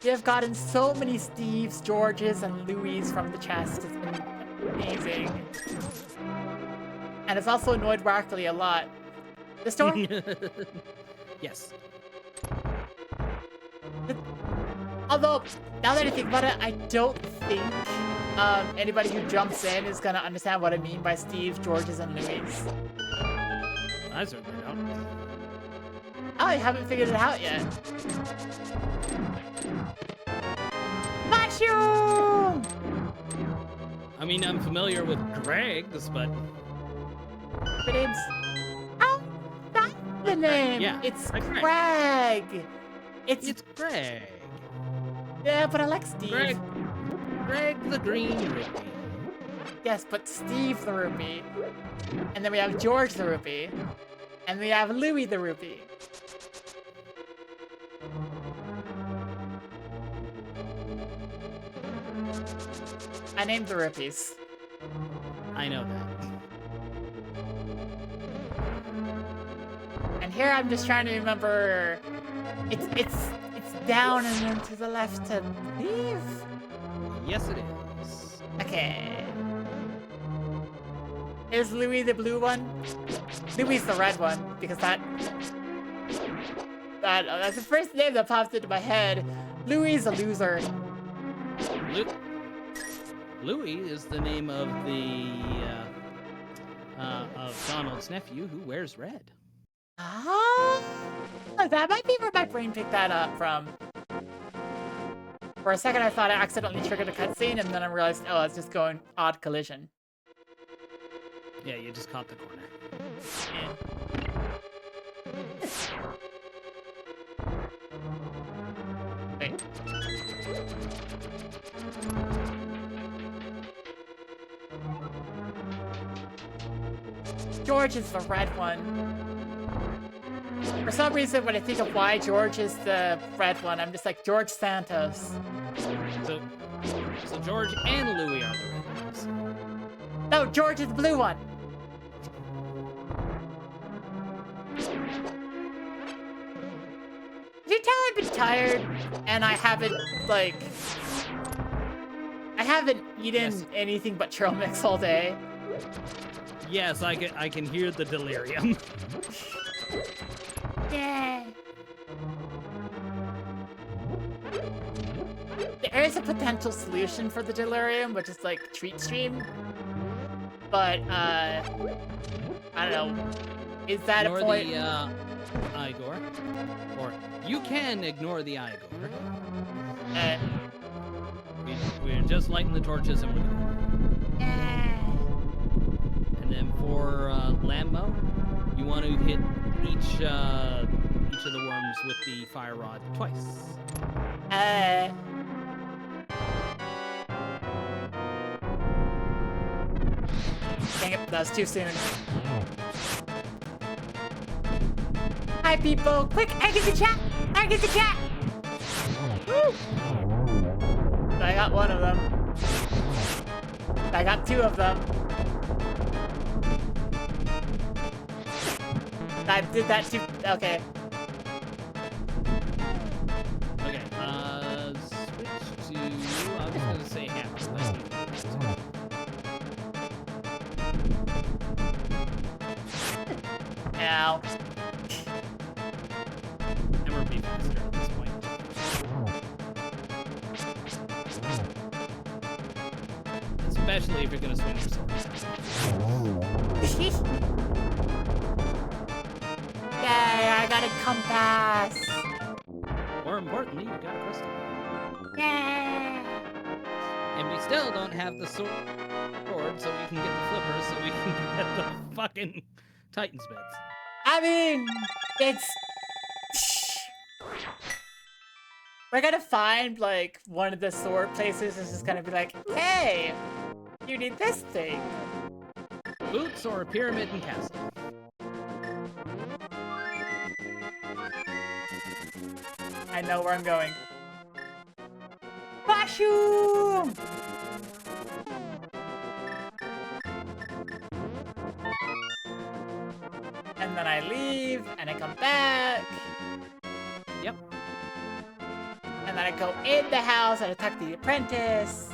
We have gotten so many Steves, Georges, and Louis from the chest. It's been amazing. And it's also annoyed Rockley a lot. This door? Yes. Although, now that I think about it, I don't think anybody who jumps in is gonna understand what I mean by Steve, Georges, and Louis. I certainly don't. I haven't figured it out yet. Mushroom! I mean, I'm familiar with Greg's, but The name's... Oh, that's the name! Yeah, It's Craig. Craig! It's Greg. Yeah, but I like Steve. Greg the Green Rupee. Yes, but Steve the Rupee. And then we have George the Rupee. And we have Louie the Rupee. I named the Rupees. I know that. And here I'm just trying to remember. It's down and then to the left, I believe. Yes, it is. Okay. Is Louis the blue one? Louis the red one, because that's the first name that pops into my head. Louis is a loser. Louis is the name of of Donald's nephew who wears red. Ah, that might be where my brain picked that up from. For a second, I thought I accidentally triggered a cutscene, and then I realized, oh, it's just going odd collision. Yeah, you just caught the corner. Wait. George is the red one. For some reason, when I think of why George is the red one, I'm just like, George Santos. So George and Louis are the red ones. No, George is the blue one. Can you tell I've been tired and I haven't eaten anything but trail mix all day? Yes, I can hear the delirium. Yeah. There is a potential solution for the delirium, which is like treat stream. But I don't know. Is that Ignore a point? the Igor, or you can ignore the Igor. We're just lighting the torches and we're good. And then for Lambo, you want to hit each of the worms with the fire rod twice. Dang it, that was too soon. Hi, people! Quick, exit the chat! Exit the chat! Woo! I got one of them. I got two of them. I did that too. Okay. Okay, switch to, I was gonna say hammer. Ow. Hammer would be faster at this point. Especially if you're gonna swing your sword. Yay, I got a compass. More importantly, you got a crystal. Yay. And we still don't have the sword so we can get the flippers so we can get the fucking Titan's bits. I mean, it's... We're gonna find, like, one of the sword places and just gonna be like, hey, you need this thing. Boots or a pyramid and castle? I know where I'm going. Mushroom! And then I leave, and I come back. Yep. And then I go in the house and I talk to the apprentice.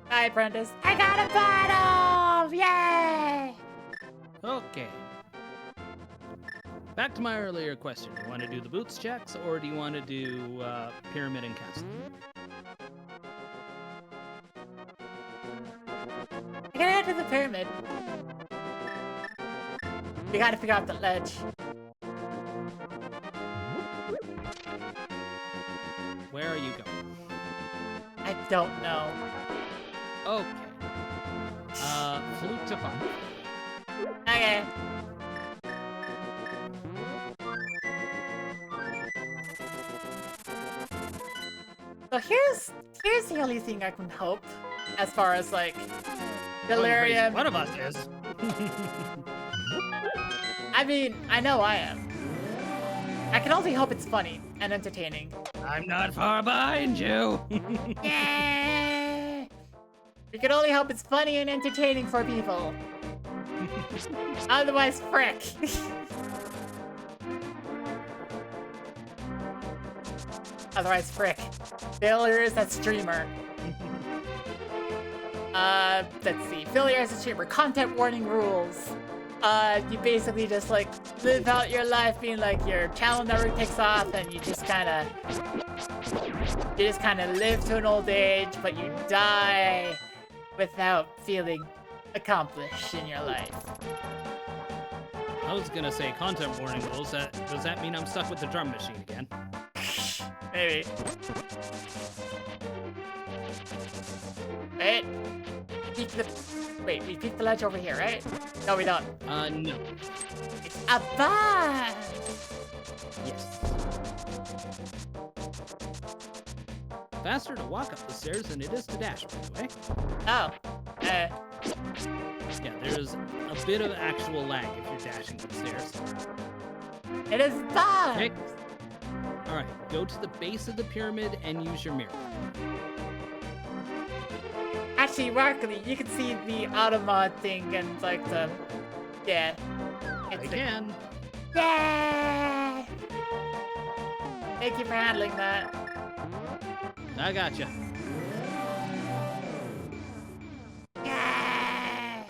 Hi, apprentice. I got a bottle! Yay! Okay. Back to my earlier question. Do you want to do the boots checks or do you want to do pyramid and castle? I gotta get to the pyramid. We gotta figure out the ledge. Where are you going? I don't know. Okay. Flute to 5. Okay. So here's the only thing I can hope, as far as like Going crazy. delirium. One of us is. I mean, I know I am. I can only hope it's funny and entertaining. I'm not far behind you. Yeah! We can only hope it's funny and entertaining for people. Otherwise, frick. Otherwise, frick. Failure is that streamer. Let's see. Failure as a streamer. Content warning rules. You basically just like live out your life being like your channel never takes off and you just kind of live to an old age, but you die without feeling accomplished in your life. I was gonna say content warning rules. Does that mean I'm stuck with the drum machine again? Maybe. Wait. We peek the ledge over here, right? No, we don't. No. It's above! Yes. Faster to walk up the stairs than it is to dash, by the way. Oh. Yeah, there's a bit of actual lag if you're dashing up the stairs. It is above! Okay. Alright, go to the base of the pyramid and use your mirror. Actually, Markley, you can see the automod thing and like the... Yeah. It's the- Again. Yeah! Thank you for handling that. I gotcha. Yeah!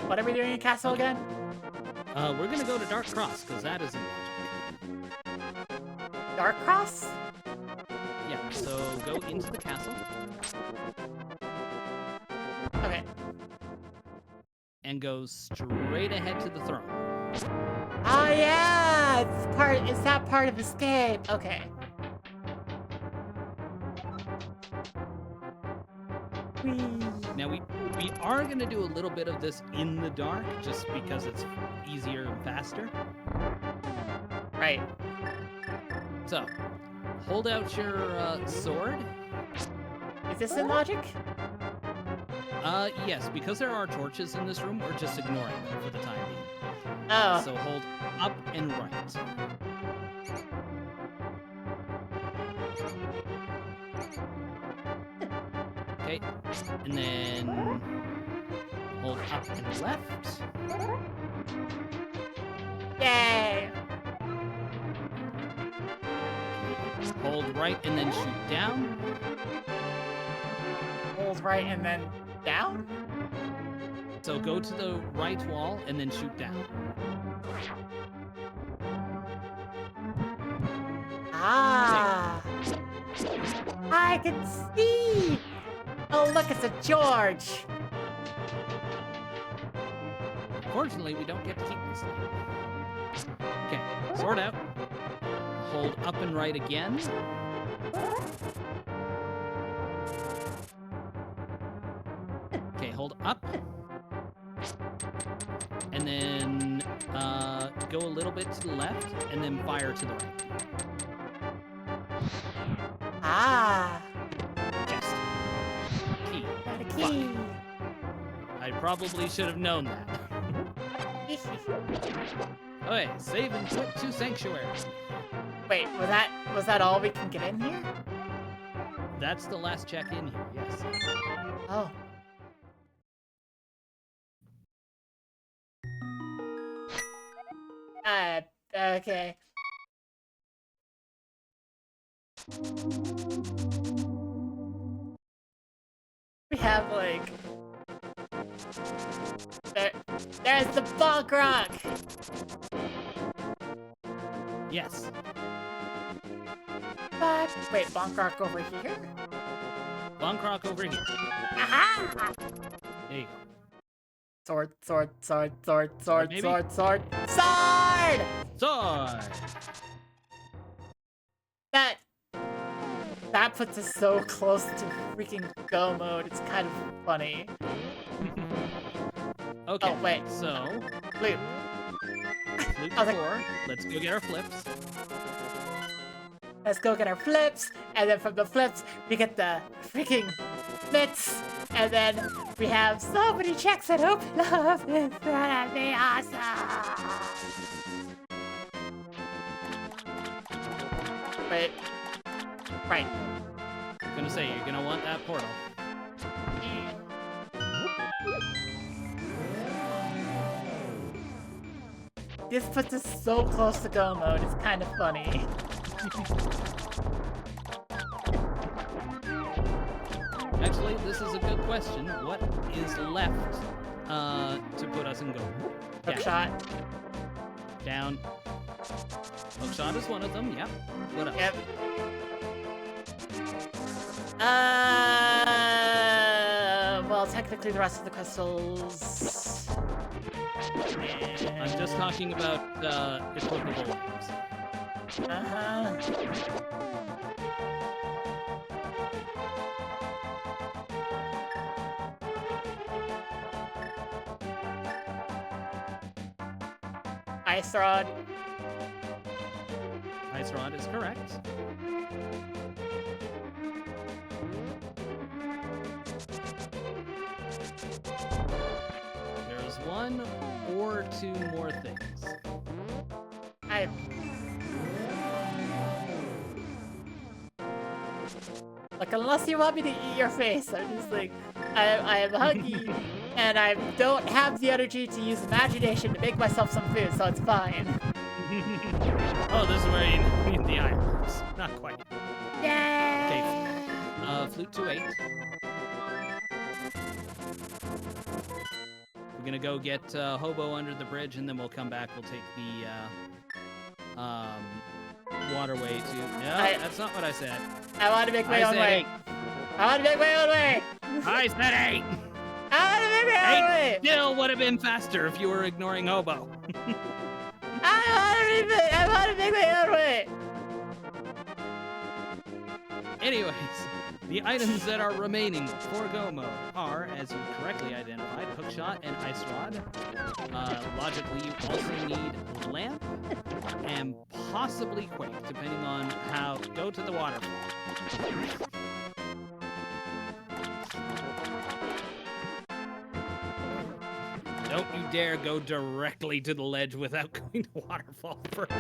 What are we doing in Castle Okay. again? We're gonna go to Dark Cross, because that is in logic. Dark Cross? Yeah, so go into the castle Okay. and go straight ahead to the throne. Oh yeah! It's that part of escape. Okay. Whee. Now we are gonna do a little bit of this in the dark, just because it's easier and faster. Right. So, hold out your sword. Is this in logic? Yes, because there are torches in this room, we're just ignoring them for the time being. Oh. So hold up and right. Okay, and then hold up and left. Yay! Hold right and then shoot down. Hold right and then down? So go to the right wall and then shoot down. Ah! I can see! Oh, look, it's a George! Fortunately, we don't get to keep this thing. Okay, sword out. Hold up and right again. Okay, hold up. And then go a little bit to the left, and then fire to the right. Ah! Chest. Key. Got a key! I probably should have known that. Okay, save and quit to Sanctuary. Wait, was that all we can get in here? That's the last check in here, yes. Oh. Okay. We have like... There's the Bonk Rock! Yes. But, wait, Bonk Rock over here? Bonkrock over here. Aha! There you go. Sword, sword, sword, sword, sword, Maybe? sword, sword, sword! Sword! That puts us so close to freaking go mode. It's kind of funny. Okay. Oh, wait. So, Loop. Flute I was to like- 4. Let's go get our flips. Let's go get our flips, and then from the flips, we get the freaking mitts, and then we have so many checks that open up. It's gonna be awesome. Wait. Right. I'm gonna say, you're gonna want that portal. This puts us so close to go mode, it's kind of funny. Actually, this is a good question. What is left to put us in go? Hook shot. Down. Hookshot is one of them, yep. What else? Yep. Well, technically the rest of the crystals. I'm just talking about equipable items. Uh-huh. Ice rod. Ice Rod is correct. There's one or two more things. Like, unless you want me to eat your face, I'm just like, I am hungry, and I don't have the energy to use imagination to make myself some food, so it's fine. Oh, this is where you need the items. Not quite. Yay! Flute to 8. We're gonna go get Hobo under the bridge, and then we'll come back. We'll take the waterway to. No, that's not what I said. I want to make my I own said way. 8. I want to make my own way. I said 8. I want to make my own way. 8 still would have been faster if you were ignoring Hobo. I want to make my own way. Anyways, the items that are remaining for go mode are, as you correctly identified, Hookshot and Ice Rod. Logically, you also need Lamp and possibly Quake, depending on how. Go to the waterfall. Don't you dare go directly to the ledge without going to waterfall first.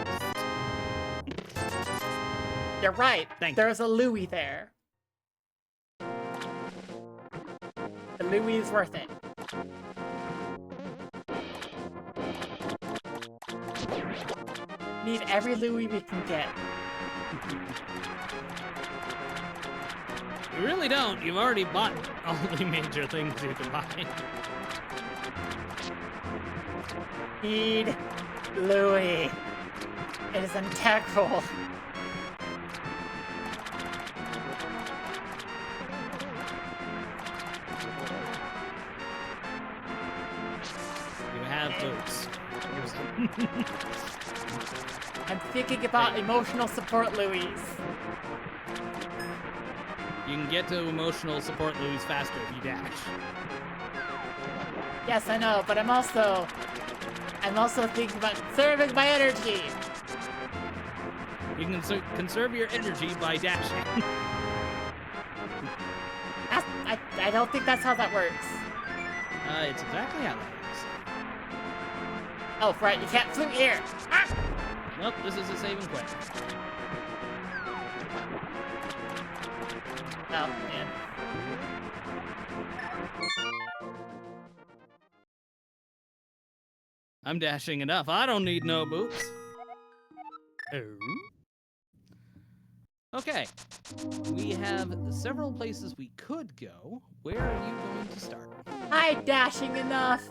You're right. Thank you. There's a Louie there. The Louie is worth it. Need every Louie we can get. You really don't. You've already bought all the major things you can buy. Need Louie. It is integral. You have boots. I'm thinking about emotional support Louis. You can get to emotional support Louis faster if you dash. Yes, I know, but I'm also thinking about conserving my energy. You can conserve your energy by dashing. I don't think that's how that works. It's exactly how that works. Oh, right, you can't flute here. Ah! Nope, this is a save and quit. Oh, man. I'm dashing enough. I don't need no boots. Oh. Okay. We have several places we could go. Where are you going to start? I'm dashing enough.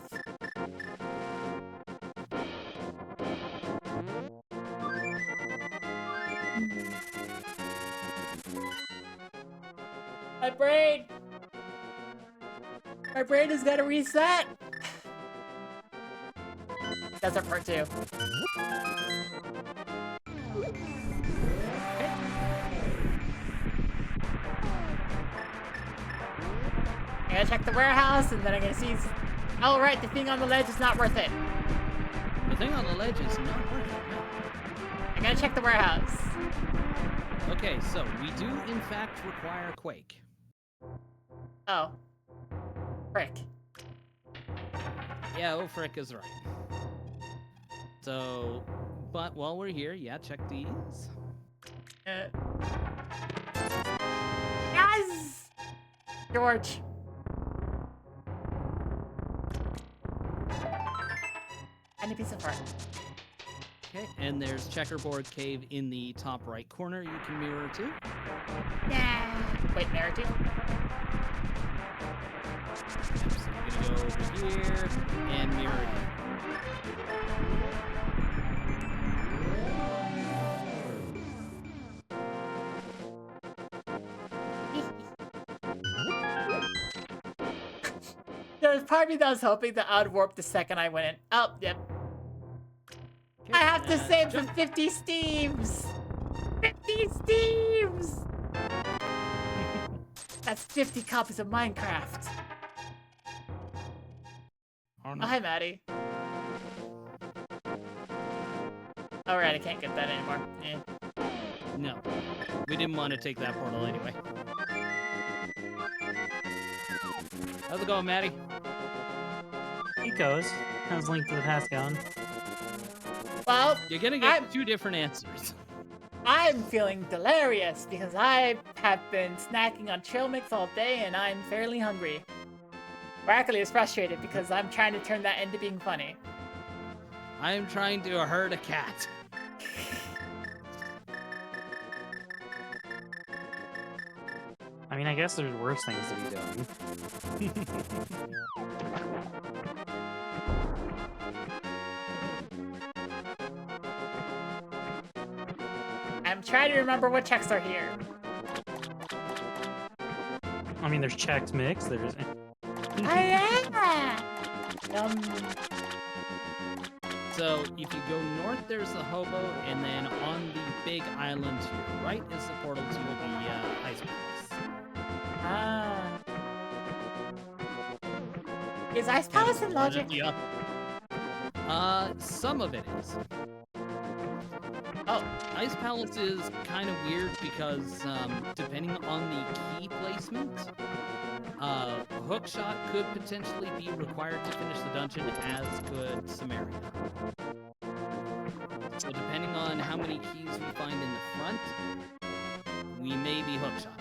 My brain has got to reset. That's our part 2. I'm gonna check the warehouse, and then I'm gonna see. Oh, right, the thing on the ledge is not worth it. The thing on the ledge is not working. No. I gotta check the warehouse. Okay, so we do in fact require Quake. Oh. Frick. Yeah, oh frick is right. So, but while we're here, yeah, check these. Yes! George. And a piece of art. Okay, and there's Checkerboard Cave in the top right corner you can mirror to. Yeah. Wait, narrative? Yep, so you're gonna go over here and mirror here. There was part of me that was hoping that I would warp the second I went in. Oh, yep. I have to save for 50 Steams! 50 Steams! That's 50 copies of Minecraft. Oh, Oh, no. hi, Maddie. Alright, I can't get that anymore. Eh. No, we didn't want to take that portal anyway. How's it going, Maddie? It goes. How's Link to the Past going? Well, You're gonna get two different answers. I'm feeling delirious because I have been snacking on trail mix all day and I'm fairly hungry. Broccoli is frustrated because I'm trying to turn that into being funny. I am trying to herd a cat. I mean, I guess there's worse things to be doing. I'm trying to remember what checks are here. I mean, there's Chex Mix, there's... Oh yeah! So if you go north, there's the hobo, and then on the big island to your right is the portal to the ice palace. Ah. Is Ice Palace in Logic? Yeah. Some of it is. Oh. Ice Palace is kind of weird because depending on the key placement, Hookshot could potentially be required to finish the dungeon, as could Samaria. So depending on how many keys we find in the front, we may be Hookshot.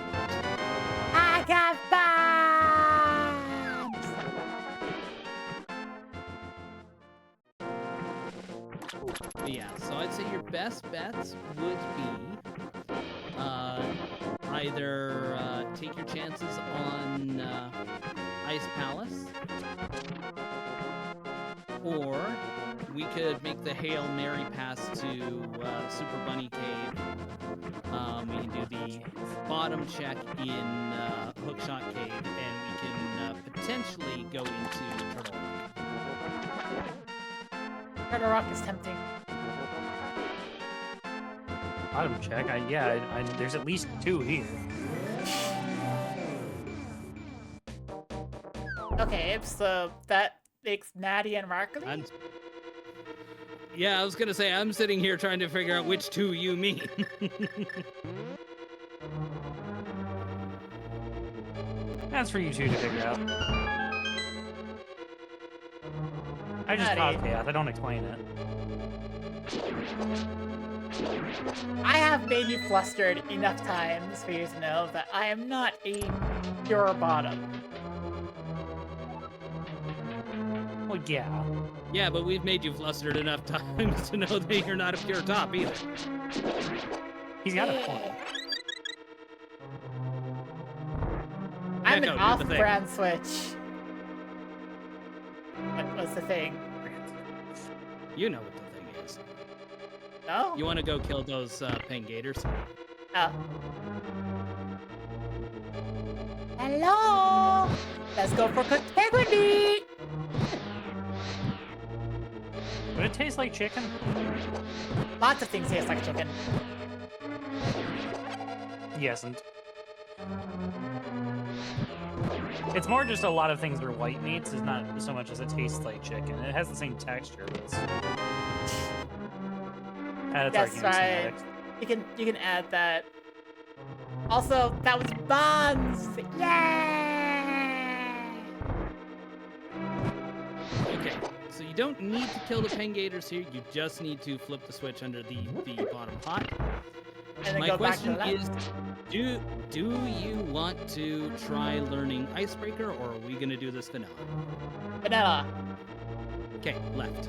I got bombs! But yeah, so I'd say your best bets would be either take your chances on Ice Palace, or we could make the Hail Mary pass to Super Bunny Cave. We can do the bottom check in Hookshot Cave, and we can potentially go into Turtle Rock. Turtle Rock is tempting. Bottom check. There's at least 2 here. Okay, so that makes Maddie and Markley? Yeah, I was gonna say, I'm sitting here trying to figure out which 2 you mean. That's for you 2 to figure out. I just Maddie. cause chaos. I don't explain it. I have made you flustered enough times for you to know that I am not a pure bottom. Well, yeah. Yeah, but we've made you flustered enough times to know that you're not a pure top either. He's got a point. I'm Gecko, an do the thing. off-brand switch. What was the thing? You know what the thing is. No? You want to go kill those pengators? Oh. Hello! Let's go for cooked penguin meat! Would it taste like chicken? Lots of things taste like chicken. Yes, and it's more just a lot of things are white meats. It's not so much as it tastes like chicken. It has the same texture, but it's That's That's our game right. schematic. You can add that. Also, that was Bonds! Yeah! Okay, so you don't need to kill the Pengators here. You just need to flip the switch under the bottom pot. And then My go back to question the is, left. do you want to try learning Icebreaker, or are we gonna do this vanilla? Vanilla. Okay, left.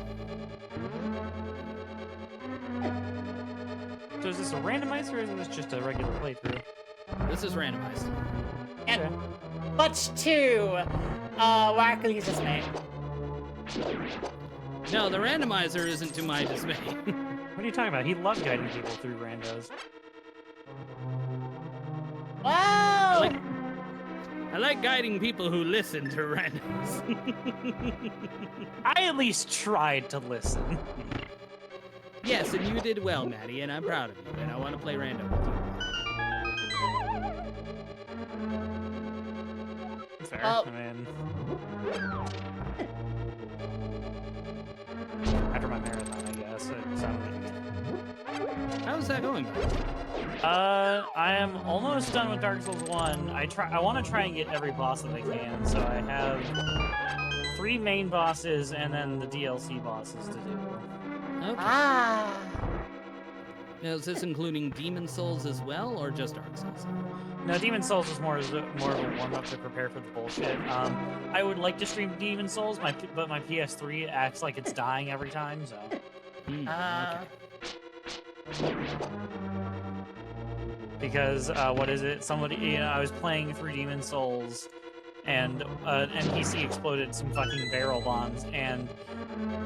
So is this a randomizer or is this just a regular playthrough? This is randomized. And Okay. much to Wackerly's dismay. No, the randomizer isn't to my dismay. What are you talking about? He loves guiding people through randos. Wow! I like guiding people who listen to randoms. I at least tried to listen. Yes, and you did well, Maddie, and I'm proud of you, and I want to play random with you. Fair. Oh. I mean, after my marathon, I guess. It sounded How's that going? I am almost done with Dark Souls 1. I want to try and get every boss that I can, so I have 3 main bosses and then the DLC bosses to do. Okay. Ah! Now, is this including Demon Souls as well, or just Dark Souls? No, Demon Souls is more of a warm-up to prepare for the bullshit. I would like to stream Demon Souls, but my PS3 acts like it's dying every time, so... Okay. Because, what is it? Somebody, I was playing through Demon Souls, and an NPC exploded some fucking barrel bombs, and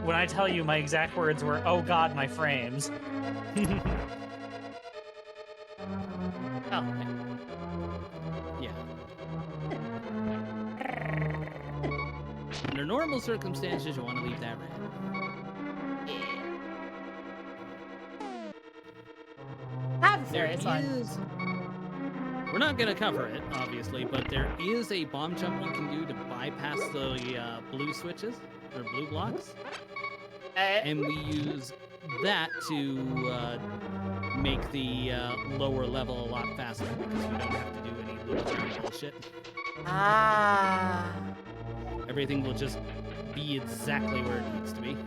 when I tell you my exact words were, "Oh God, my frames." Oh. Yeah. Under normal circumstances, you want to leave that red. Have a There serious one. is. We're not gonna cover it, obviously, but there is a bomb jump you can do to bypass the blue switches or blue blocks, and we use that to make the lower level a lot faster because we don't have to do any loop around bullshit. Ah. Everything will just be exactly where it needs to be.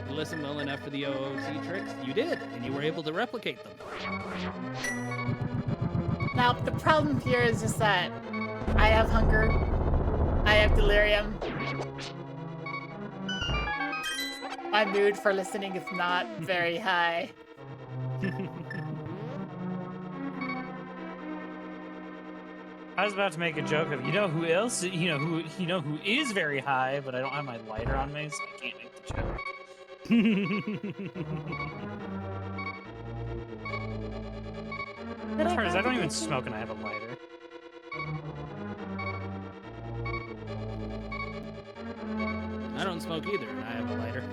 You listen well enough for the OOC tricks, you did, and you were able to replicate them. Now, the problem here is just that I have hunger. I have delirium. My mood for listening is not very high. I was about to make a joke of, you know who else, who is very high, but I don't have my lighter on me, so I can't make the joke. As far as I don't even smoke and I have a lighter. I don't smoke either, and I have a lighter.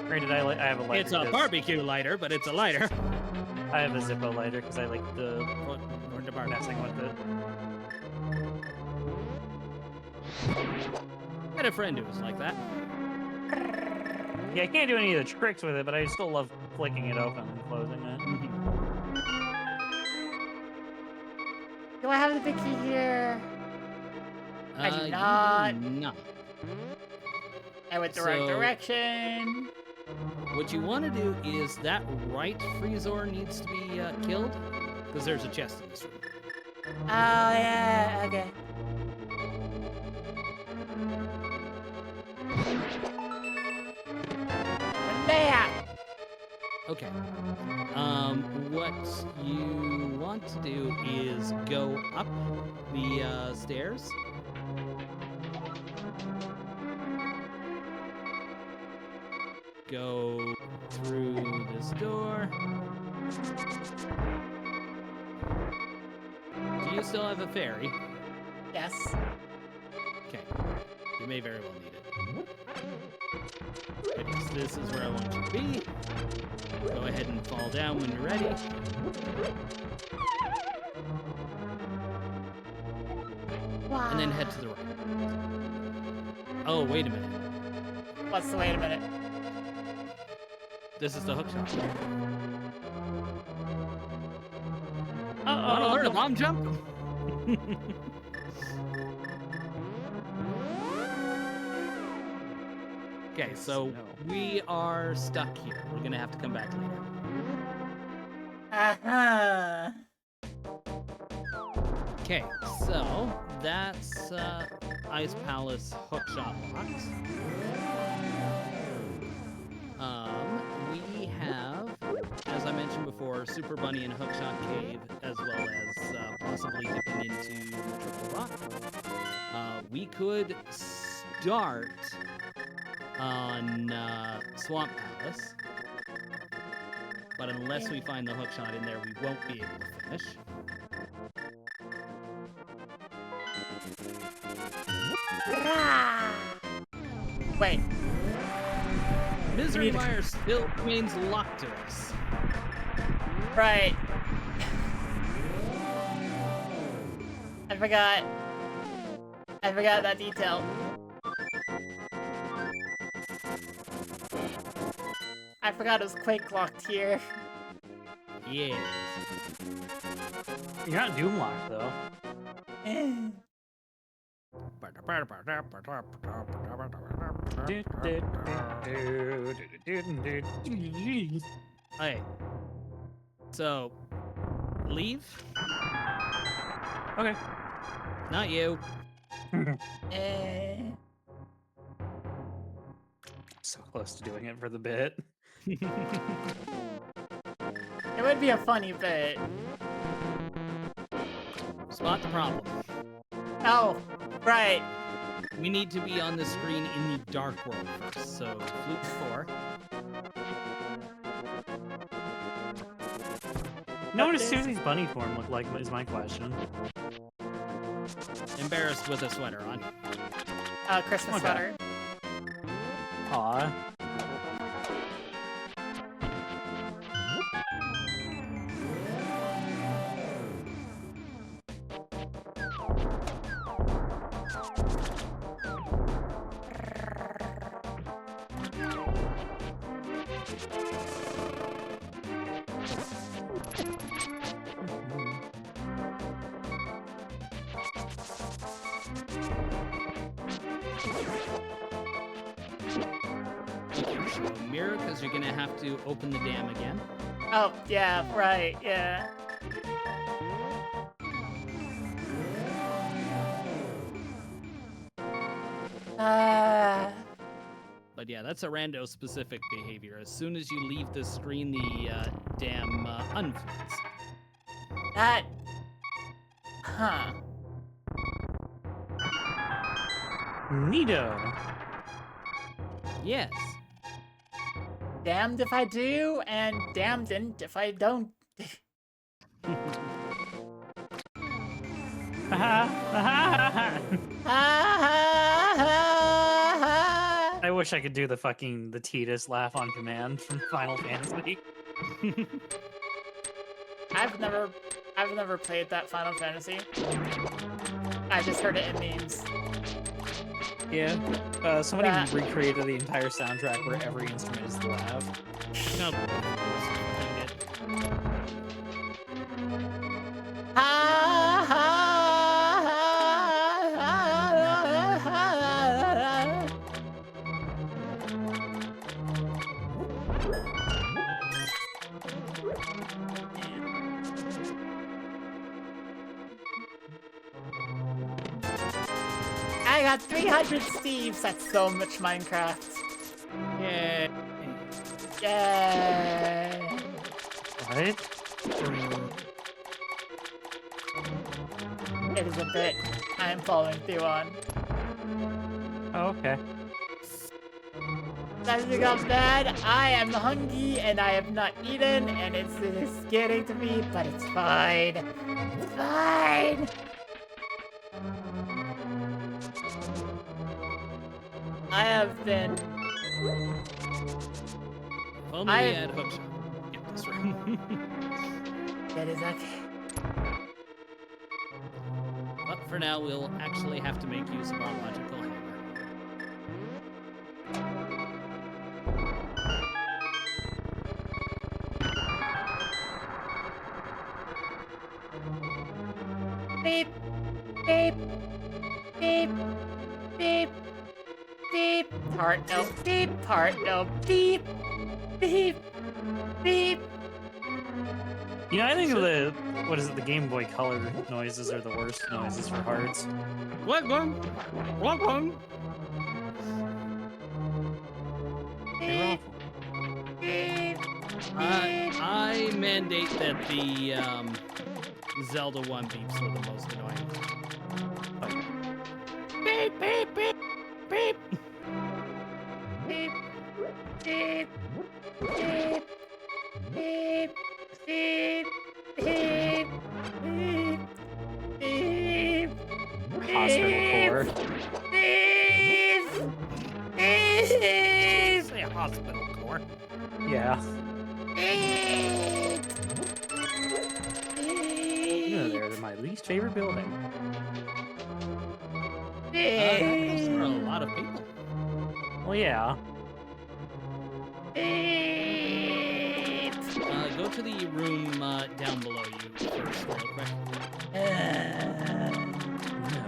Granted, I have a lighter. It's a 'cause barbecue lighter, but it's a lighter. I have a Zippo lighter because I like the Or the barbecue. messing with it. I had a friend who was like that. Yeah, I can't do any of the tricks with it, but I still love flicking it open and closing it. Do I have the big key here? I do You not. do not. I went the right So- direction. What you want to do is that right Freezor needs to be killed, because there's a chest in this room. Oh, yeah, okay. There! Okay. What you want to do is go up the stairs. Go through this door. Do you still have a fairy? Yes. Okay. You may very well need it. Okay, so this is where I want you to be. Go ahead and fall down when you're ready. Wow. And then head to the right. Oh, wait a minute. What's the wait a minute? This is the hook shot. Uh-oh. Want to learn a bomb jump? Okay, so No. we are stuck here. We're gonna have to come back later. Uh-huh. Okay, so that's Ice Palace hookshot box. We have, as I mentioned before, Super Bunny and Hookshot Cave, as well as possibly dipping into Triple Rock. We could start on Swamp Palace, but unless we find the hookshot in there, we won't be able to finish. Wait. Misery need to- Mire still remains locked to us. Right. I forgot. I forgot that detail. I forgot it was Quake locked here. Yes. You're not Doomlock, though. Okay. So, leave? Okay. Not you. Eh. So close to doing it for the bit. It would be a funny bit. Spot the problem. Oh, right. We need to be on the screen in the dark world first. So, Fluke 4. No one Susie's bunny form look like is my question. Embarrassed with a sweater on. Christmas Okay. sweater. Aw. Mirror, because you're gonna have to open the dam again. Oh, yeah, right, yeah. But yeah, that's a rando specific behavior. As soon as you leave the screen, the dam unfloods. That... Huh. Neato. Yes. Damned if I do, and damned if I don't. I wish I could do the Tidus laugh on command from Final Fantasy. I've never played that Final Fantasy. I just heard it in memes. Yeah. Somebody That- recreated the entire soundtrack where every instrument is the laugh. No. I got 300 Steves. That's so much Minecraft. Yeah. Yay. What? It is a bit I am following through on. Oh, okay. Something got bad. I am hungry and I have not eaten, and it's getting to me, but it's fine. It's fine. I have been. If only we had hookshot. Get this right. That is okay. But for now, we'll actually have to make use of our logical hammer. Beep. Beep. Beep. Beep. Beep. Heart, no. Beep. Heart, no. Beep. Beep. Beep. You know, I think the the Game Boy Color noises are the worst noises for hearts. What one? What one? They're Beep. awful. Beep. I mandate that the Zelda one beeps were the most annoying. Beep beep beep beep. Beep. Beep. Beep. Beep. Beep. Beep. Beep. Beep. Hospital core. Beep. Beep. Say a hospital core. Yeah. Beep. You know, they're my least favorite building. Those are a lot of people. Well, yeah. Beep. Go to the room down below you first, real quick. No.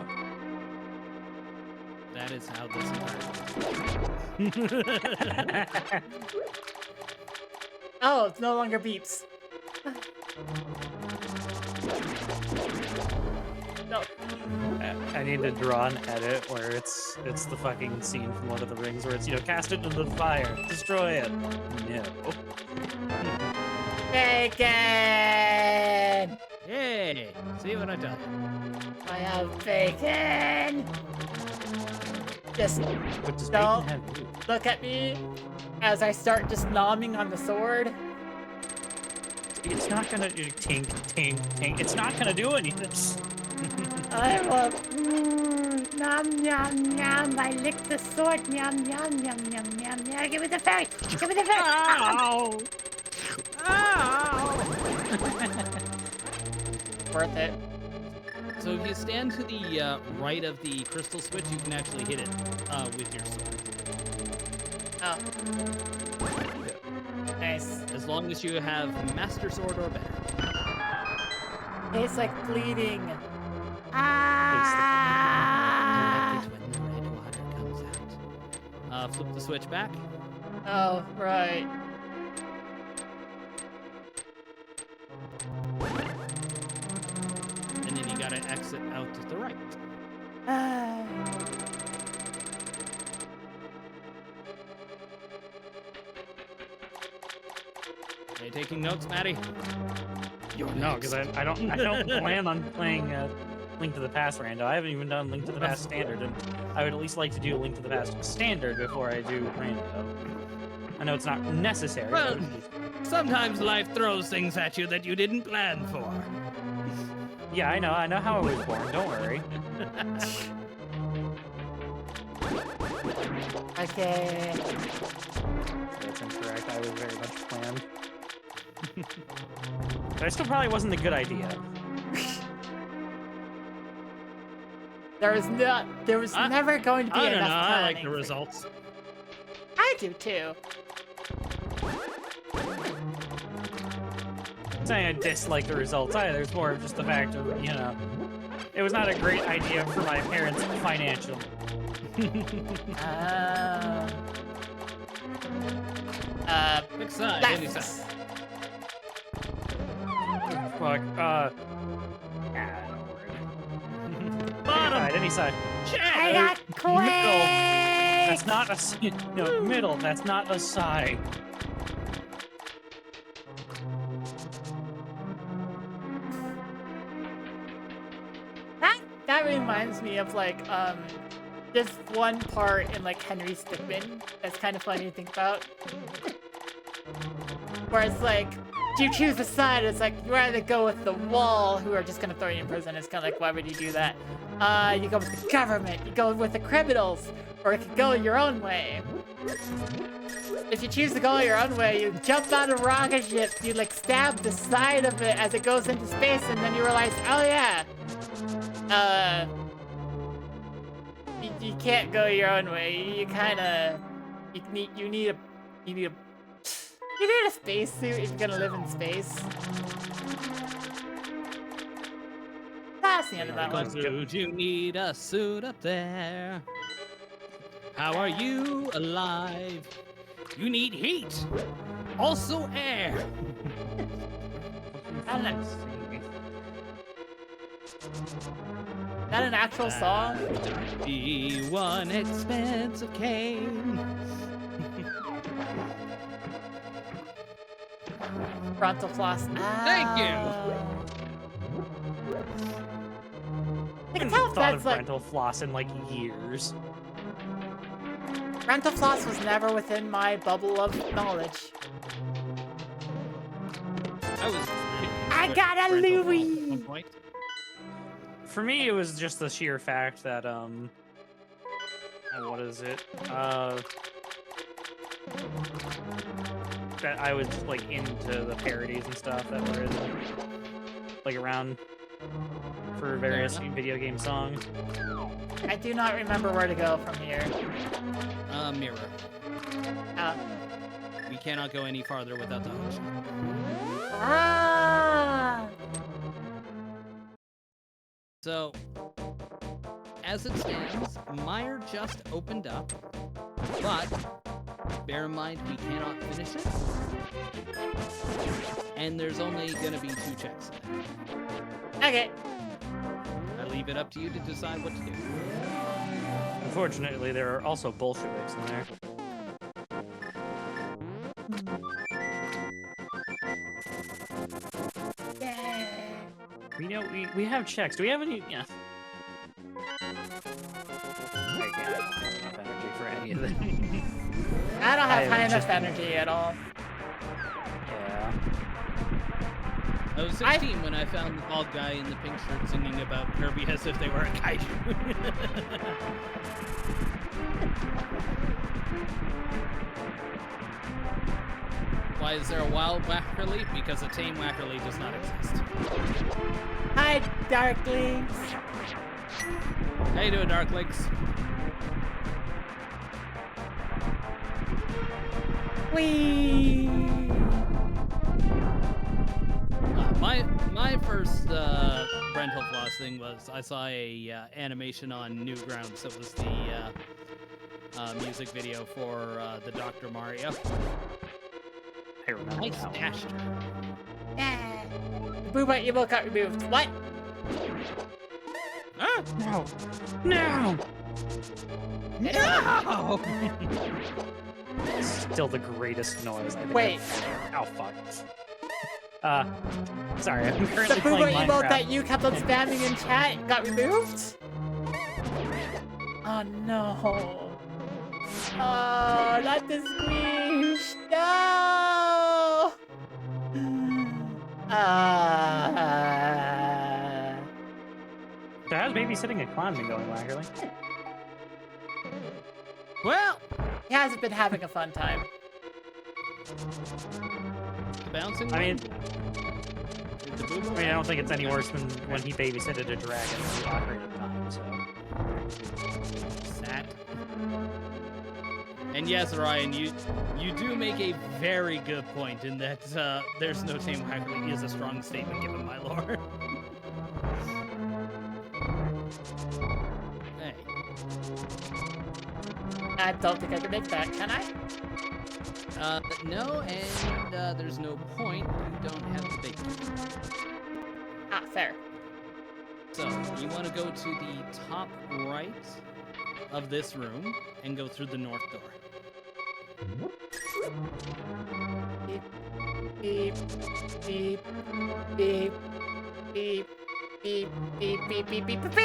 That is how this entire. Oh, it's no longer beeps. No. I need to draw an edit where it's the fucking scene from Lord of the Rings where it's, cast it into the fire, destroy it. No. Bacon! Yay! See what I tell you. I have bacon! Just What does No. bacon have to do? look at me as I start just nomming on the sword. It's not gonna tink, tink, tink. It's not gonna do anything. I love nom nom nom. I lick the sword. Nom nom nom nom nom. Yeah, give me the fairy. Give me the fairy. Ow! Worth it. So if you stand to the right of the crystal switch, you can actually hit it with your sword. Oh. Nice. As long as you have Master Sword or better. Tastes like bleeding. It's when the red water comes out. Flip the switch back. Oh, right. And then you gotta exit out to the right. Are you taking notes, Maddie? No, because I don't plan on playing Link to the Past rando. I haven't even done Link to the Past Standard, and I would at least like to do Link to the Past Standard before I do rando. I know it's not necessary. Well, but sometimes life throws things at you that you didn't plan for. yeah, I know how I was born. Don't worry. Okay. That's incorrect. I was very much planned. But it still probably wasn't a good idea. There was never going to be I don't enough know. I like planning the for- results. I do too. I'm saying I dislike the results either. It's more of just the fact of, it was not a great idea for my parents financially. Pick side. Left. Any side. Fuck. Bottom. Any side. I got Middle. quick. That's not a no middle. That's not a side. That reminds me of this one part in Henry Stickmin that's kind of funny to think about. Where it's you choose a side, it's you rather go with the wall who are just gonna throw you in prison. It's kind of why would you do that? You go with the government, you go with the criminals, or you could go your own way. If you choose to go your own way, you jump out of a rocket ship, you stab the side of it as it goes into space, and then you realize, oh yeah, you can't go your own way. You need a spacesuit if you're gonna live in space. That's the end of that one. Dude, you need a suit up there. How are you alive? You need heat. Also air. I don't know. Is that an actual song? Be one expensive cane. Frontal floss. Thank you. I can tell if thought that's of like rental floss in like years. Frontal floss was never within my bubble of knowledge. I got a Louis. For me, it was just the sheer fact that what is it? That I was like into the parodies and stuff that were in, like around for various video game songs. I do not remember where to go from here. Mirror. Uh, We cannot go any farther without the hook shot. ah! So, as it stands, Meyer just opened up, but bear in mind we cannot finish it, and there's only gonna be 2 checks. Okay. I leave it up to you to decide what to do. Unfortunately, there are also Bolsheviks in there. We have checks. Do we have any? Yeah. I can't have enough energy for any of it. I don't have I high enough just- energy at all. Yeah. I was 16 when I found the bald guy in the pink shirt singing about Kirby as if they were a kaiju. Why is there a wild Wackerly? Because a tame Wackerly does not exist. Hi, Darklings. How you doing, Darklings? Whee! My first rental floss thing was I saw a animation on Newgrounds that was the music video for the Dr. Mario. I remember Nice that one. gesture. Yeah. Booba Evil got removed. What? Ah! No! No! No! Still the greatest noise I think. Wait. Oh fuck. Sorry, I'm The currently Booba playing emote Minecraft. that you kept on spamming in chat got removed? Oh no. Oh, not the squish. No! So how's babysitting a clown been going, Wackerly? Well, He hasn't been having a fun time. the bouncing. I mean, one? The boob- I don't think it's any worse than when he babysitted a dragon in the Ocarina of Time, so. Sat. And yes, Ryan, you do make a very good point in that there's no tame Wackerly is a strong statement given my lore. Hey. I don't think I can make that, can I? No, and there's no point. You don't have the big. Ah, fair. So you want to go to the top right of this room and go through the north door. Beep, beep, beep, beep, beep, beep, beep, beep, beep, beep, beep, beep,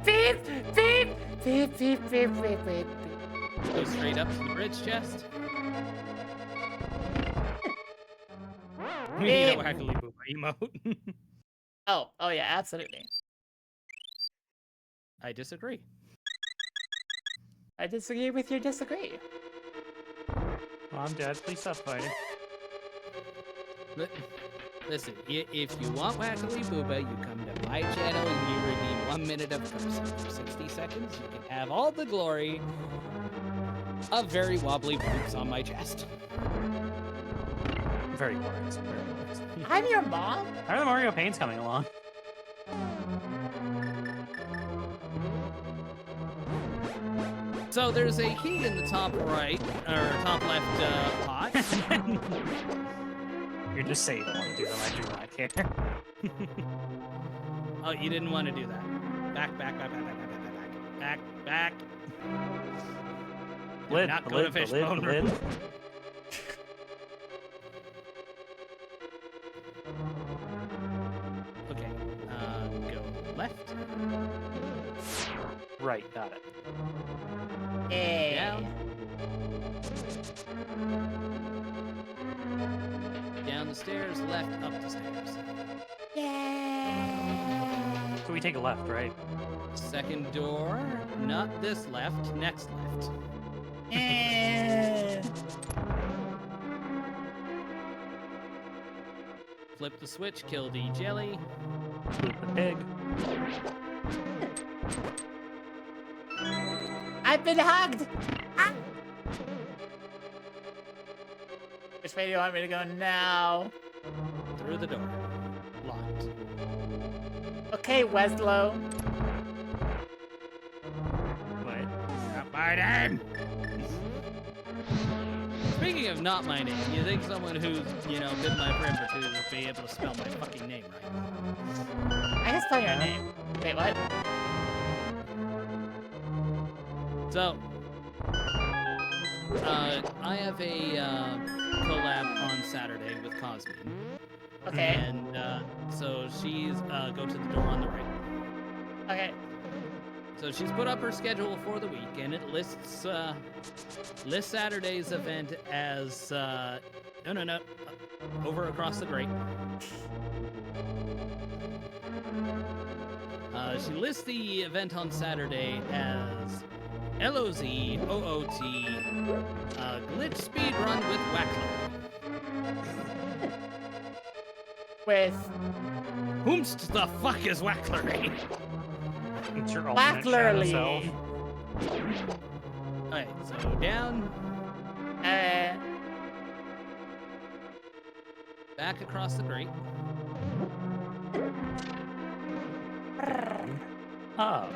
beep, beep, beep, beep, beep, beep, beep. Go straight up to the bridge chest. We need a Wackerly Booba emote. Oh yeah, absolutely. I disagree. I disagree with your disagree. Well, I'm dead. Please stop fighting. Listen, if you want Wackerly Booba, you come to my channel and you redeem 1 minute of cursing. For 60 seconds, you can have all the glory of very wobbly boots on my chest. Very glorious. Very glorious. I'm your mom? How are the Mario Paints coming along? So there's a key in the top right, or top left pot. You're just saying you don't want to do them. I do not care. Oh, you didn't want to do that. Back, back, back, back, back, back, back, back, back. Do Lid, not the go lid, to the lid, fishbone the room. lid. Okay, go left, Right, got it. Hey. down the stairs, left, up the stairs. So we take a left, right? Second door, not this left, next left. Eh. Flip the switch, kill the jelly. Loot the pig. I've been hugged! Ah! Which way do you want me to go now? Through the door. Locked. Okay, Weslow. Wait. Not my name! Speaking of not my name, you think someone who's, been my friend for 2 would be able to spell my fucking name right? I can spell your name. Wait, what? So, I have a collab on Saturday with Cosme. Okay. And so she's go to the door on the right. Okay. So she's put up her schedule for the week, and it lists Saturday's event as over across the grate. She lists the event on Saturday as LOZOOT glitch speed run with Wackler. With Whomst the fuck is Wacklery? It's your alternate shadow self. Wacklerly. Alright, so down, back across the grate. Oh.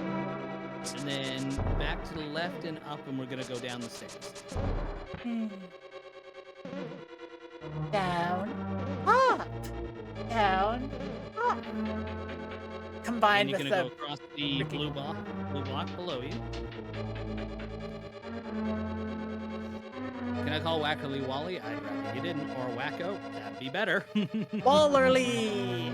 And then back to the left and up, and we're gonna go down the stairs. Down. Up. Down. Up. And Combined you're with gonna go the... across the blue block below you. Can I call Wackerly Wally? I'd rather you didn't, or Wacko. That'd be better. Wallerly.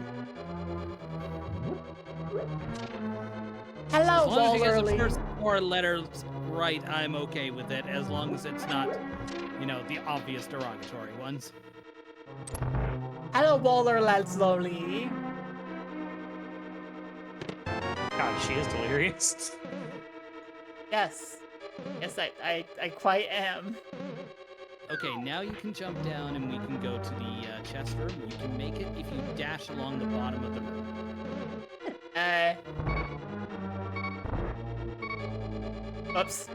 Hello, As long as you get the Wallerly. first 4 letters right, I'm okay with it, as long as it's not, the obvious derogatory ones. Hello, Wallerly. God, she is delirious. Yes. Yes, I quite am. Okay, now you can jump down and we can go to the chest room. You can make it if you dash along the bottom of the room. Oops.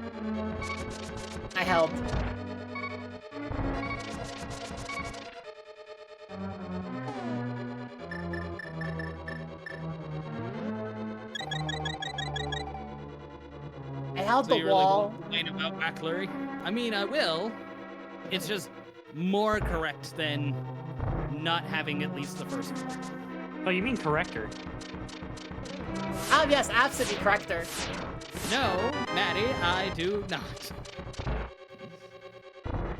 I held. I held So the you really wall. won't complain about Wacklery? I mean, I will. It's just more correct than not having at least the first one. Oh, you mean corrector? Oh yes, absolutely corrector. No, Maddie, I do not.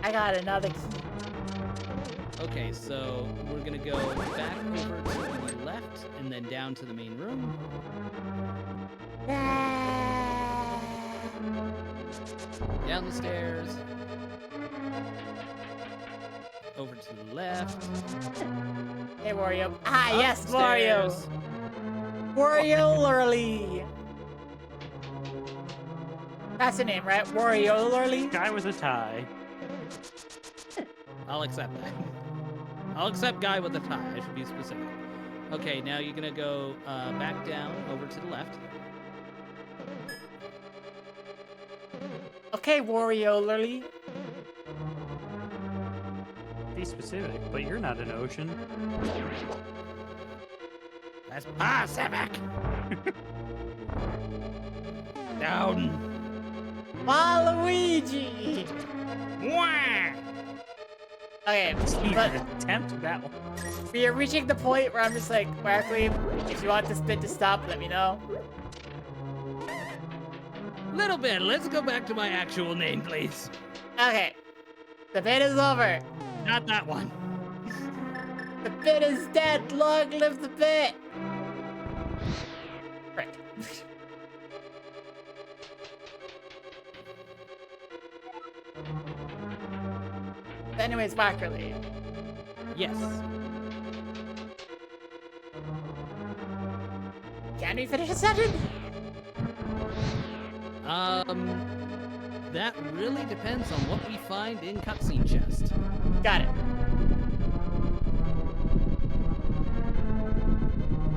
I got another key. Okay, so we're gonna go back over to the left and then down to the main room. Down the stairs. Over to the left. Hey, Wario. Ah, yes, Wario. Upstairs. Wario-lerly. That's the name, right? Wario-lerly? Guy with a tie. I'll accept that. I'll accept guy with a tie. I should be specific. Okay, now you're gonna go back down over to the left. Okay, Wario-lerly. Be specific, but you're not an ocean. That's Pacific. Down. Waluigi! Wah! Okay, You but attempt that one. we are reaching the point where I'm just like, Wackley, if you want this bit to stop, let me know. Little bit. Let's go back to my actual name, please. Okay, the bit is over. Not that one. The bit is dead. Long live the bit. Frick. Anyways, Wackerly. Yes. Can we finish the session? That really depends on what we find in cutscene chest. Got it.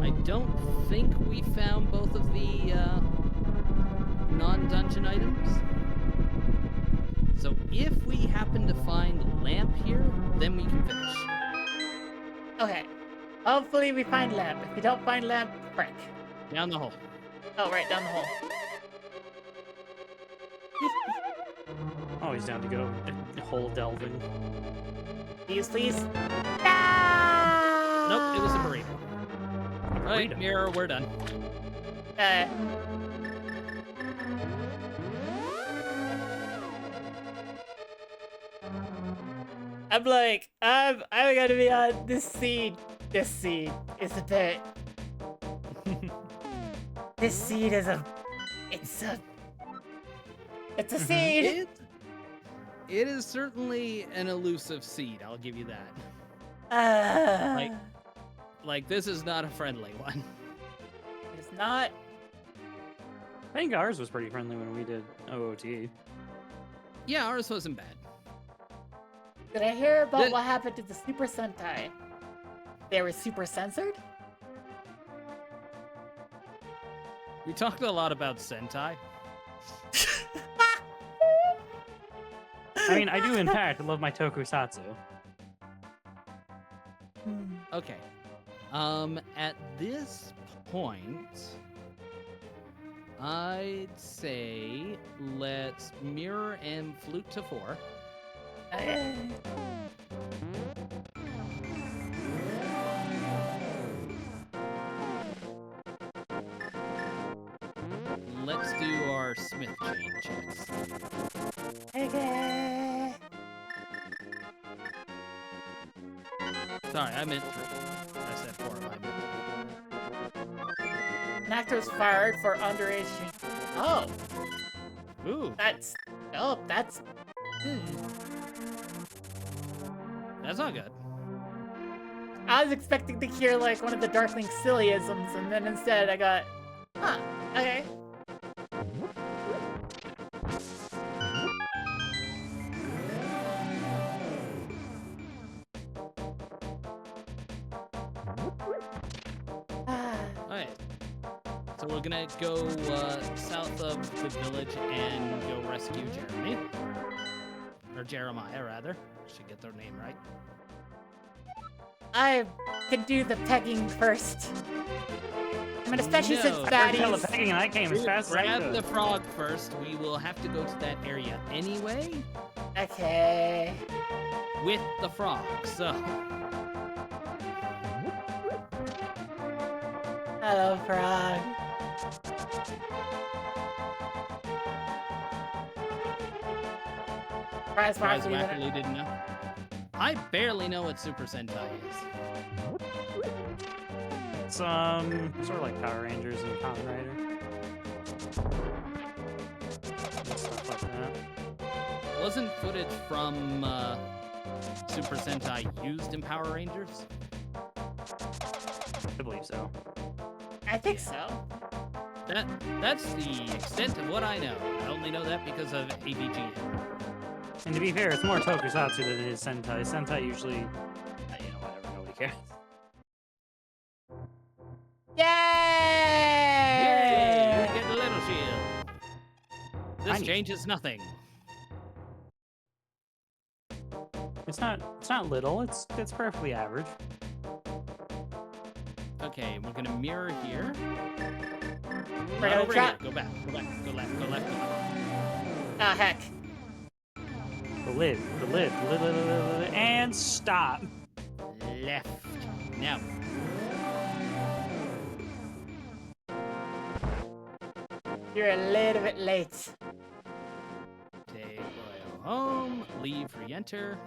I don't think we found both of the non-dungeon items. So if we happen to find lamp here, then we can finish. Okay. Hopefully we find Lamp. If we don't find Lamp, frick. Down the hole. Oh, right, down the hole. Always down to go hole delving. Please, please. Nope, it was a burrito. All right, Burrito. mirror, we're done. Uh, I'm like, I'm gonna be on this scene. This scene is a bit. This scene is a. It's a scene. It is certainly an elusive seed, I'll give you that. Like, this is not a friendly one. It's not. I think ours was pretty friendly when we did OOT. Yeah, ours wasn't bad. Did I hear about The- what happened to the Super Sentai? They were super censored? We talked a lot about Sentai. I mean, I do in fact love my tokusatsu. Okay. At this point, I'd say let's mirror and flute to 4. Let's do our Smith chain checks. Okay. Sorry, I meant 3. I said 4. I meant An actor was fired for underage. Oh, 3. Ooh, that's. Oh, that's. that's not good. I was expecting to hear like one of the Darkling sillyisms, and then instead I got. Huh. Okay. Alright. So we're gonna go south of the village and go rescue Jeremy. Or Jeremiah, rather. Should get their name right. I can do the pegging first. I mean, especially since No. Tell the baddies. pegging and I came as fast as I Grab could. the frog first. We will have to go to that area anyway Okay. with the frog. So, Hello, frog. Surprise, surprise frog. Wackerly didn't know. I barely know what Super Sentai is. It's sort of like Power Rangers and Kamen Rider. And stuff like that. Wasn't footage from Super Sentai used in Power Rangers? I believe so. I think so. That's the extent of what I know. I only know that because of AVGN. And to be fair, it's more Tokusatsu than it is Sentai. Sentai usually, you know, whatever, nobody cares. Yay! Yay! You get the little shield. This Tiny. changes nothing. It's not little. It's perfectly average. Okay, we're gonna mirror here. We're Not gonna over try- here. Go back. Go back. Go left. Go left. Go left. Go left. Ah, heck. The lid, and stop. Left. Now. You're a little bit late. Take oil home. Leave. Re-enter.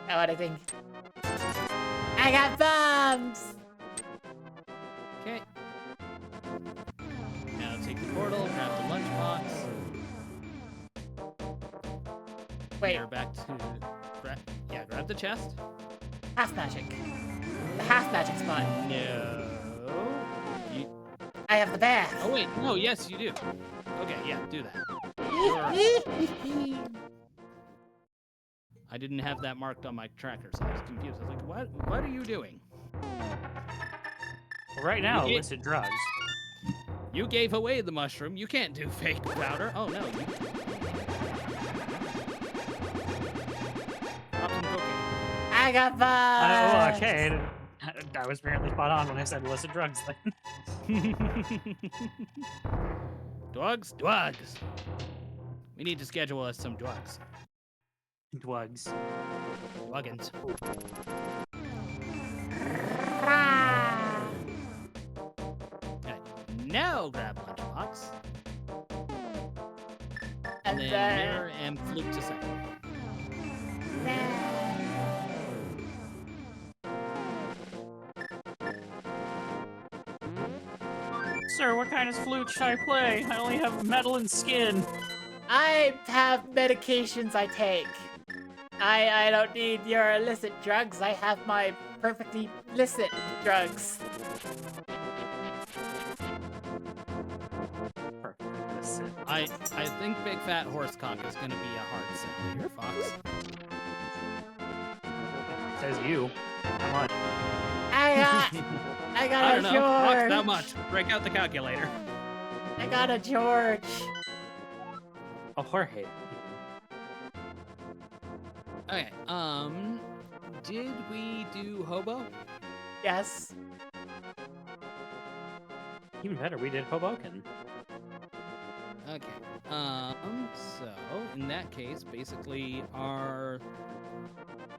Oh, what I think. I got bombs! Okay. Now take the portal. Grab the lunchbox. Wait, You're back to. Grab the chest. half magic. The half magic spot. No. You, I have the bath. oh wait, no. Yes, you do. Okay, yeah, do that. I didn't have that marked on my tracker, so I was confused. I was like, what are you doing? Well, right now, You get- illicit drugs. You gave away the mushroom. You can't do fake powder. Oh no. Pop some cocaine. I got Oh, bombs! okay. I was apparently spot on when I said illicit drugs then. Drugs. We need to schedule us some drugs. Drugs. Druggins. Okay. Now grab lunchbox. And then mirror and flute to second. Sir, what kind of flute should I play? I only have metal and skin. I have medications I take. I don't need your illicit drugs. I have my perfectly licit drugs. Perfect. Illicit. I think Big Fat Horsecock is gonna be a hard sell here, Fox. Says you. How much? I got I a don't know. Fox, George. how much? Break out the calculator. I got a George. Oh, Jorge. Okay. Did we do Hobo? Yes. Even better, we did Hoboken. Okay. So in that case, basically our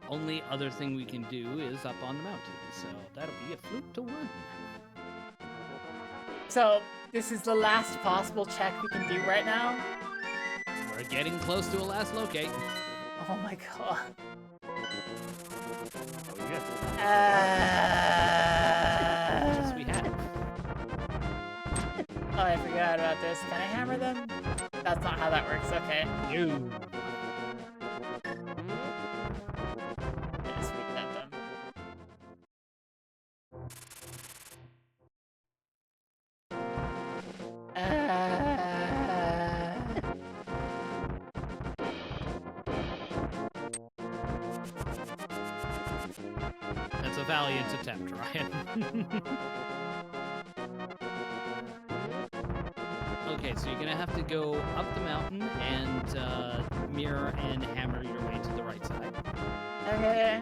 only other thing we can do is up on the mountain. So that'll be a flute to 1. So this is the last possible check we can do right now. We're getting close to a last locate. Oh my god. Oh, yeah. Yes, we have. Oh, I forgot about this. Can I hammer them? That's not how that works. Okay. You. Just make that done. That's a valiant attempt, Ryan. Okay, so you're gonna have to go up the mountain and mirror and hammer your way to the right side. Okay.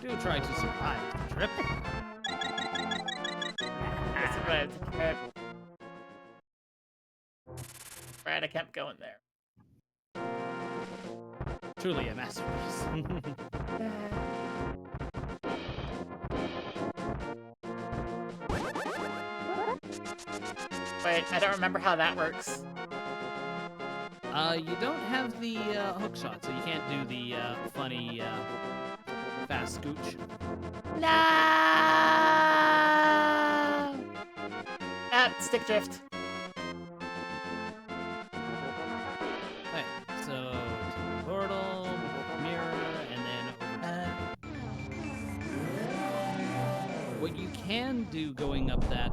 Do try to survive the trip. I survived the trip. Right, I kept going there. Truly a masterpiece. Wait, I don't remember how that works. You don't have the hook shot, so you can't do the funny fast scooch. No! Ah, stick drift. Okay, so to the portal, mirror, and then over to what you can do going up that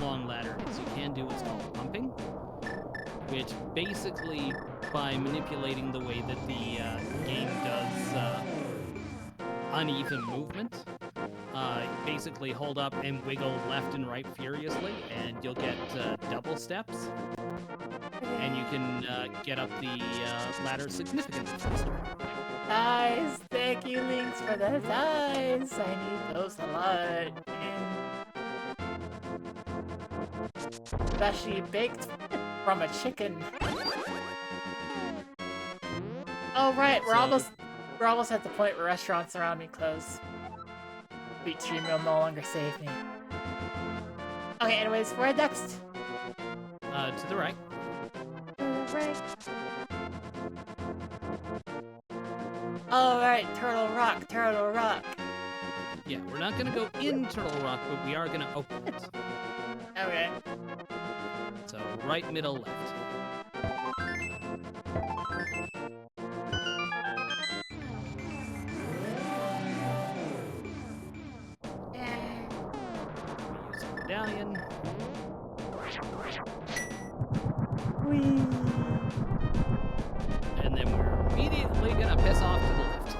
long ladder is you can do what's called pumping, which basically, by manipulating the way that the game does uneven movement, basically hold up and wiggle left and right furiously, and you'll get double steps, and you can get up the ladder significantly faster. Thighs, thank you, Lynx, for the thighs. I need those a lot. Especially baked from a chicken. Oh right, we're almost at the point where restaurants around me close. Sweet Stream will no longer save me. Okay, anyways, where next? To the right. Right. Alright, Turtle Rock, Turtle Rock. Yeah, we're not gonna go in Turtle Rock, but we are gonna open it. Okay. So right, middle, left. Use the medallion. And then we're immediately gonna piss off to the left.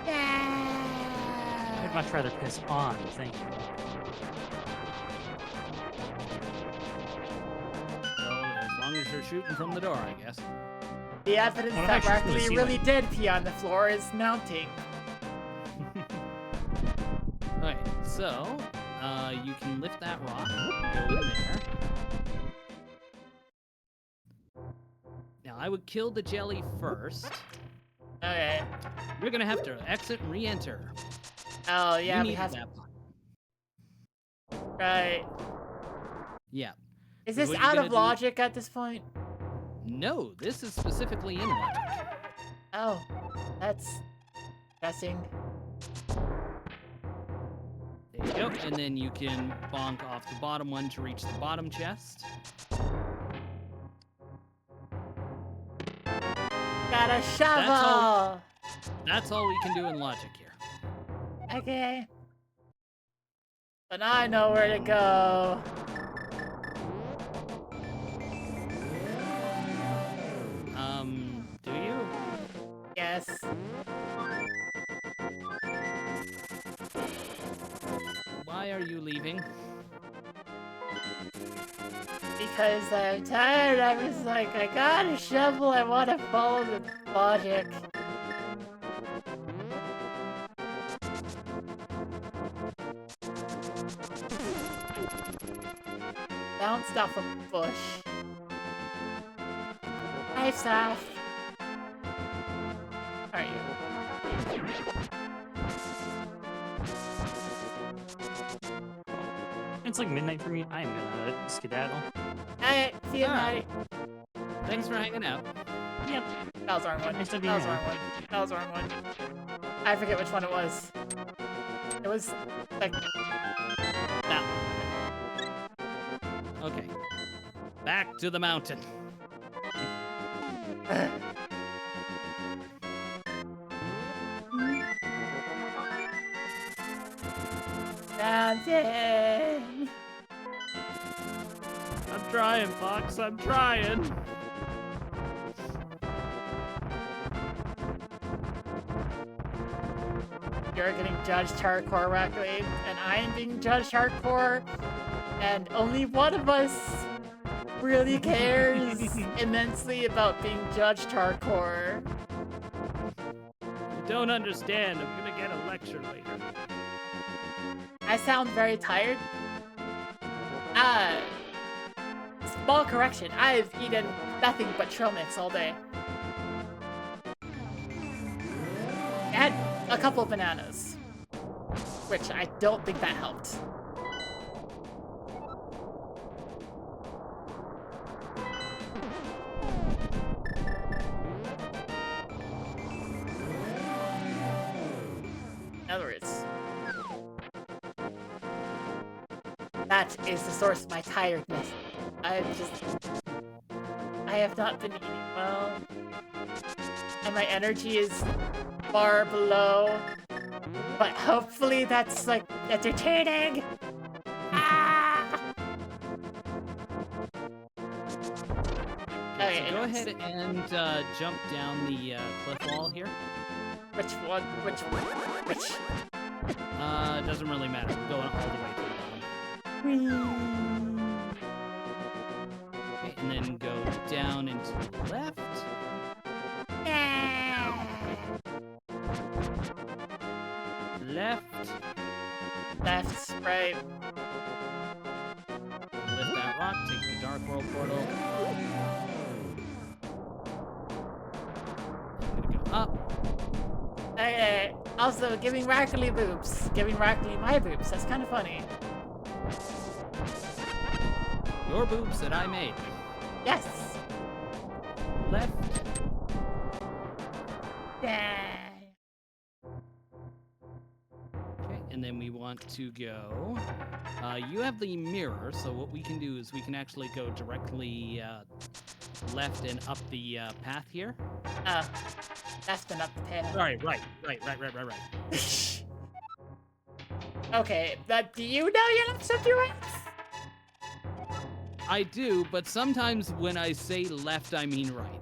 I'd much rather piss on, thank you. So as long as you're shooting from the door, I guess. The evidence Well, that actually, Barkley see, really like- did pee on the floor is mounting. Alright, so you can lift that rock, go in there. Now I would kill the jelly first. Okay. You're gonna have to exit and re-enter. Oh yeah, you we needed have that part. right. Yeah. Is So this what you're out gonna of do- logic at this point? No, this is specifically in logic. Oh, that's guessing. There you go. And then you can bonk off the bottom one to reach the bottom chest. Got a shovel. all. That's all we can do in logic here. Okay. But now I know where to go. Do you? Yes. Why are you leaving? Because I'm tired. I was like, I got a shovel. I want to follow the logic. Bounced off a bush. Nice off. Are you? It's like midnight for me. I am gonna skedaddle. Alright, see you Alright. night. Thanks for hanging out. Yep. That was the wrong one. Nice to That be was the here. wrong one. That was the wrong one. I forget which one it was. It was like Now. Okay. Back to the mountain. mountain. I'm trying, Fox. I'm trying. You're getting judged hardcore, Rackley, and I am being judged hardcore, and only one of us really cares immensely about being judged hardcore. You don't understand. I'm gonna get a lecture later. I sound very tired. Small correction. I've eaten nothing but trail mix all day. I had a couple of bananas, which I don't think that helped. In other words, that is the source of my tiredness. I have not been eating well, and my energy is far below, but hopefully that's like entertaining. Ah! Okay, Okay, so go anyways. ahead and jump down the cliff wall here. Which one? Which? It doesn't really matter. We're going all the way to the bottom. Okay, and then go down into the left. right. Lift that rock, take the Dark World portal. I'm gonna go up. Okay. Also, giving Rackley boobs. Giving Rackley my boobs. That's kind of funny. Your boobs that I made. Yes. Left. Yeah. Okay, and then we want to go. You have the mirror, so what we can do is we can actually go directly left and up the path here. Oh. That's been up the path. Sorry, right. Okay, do you know you're not supposed to do it? I do, but sometimes when I say left, I mean right.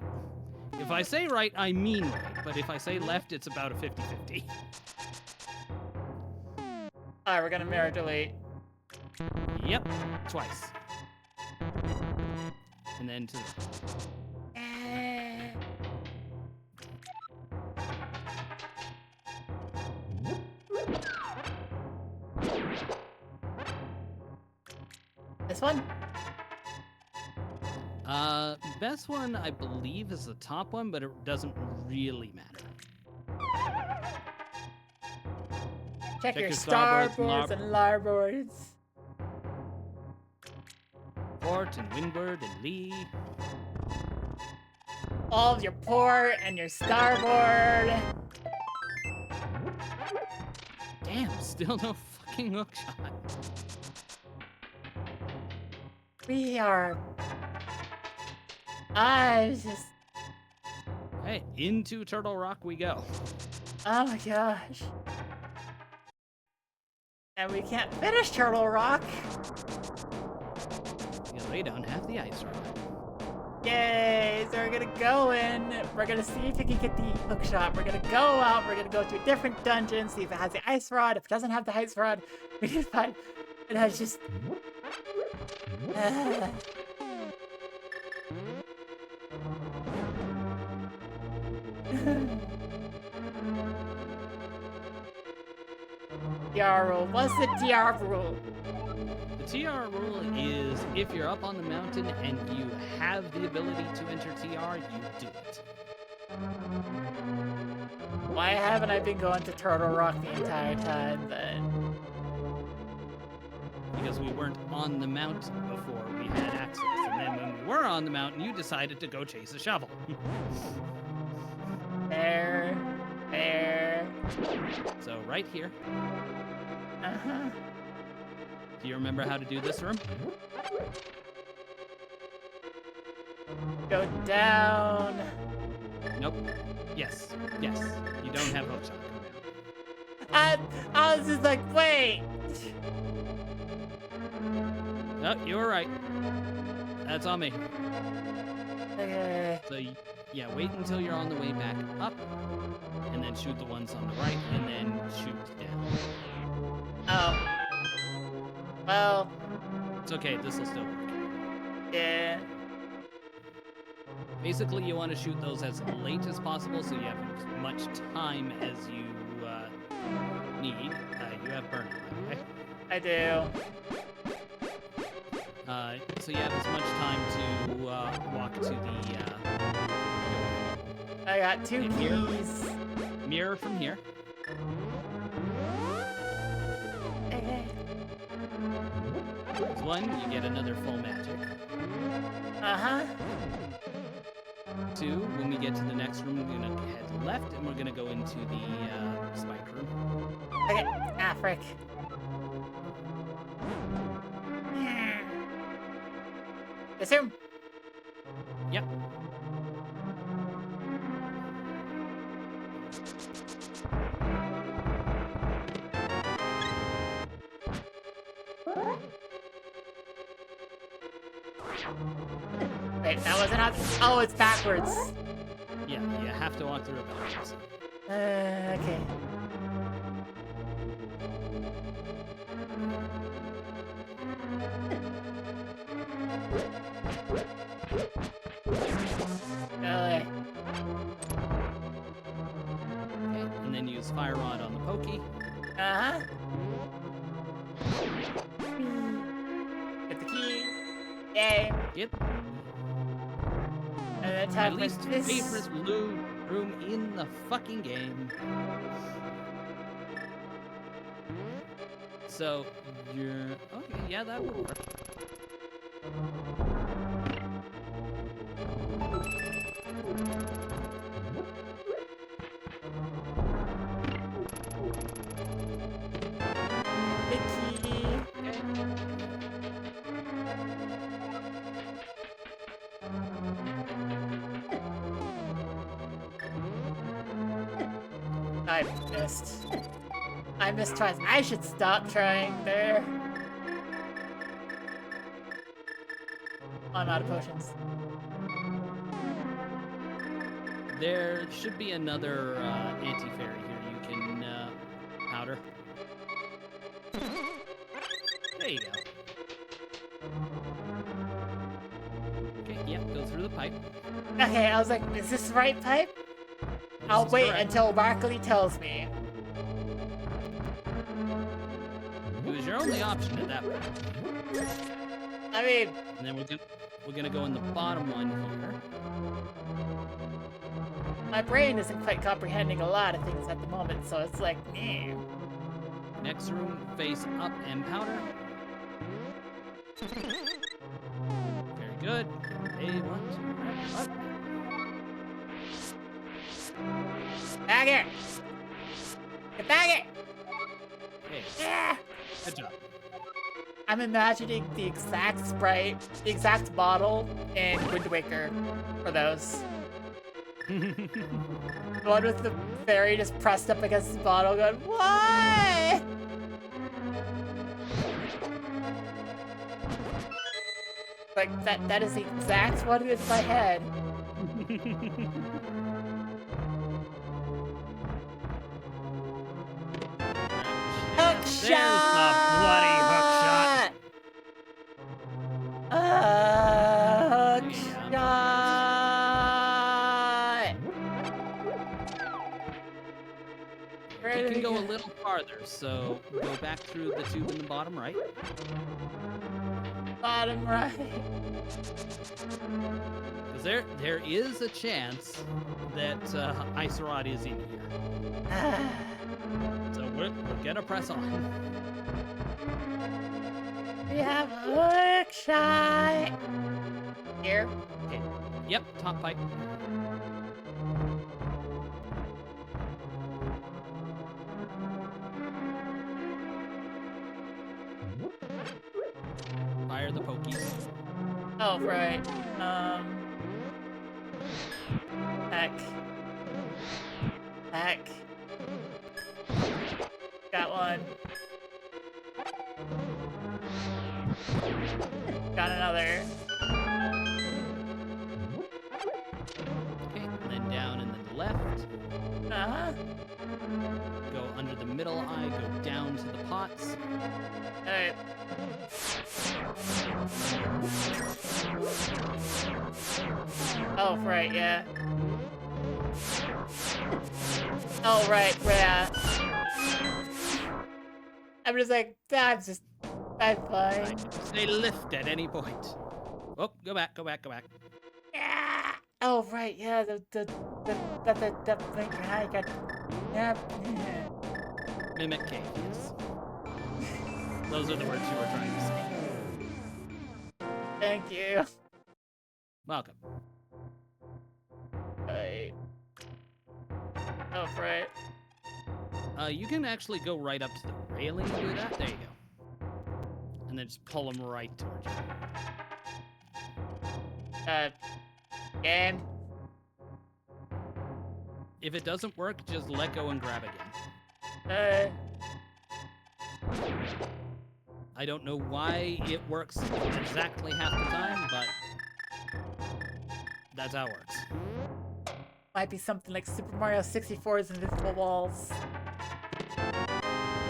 If I say right, I mean right, but if I say left, it's about a 50-50. Alright, we're gonna mirror delete. Yep, twice. And then to the... This one? Best one, I believe, is the top one, but it doesn't really matter. Check your starboards, starboards and larboards. Port and windward and lee. All of your port and your starboard. Damn, still no fucking hook shot. We are... I just... Hey, into Turtle Rock we go. Oh my gosh. And we can't finish Turtle Rock. Because we don't have the ice rod. Yay! So we're gonna go in. We're gonna see if we can get the hook shot. We're gonna go out. We're gonna go to a different dungeon, see if it has the ice rod. If it doesn't have the ice rod, we can find... It has just... TR rule. What's the TR rule? The TR rule is if you're up on the mountain and you have the ability to enter TR, you do it. Why haven't I been going to Turtle Rock the entire time then? Because we weren't on the mountain before we had access. And then when we were on the mountain, you decided to go chase a shovel. There. So right here. Uh-huh. Do you remember how to do this room? Go down. Nope. Yes. You don't have hook shot. I was just like, wait. No, you were right. That's on me. Okay. So, yeah, wait until you're on the way back up, and then shoot the ones on the right, and then shoot down. Oh. Well. It's okay, this will still work. Yeah. Basically, you want to shoot those as late as possible so you have as much time as you need. You have burn, okay? I do. So you have as much time to walk to the I got two Here. keys. mirror from here. Okay. One, you get another full magic. Uh-huh. Two, when we get to the next room, we're gonna head left, and we're gonna go into the spike room. Okay. Ah, frick. This room. Yep. Wait, that wasn't how... Oh, it's backwards. Yeah, you have to walk through it backwards. Okay. Okay. Okay, and then use fire rod on the pokey. Uh-huh. Yay. Yep. And then My time for least this. favorite loot room in the fucking game. So you're okay. Yeah, that would work. Mickey. I missed. I missed twice. I should stop trying there. I'm out of potions. There should be another anti-fairy here you can powder. There you go. Okay, yep, go through the pipe. Okay, I was like, is this the right pipe? I'll is wait correct. until Barkley tells me. It was your only option at that point. I mean, And then we're gonna go in the bottom one here. my brain isn't quite comprehending a lot of things at the moment, so it's like, eh. Next room, face up and powder. Very good. Hey, 1, 2, 3, up. Back here! Get back here! Hey, Yeah! good job. I'm imagining the exact sprite, the exact model in Wind Waker for those. The one with the fairy just pressed up against the bottle going, what? Like, that is the exact one in my head. Hook There's shot! the bloody hook shot. Hook Yeah. shot! You can go a little farther, so go back through the tube in the bottom right. Bottom right. Because there is a chance that Ice Rod is in here. So we're gonna press on. We have a hook shot. Here. Okay. Yep, top pipe. Fire the pokies. Oh, right. Heck. Heck. Got one. Got another. Okay, and then down and then left. Uh-huh. Go under the middle eye, go down to the pots. Alright. Oh, right, yeah. Oh, right, yeah. I'm just like, I'm fine. Right. Say lift at any point. Oh, go back, go back, go back. Yeah. Oh, right, yeah, the thing, I got, yeah. Mimic cave, yes. Those are the words you were trying to say. Thank you. Welcome. Right. Oh, right. You can actually go right up to the railing and do that. There you go. And then just pull them right towards you. Game. If it doesn't work, just let go and grab again. I don't know why it works exactly half the time, but that's how it works. Might be something like Super Mario 64's invisible walls.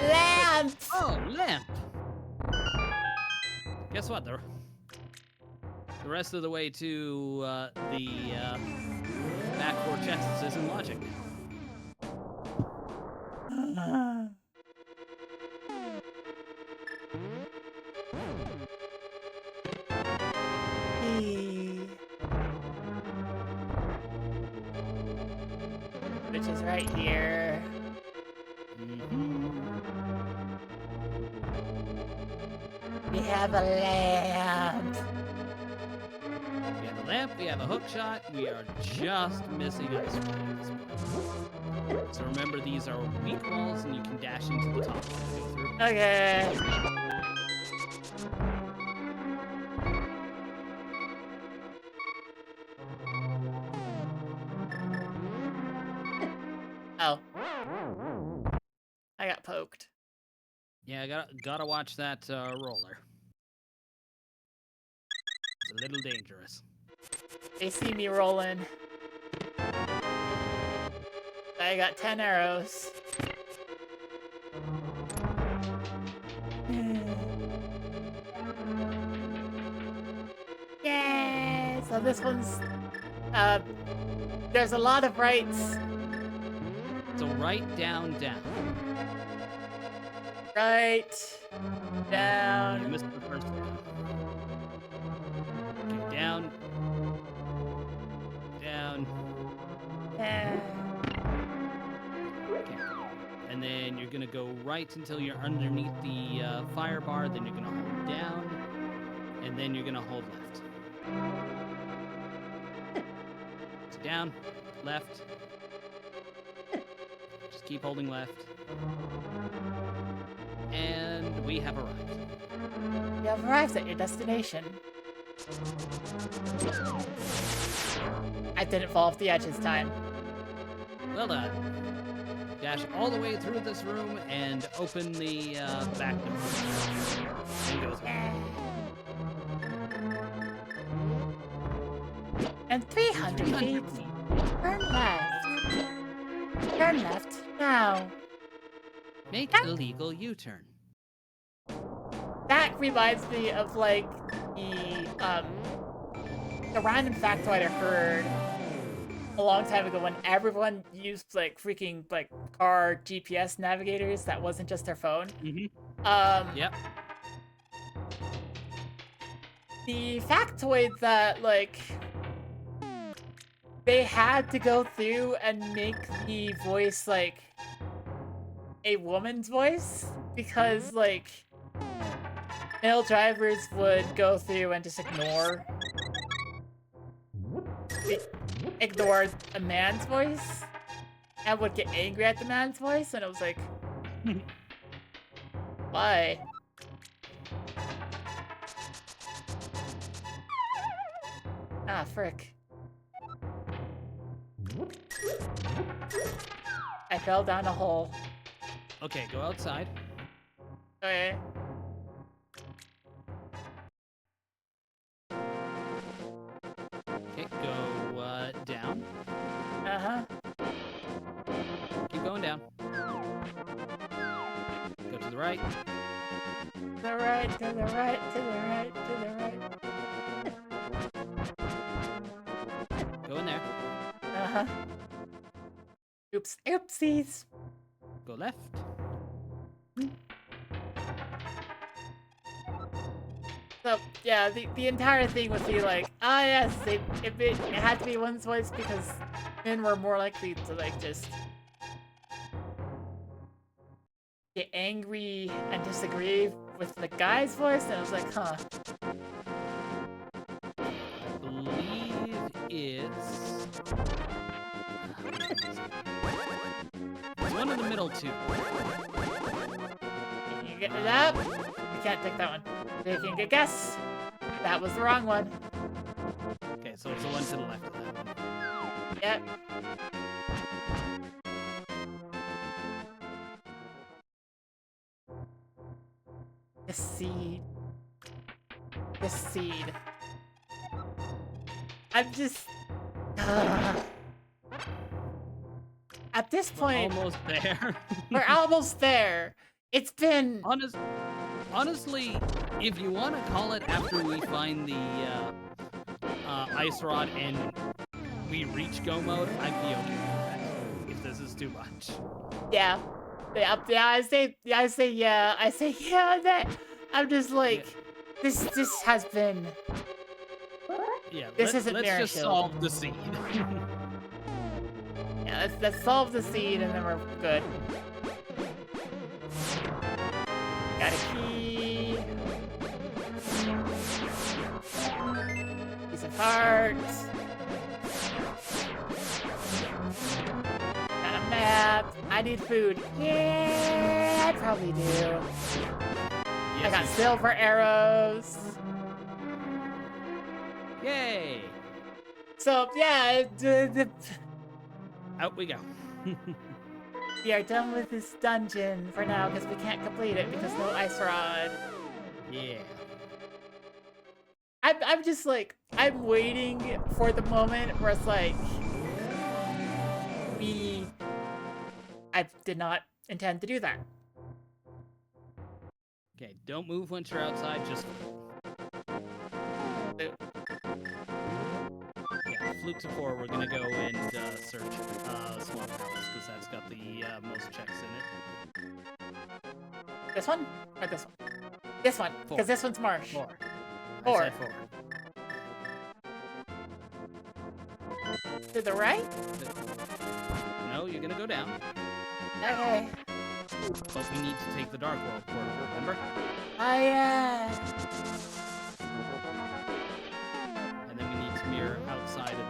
Lamp! Oh, lamp! Guess what? The rest of the way to the back four chests is in logic. is right here. We have a lamp. We have a lamp, we have a hook shot, we are just missing ice cream at this point. So remember, these are weak walls, and you can dash into the top and go through. Okay. Oh. I got poked. Yeah, gotta watch that roller. It's a little dangerous. They see me rolling. I got 10 arrows. Yay! So this one's there's a lot of rights. So right, down, down. Right. You Down. missed the first one. Okay, down. Down. Down. Okay. And then you're gonna go right until you're underneath the fire bar, then you're gonna hold down, and then you're gonna hold left. So down, left. Just keep holding left. And we have arrived. You have arrived at your destination. I didn't fall off the edge this time. Well done. Dash all the way through this room and open the back door. And go through. And 300 feet. Turn left. Turn left now. Make a legal U-turn. That reminds me of like the random factoid I heard a long time ago when everyone used like freaking like car GPS navigators that wasn't just their phone. Yep. The factoid that like they had to go through and make the voice like a woman's voice because like male drivers would go through and just ignore a man's voice and would get angry at the man's voice, and it was like why? Ah, frick. I fell down a hole. Okay, go outside. Okay. Okay, go down. Uh-huh. Keep going down. Go to the right. To the right, to the right, to the right, to the right. Go in there. Uh-huh. Oops, oopsies. Go left. So, yeah, the entire thing would be like, ah, yes, it had to be women's voice because men were more likely to, like, just get angry and disagree with the guy's voice, and I was like, huh. I believe it's... There's one in the middle, too. Can you get it up? You can't take that one. If you can guess, that was the wrong one. Okay, so it's the one to the left of that one. Yep. The seed. The seed. I'm just... At this point, Almost there. we're almost there. It's been... Honestly, if you want to call it after we find the ice rod and we reach go mode, I'd be okay with that. If this is too much. Yeah. Yeah, I say yeah. I say yeah. That I'm just like, this has been. Yeah, This isn't let's just Mirashield. solve the seed. Yeah, let's solve the seed and then we're good. Got a key. Piece of hearts. Got a map. I need food. Yeah, I probably do. I Yes, got you- silver arrows. Yay! So yeah, Out we go. we are done with this dungeon for now because we can't complete it because no ice rod. Yeah. I'm just like, I'm waiting for the moment where it's like, I did not intend to do that. Okay, don't move once you're outside, just... Boop. Yeah, fluke to 4, we're gonna go and search Swamp Palace, because that's got the most checks in it. This one? Or this one? This one, Four. because this one's marsh. 4. Four. I said 4. To the right? No, you're gonna go down, Okay. but we need to take the Dark World portal, remember? And then we need to mirror outside of the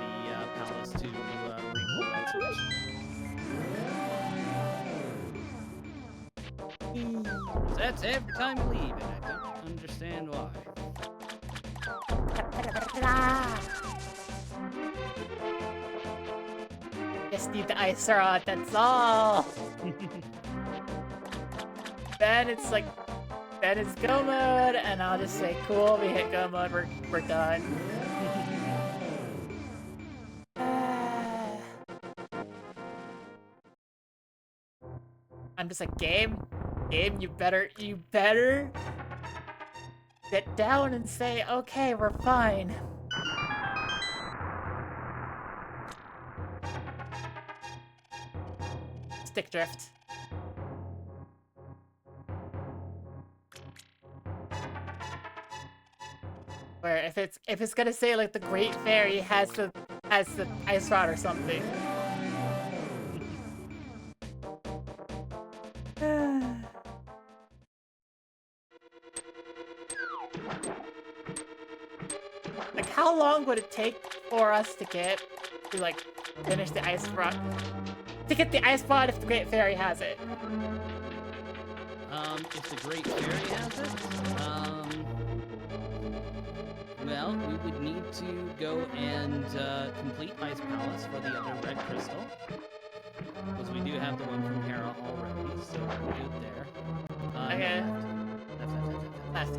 palace to repull that switch. That's every time you leave, and I don't understand why. Just need the ice rod, that's all. Then it's like, then it's go mode, and I'll just say, cool, we hit go mode, we're done. I'm just like, game, you better sit down and say, okay, we're fine. Stick drift. Where if it's gonna say like the Great Fairy has the ice rod or something. Like how long would it take for us to get to like finish the ice rod? To get the ice rod if the Great Fairy has it. If the Great Fairy has it, well, we would need to go and complete Ice Palace for the other red crystal. Because we do have the one from Hera already, so we're good there. Okay. Left. Left.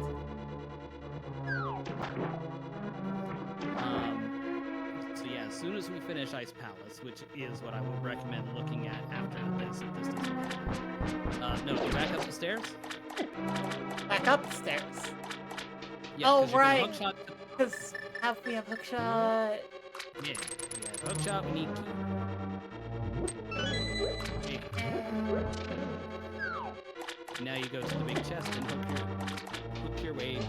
So yeah, as soon as we finish Ice Palace, which is what I would recommend looking at after this, if this doesn't happen. No, go back up the stairs. Back up the stairs. Yeah, Oh, 'cause you're gonna right. hookshot- Because we have hookshot. Yeah, we have hookshot, we need key. Now you go to the big chest and hook your way.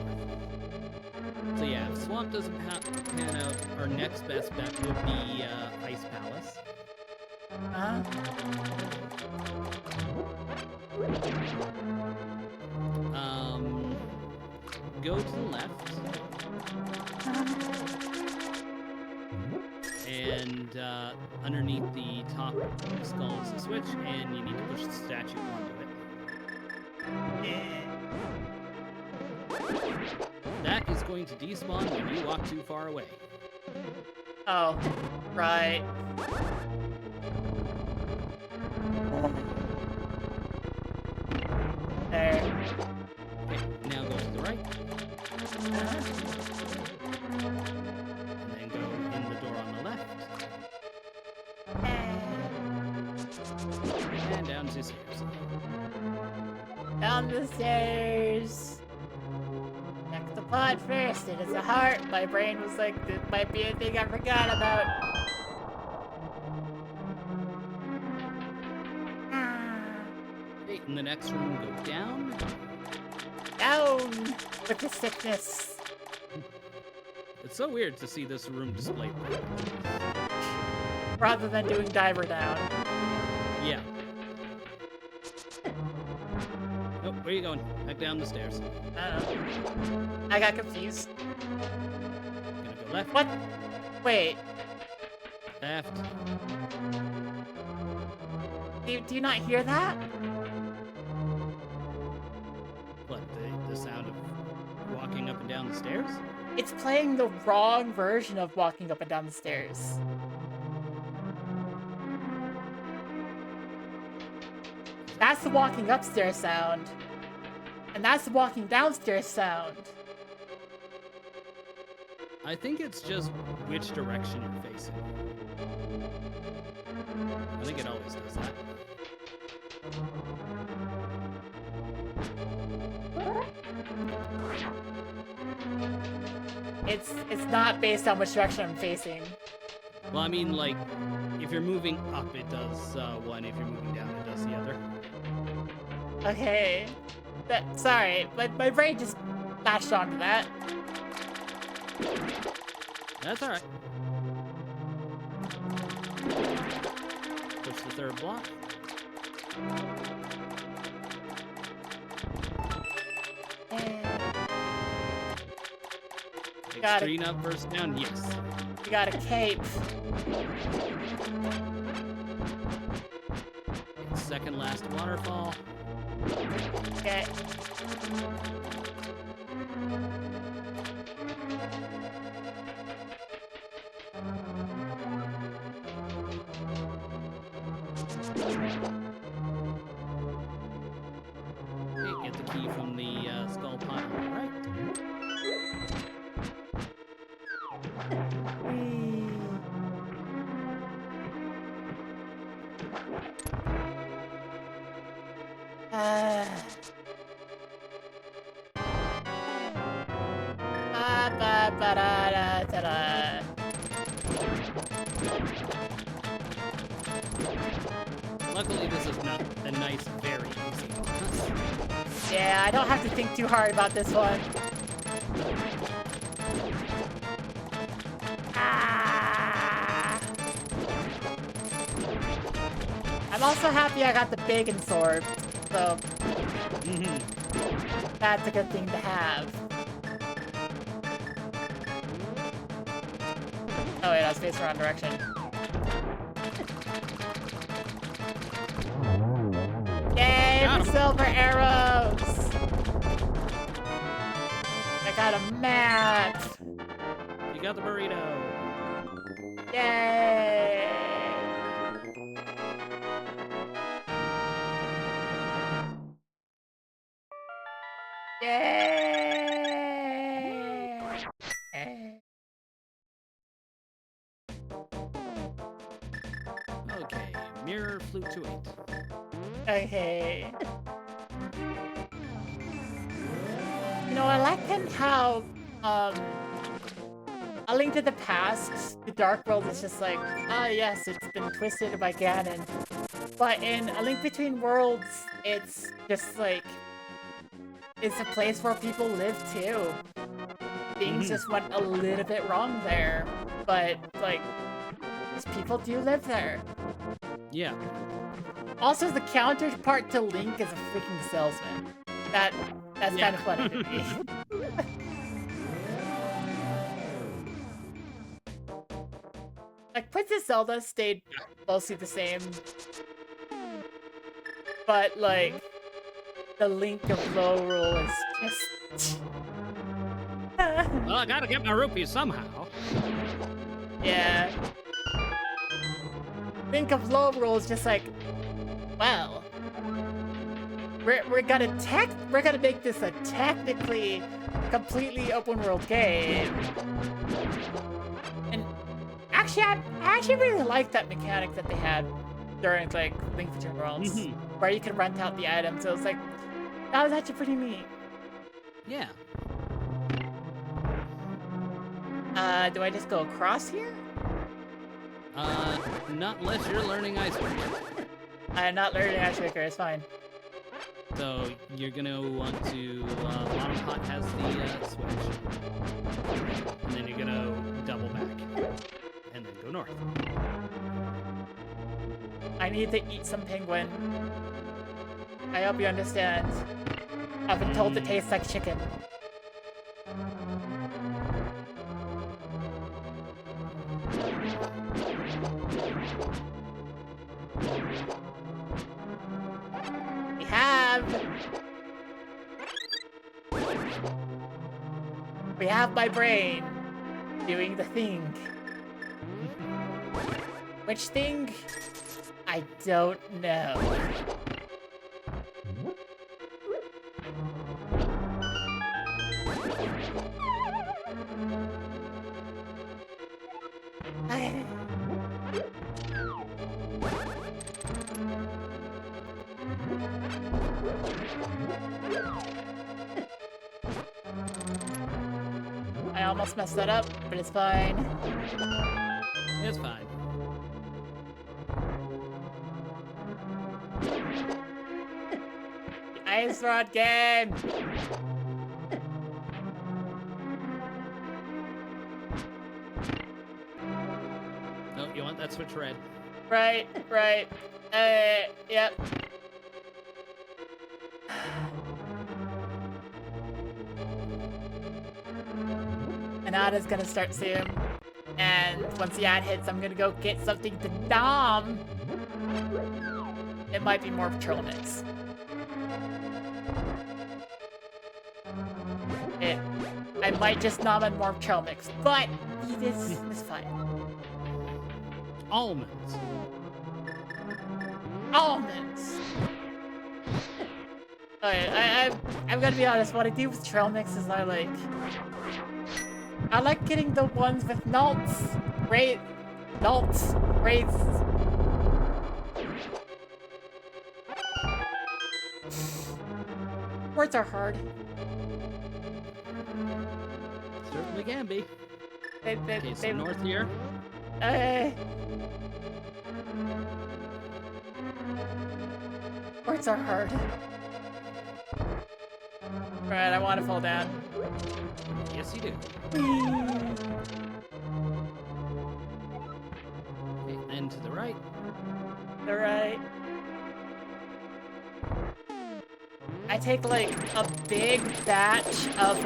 So yeah, if Swamp doesn't pan out, our next best bet would be Ice Palace. Huh? Go to the left. And underneath the top skull is the switch, and you need to push the statue onto it. That is going to despawn when you walk too far away. Oh, right. There. Okay, now go to the right. And then go in the door on the left. And down the stairs. Down the stairs. Check the pod first. It is a heart. My brain was like, this might be a thing I forgot about. Okay, in the next room, go down. Down with the sickness. It's so weird to see this room displayed. rather than doing diver down. Yeah. Oh, where are you going? Back down the stairs. I don't know. I got confused. Gonna go left. What? Wait. Left. Do you not hear that? What? The sound of walking up and down the stairs? It's playing the wrong version of walking up and down the stairs. That's the walking upstairs sound. And that's the walking downstairs sound. I think it's just which direction you're facing. I think it always does that. It's not based on which direction I'm facing. Well, I mean, like, if you're moving up, it does one. If you're moving down, it does the other. Okay. Sorry, my brain just latched onto that. That's alright. Push the third block. Got it. Screen up, first down, yes. You got a cape. Second last waterfall. Okay. Okay, get the key from the skull pile, right? Ba-ba-ba-da-da-da-da. Luckily, this is not a nice, very easy. Yeah, I don't have to think too hard about this one. Ah. I'm also happy I got the bacon sword, so that's a good thing to have. Oh wait, I was facing the wrong direction. Yay Got for 'em. silver arrows! I got a mat! You got the burrito. Yay! Yay! Okay, mirror flute to 8. Okay. You know, I like how, A Link to the Past, the Dark World is just like, ah yes, it's been twisted by Ganon. But in A Link Between Worlds, it's just like, it's a place where people live too. Things just went a little bit wrong there. But, like, these people do live there. Yeah. Also, the counterpart to Link is a freaking salesman. That's Yeah. kind of funny to me. Like, Princess Zelda stayed mostly the same. But, like, the Link of Lorule is just... Well, I gotta get my rupees somehow. Yeah. Link of Lorule is just like, well, we're gonna make this a technically completely open world game. And actually, I actually really like that mechanic that they had during like Link Between Worlds, where you can rent out the items. So it's like that was actually pretty neat. Yeah. Do I just go across here? Not unless you're learning Ice Breaker. I'm not learning Icebreaker, it's fine. So you're gonna want to, bottom pot has the switch. And then you're gonna double back. And then go north. I need to eat some penguin. I hope you understand. I've been told it tastes like chicken. We have my brain doing the thing. Which thing? I don't know. I almost messed that up, but it's fine. It's fine. Ice Rod game! No, you want that switch red. Right. Yep. An ad is gonna start soon. And once the ad hits, I'm gonna go get something to nom. It might be more Trail Mix. I might just nom on more Trail Mix, but this is fine. Almonds. Almonds! Okay, I'm gonna be honest, what I do with Trail Mix is I like getting the ones with nuts, raisins. Words are hard. Certainly can be. Okay, so They north here. Words are hard. Alright, I want to fall down. Yes, you do. Okay, then to the right. Alright. I take like a big batch of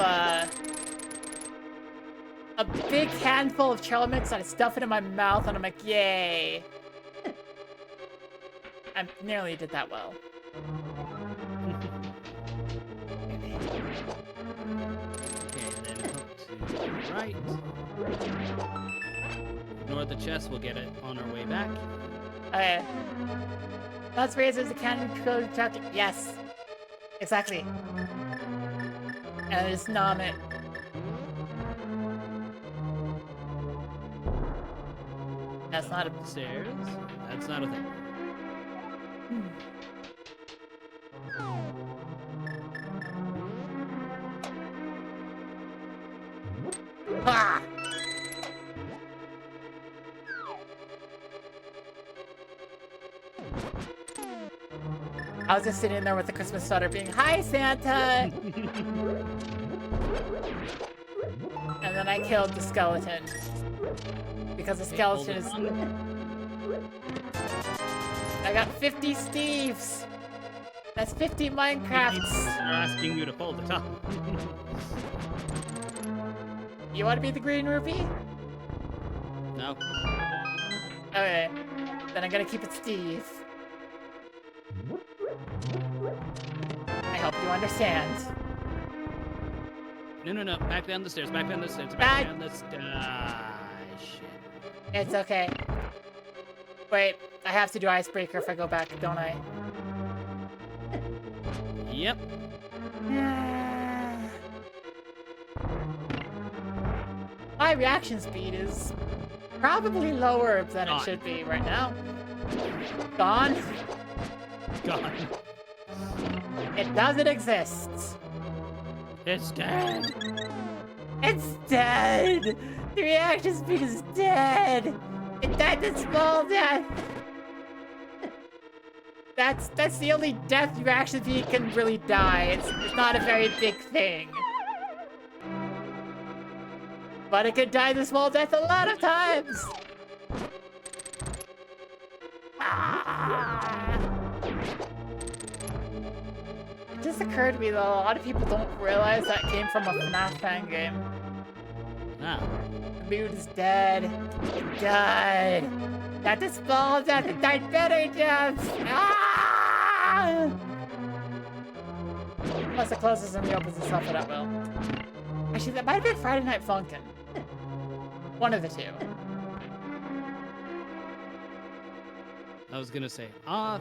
a big handful of Trail Mix and I stuff it in my mouth and I'm like, yay. I nearly did that well. Okay, then up to the right. Ignore the chest, we'll get it on our way back. Okay. Let's raise the cannon code chocolate. Yes. Exactly. And I just nom it. That's not a Stairs. That's not a thing. Ah! I was just sitting there with the Christmas sweater being, "Hi, Santa!" And then I killed the skeleton. Because the skeleton is... I got 50 Steves! That's 50 Minecrafts! They're asking you to fold it up. You want to be the green rupee? No. Okay. Then I'm gonna keep it Steve. I hope you understand. No. Back down the stairs. Back down the stairs. Back- Back down the stairs. Shit. It's okay. Wait, I have to do icebreaker if I go back, don't I? Yep. My reaction speed is probably lower than it Gone. should be right now. Gone? God. It doesn't exist. It's dead. It's dead! The reaction speed is dead! It died a small death! That's the only death reaction speed can really die. It's not a very big thing. But it can die the small death a lot of times! Ah! It just occurred to me that a lot of people don't realize that came from a FNAF fan game. Ah. The mood is dead. It died. That just falls at the died better jumps. Ah! Plus it closes and reopens itself at will. Actually, that might have been Friday Night Funkin'. One of the two. I was gonna say, FNAF.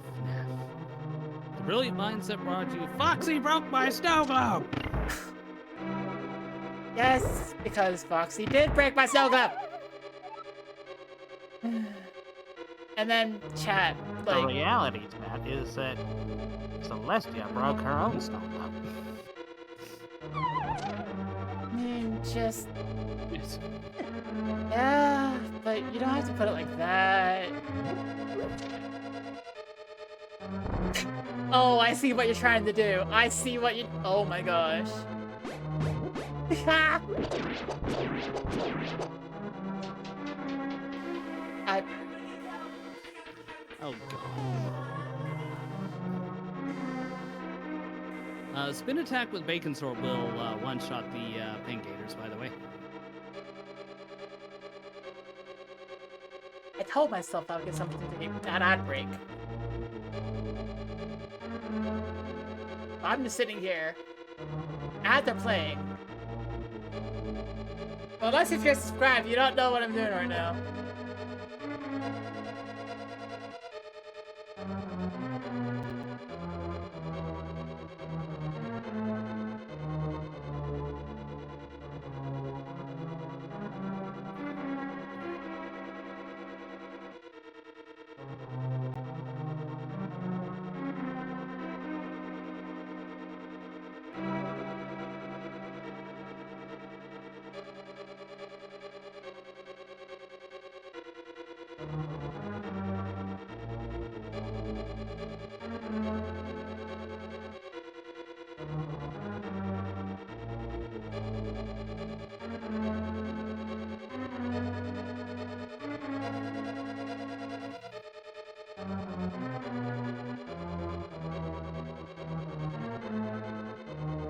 The brilliant mindset brought you, Foxy broke my snow globe! Yes, because Foxy did break my snow globe. And then chat, The like, reality, Matt, is that Celestia broke her own snow globe. just, Yes. yeah, but you don't have to put it like that. Oh, I see what you're trying to do. I see what you, oh my gosh. Oh, God. Spin attack with Bacon Sword will one-shot the Pink Gators, by the way. I told myself I would get something to do that ad break. I'm just sitting here. Ads are playing. Well, unless if you're subscribed, you don't know what I'm doing right now.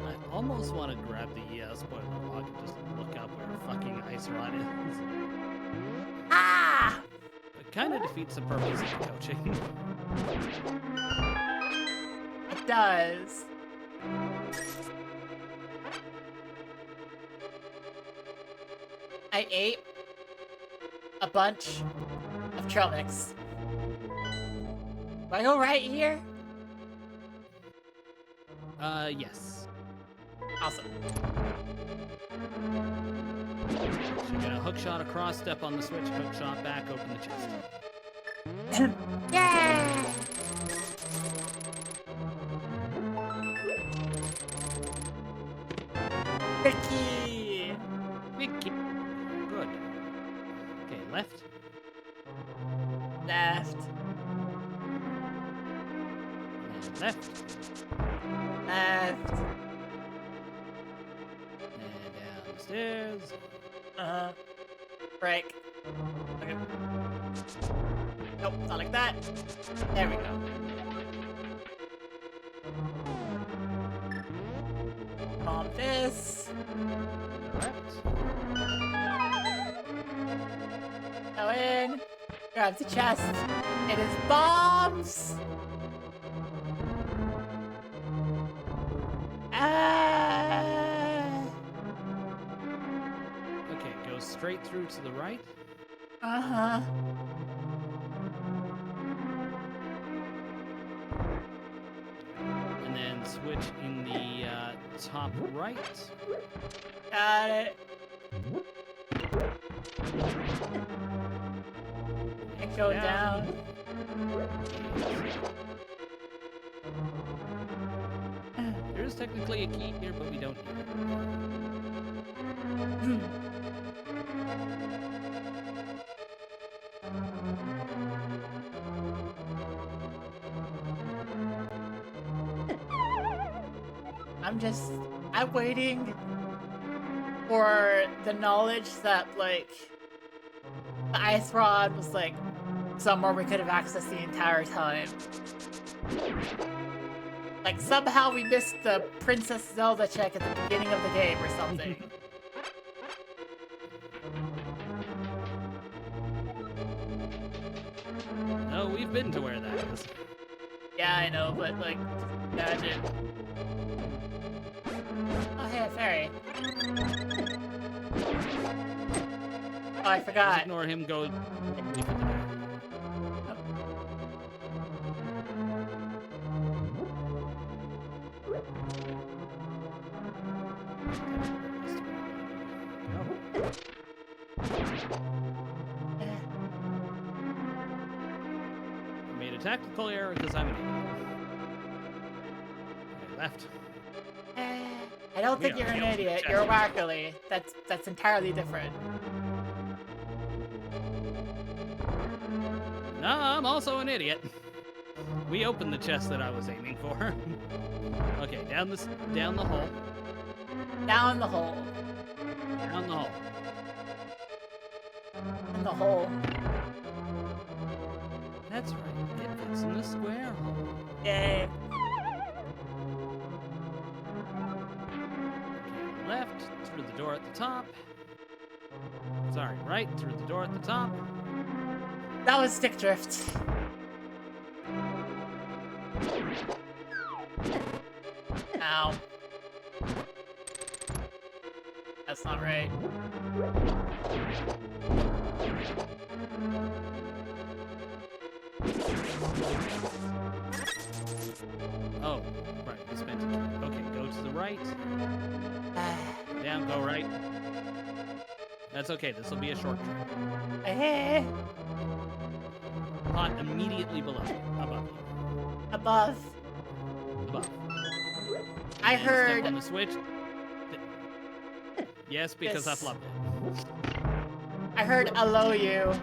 I almost want to grab the spoiler log and just look up where fucking Ice Rod is. Ah! It kind of defeats the purpose of the coaching. It does. I ate a bunch of trail mix. Do I go right here? Yes. Awesome. So you're gonna hook shot across, step on the switch, hook shot back, open the chest. Yeah! Ricky! Mickey. Good. Okay, left. Left. And left. Left. And downstairs. Uh-huh. Break. Okay. Nope, not like that. There we go. Bomb this. Correct. Go in. Grab the chest. It is bombs! Ah! Okay, go straight through to the right. Uh-huh. And then switch in the top right. Got it. And go down. There is technically a key here, but we don't need it. I'm waiting for the knowledge that, like, the ice rod was, like, somewhere we could have accessed the entire time. Like, somehow we missed the Princess Zelda check at the beginning of the game or something. No, we've been to where that is. Yeah, I know, but, like, imagine. Oh, hey, a fairy. Oh, I Just forgot. ignore him, go... Made a tactical error because I'm an idiot. Okay, left. I don't think We you're are an the idiot. check. You're Wackerly. That's entirely different. No, I'm also an idiot. We opened the chest that I was aiming for. Okay, down the hole. Down the hole. Down the hole. In the hole. That's right. It fits in the square hole. Yay. Left, through the door at the top. Sorry, right, through the door at the top. That was stick drift. Ow. That's not right. Oh, right, we spent it. Okay, go to the right. Down, go right. That's okay, this will be a short trip. Eh, Pot immediately below you. Above you. above. Above. I And step heard. on the switch. Yes, because I This- flubbed it. I heard allow you.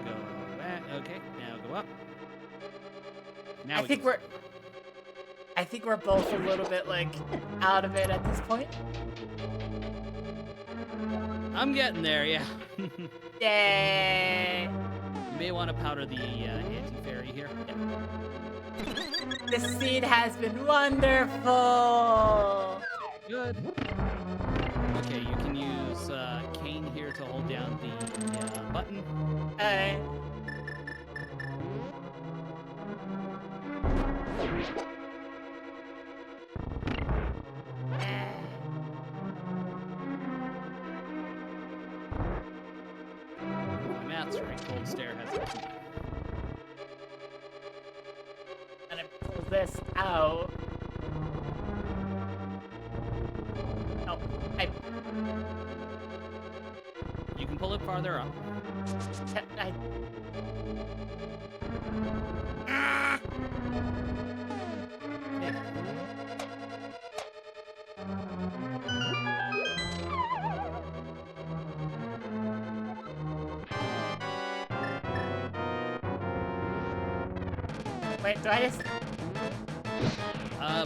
Go back. Okay, now go up. Now I we think can- we're. I think we're both a little bit like out of it at this point. I'm getting there, yeah. Yay! You may want to powder the anti-fairy here. This scene has been wonderful. Good. Okay, you can use Kane here to hold down the button. Alright. My math's right. Cold Stare has a key. And I pull this out. Oh, You can pull it farther up. I. Ah! Wait, do I just?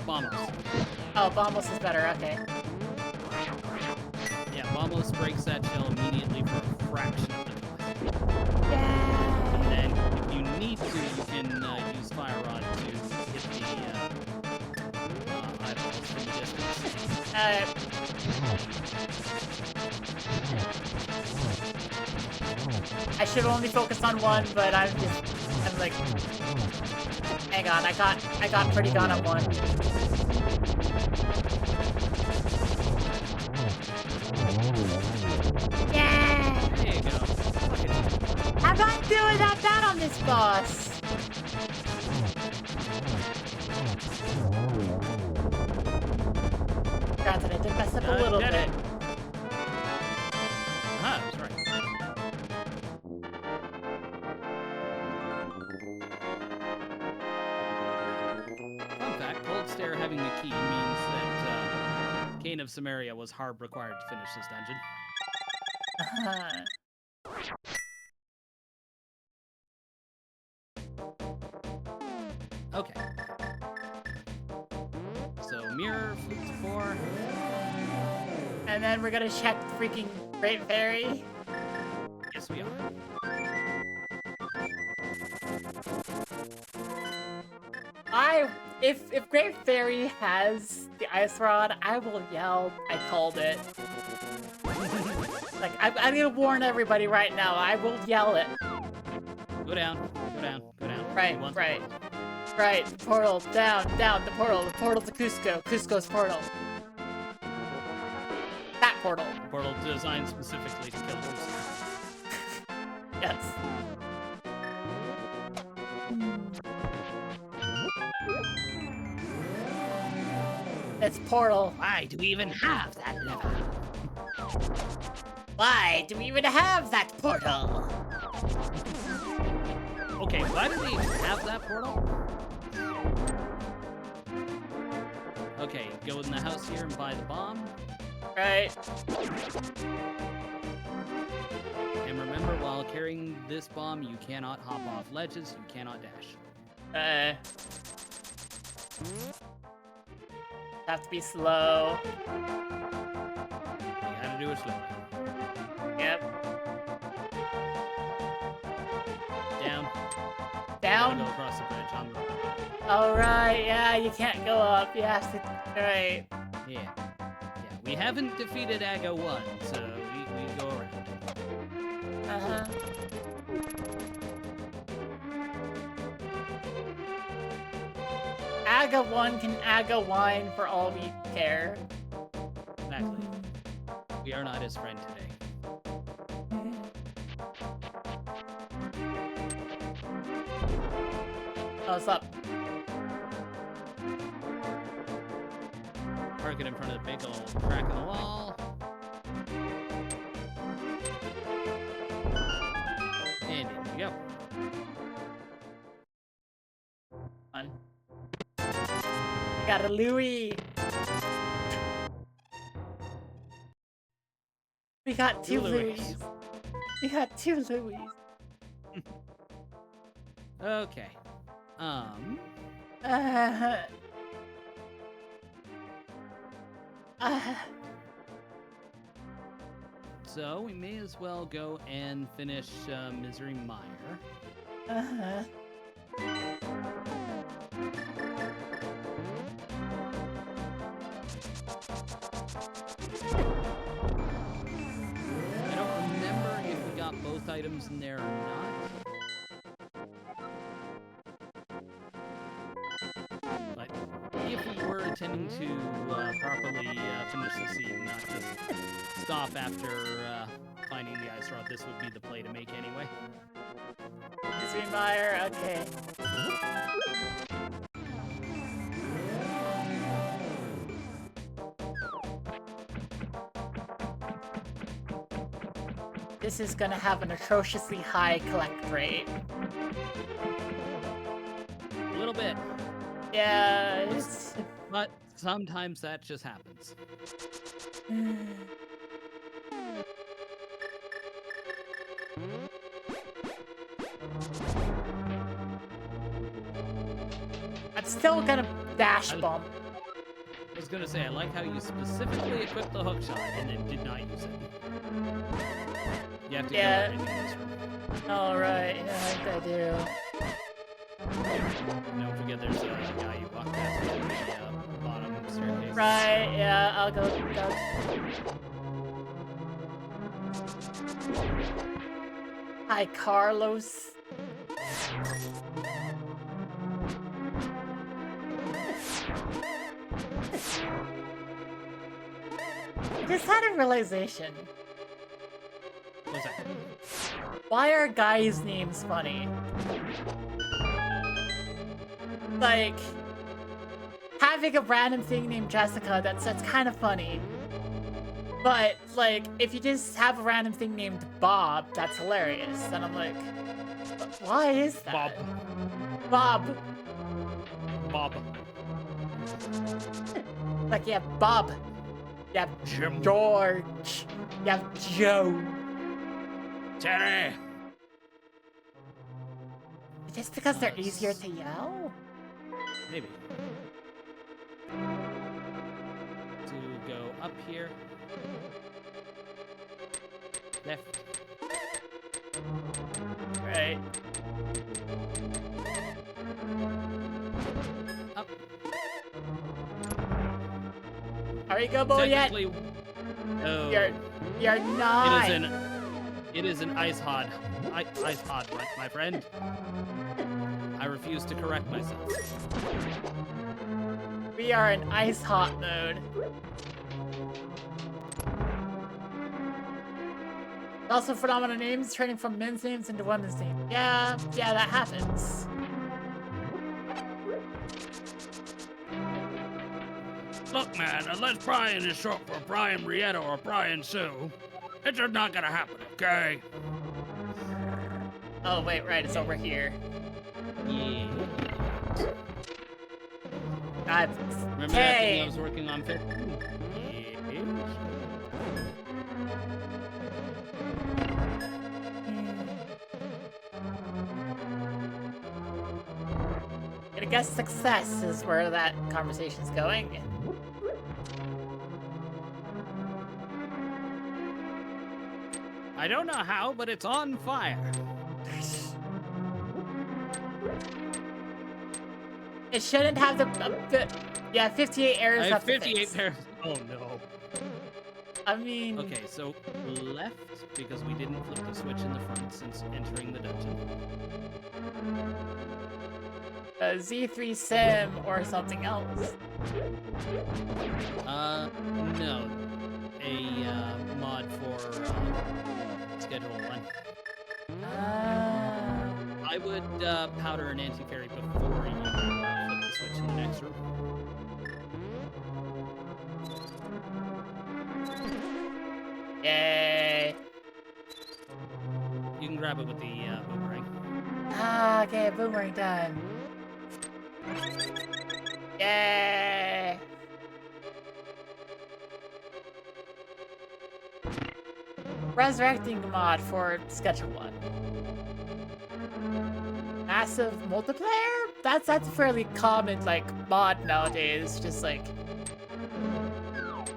Bombos. Oh, Bombos is better. Okay. Yeah, Bombos breaks that shell immediately for a fraction of the cost. Yeah. And then, if you need to, you can use Fire Rod to hit the eyeballs from the distance. I should only focus on one, but I'm like, hang on, I got pretty gone at one. Yeah! There you go. Look at you. I'm not doing that bad on this boss. Granted, I did mess up a little Did bit. it. Ah, that's right. Fun fact, Cold Stare having the key means that Kane of Samaria was hard required to finish this dungeon. Okay. So, mirror, flute 4. And then we're gonna check freaking Great Fairy. Yes, we are. If Great Fairy has the ice rod, I will yell. I called it. Like I'm gonna warn everybody right now. I will yell it. Go down. Go down. Go down. Right, He wants right. the portal. Right, portal, down, the portal to Cusco, Cusco's portal. That portal, Portal designed specifically to kill Cusco. yes. It's portal. Why do we even have that lever? Why do we even have that portal? Okay, why do we even have that portal? Okay, go in the house here and buy the bomb. Right. And remember, while carrying this bomb, you cannot hop off ledges, you cannot dash. Have to be slow. You gotta do it slowly. Yep. Down. Down. Go across the bridge. All right. Yeah, you can't go up. You have to. Right. Yeah. We haven't defeated Aga 1, so we go around. Uh-huh. Aga 1 can Aga wine for all we care. Exactly. We are not his friend today. Oh, what's up? Park it in front of the big old crack in the wall. And in you go. Fun. I got a Louis. We got two Louis. Louis. We got two Louis. Okay. Uh, So we may as well go and finish Misery Mire. I don't remember if we got both items in there or not. But if we were intending to properly finish the scene, not just stop after finding the ice rod, this would be the play to make anyway. Misery Mire, okay. This is gonna have an atrociously high collect rate. A little bit, Yeah, it's... but sometimes that just happens. I'm still gonna dash bump. I was gonna say, I like how you specifically equipped the hookshot and then did not use it. You have to Yeah. go right into this room. Alright, yeah, I do. Don't forget there's a guy you walk past on the bottom staircase. Right, yeah, I'll go. Hi, Carlos. I just had a realization. What's that? Why are guys' names funny? Like, having a random thing named Jessica, that's kind of funny. But, like, if you just have a random thing named Bob, that's hilarious. And I'm like, why is that? Bob. Bob. Like, you have Bob. You have Jim. George. You have Joe. Terry. Just because they're easier to yell? Maybe. To go up here. Left. right. Up. Are you go boat yet? Technically, no. You're not. It is an ice hod. Ice hod, my friend. I refuse to correct myself. We are in ice hot mode. Also, phenomenal names turning from men's names into women's names. Yeah, that happens. Look, man, unless Brian is short for Brian Brietta or Brian Sue, it's just not gonna happen, okay? Oh, wait, right, it's over here. Yeah. Okay. Remember that thing I was working on 15? I guess success is where that conversation's going. I don't know how, but it's on fire. It shouldn't have yeah, 58 errors I have left to 58 fix. pairs. Oh no. I mean, Okay, so left because we didn't flip the switch in the front since entering the dungeon. a Z3 Sim or something else. No. A mod for Schedule 1. I would powder an anti-fairy before you flip the switch in the next room. Yay. You can grab it with the boomerang. Okay, boomerang time. Yay. Resurrecting mod for Schedule 1. Massive multiplayer? That's a fairly common like mod nowadays. Just like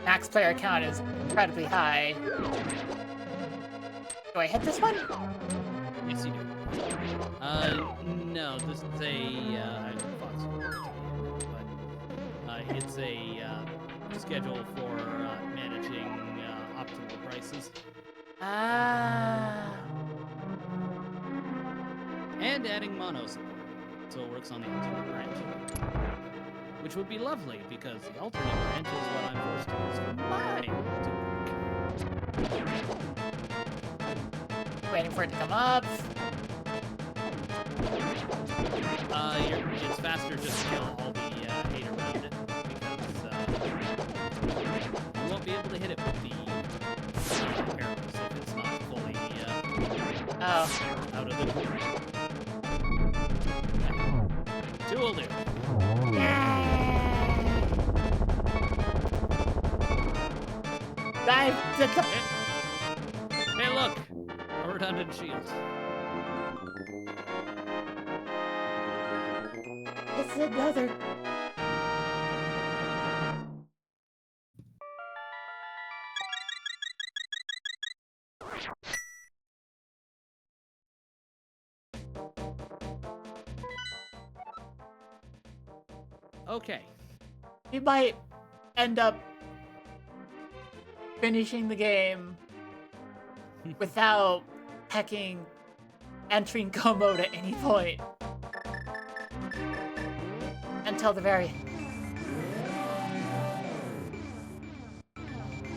max player count is incredibly high. Do I hit this one? Yes, you do. No, this is a Fox, but it's a schedule for managing optimal prices and adding mono support, so it works on the alternate branch, which would be lovely because the alternate branch is what I'm forced to use for mine to work. Waiting for it to come up. It's faster just to kill all the hate around it because you won't be able to hit it with the arrows if it's not fully out of the group. Two will do. Hey, look! A redundant shield. It's another. Okay. We might end up finishing the game without hacking entering go mode at any point. Until the very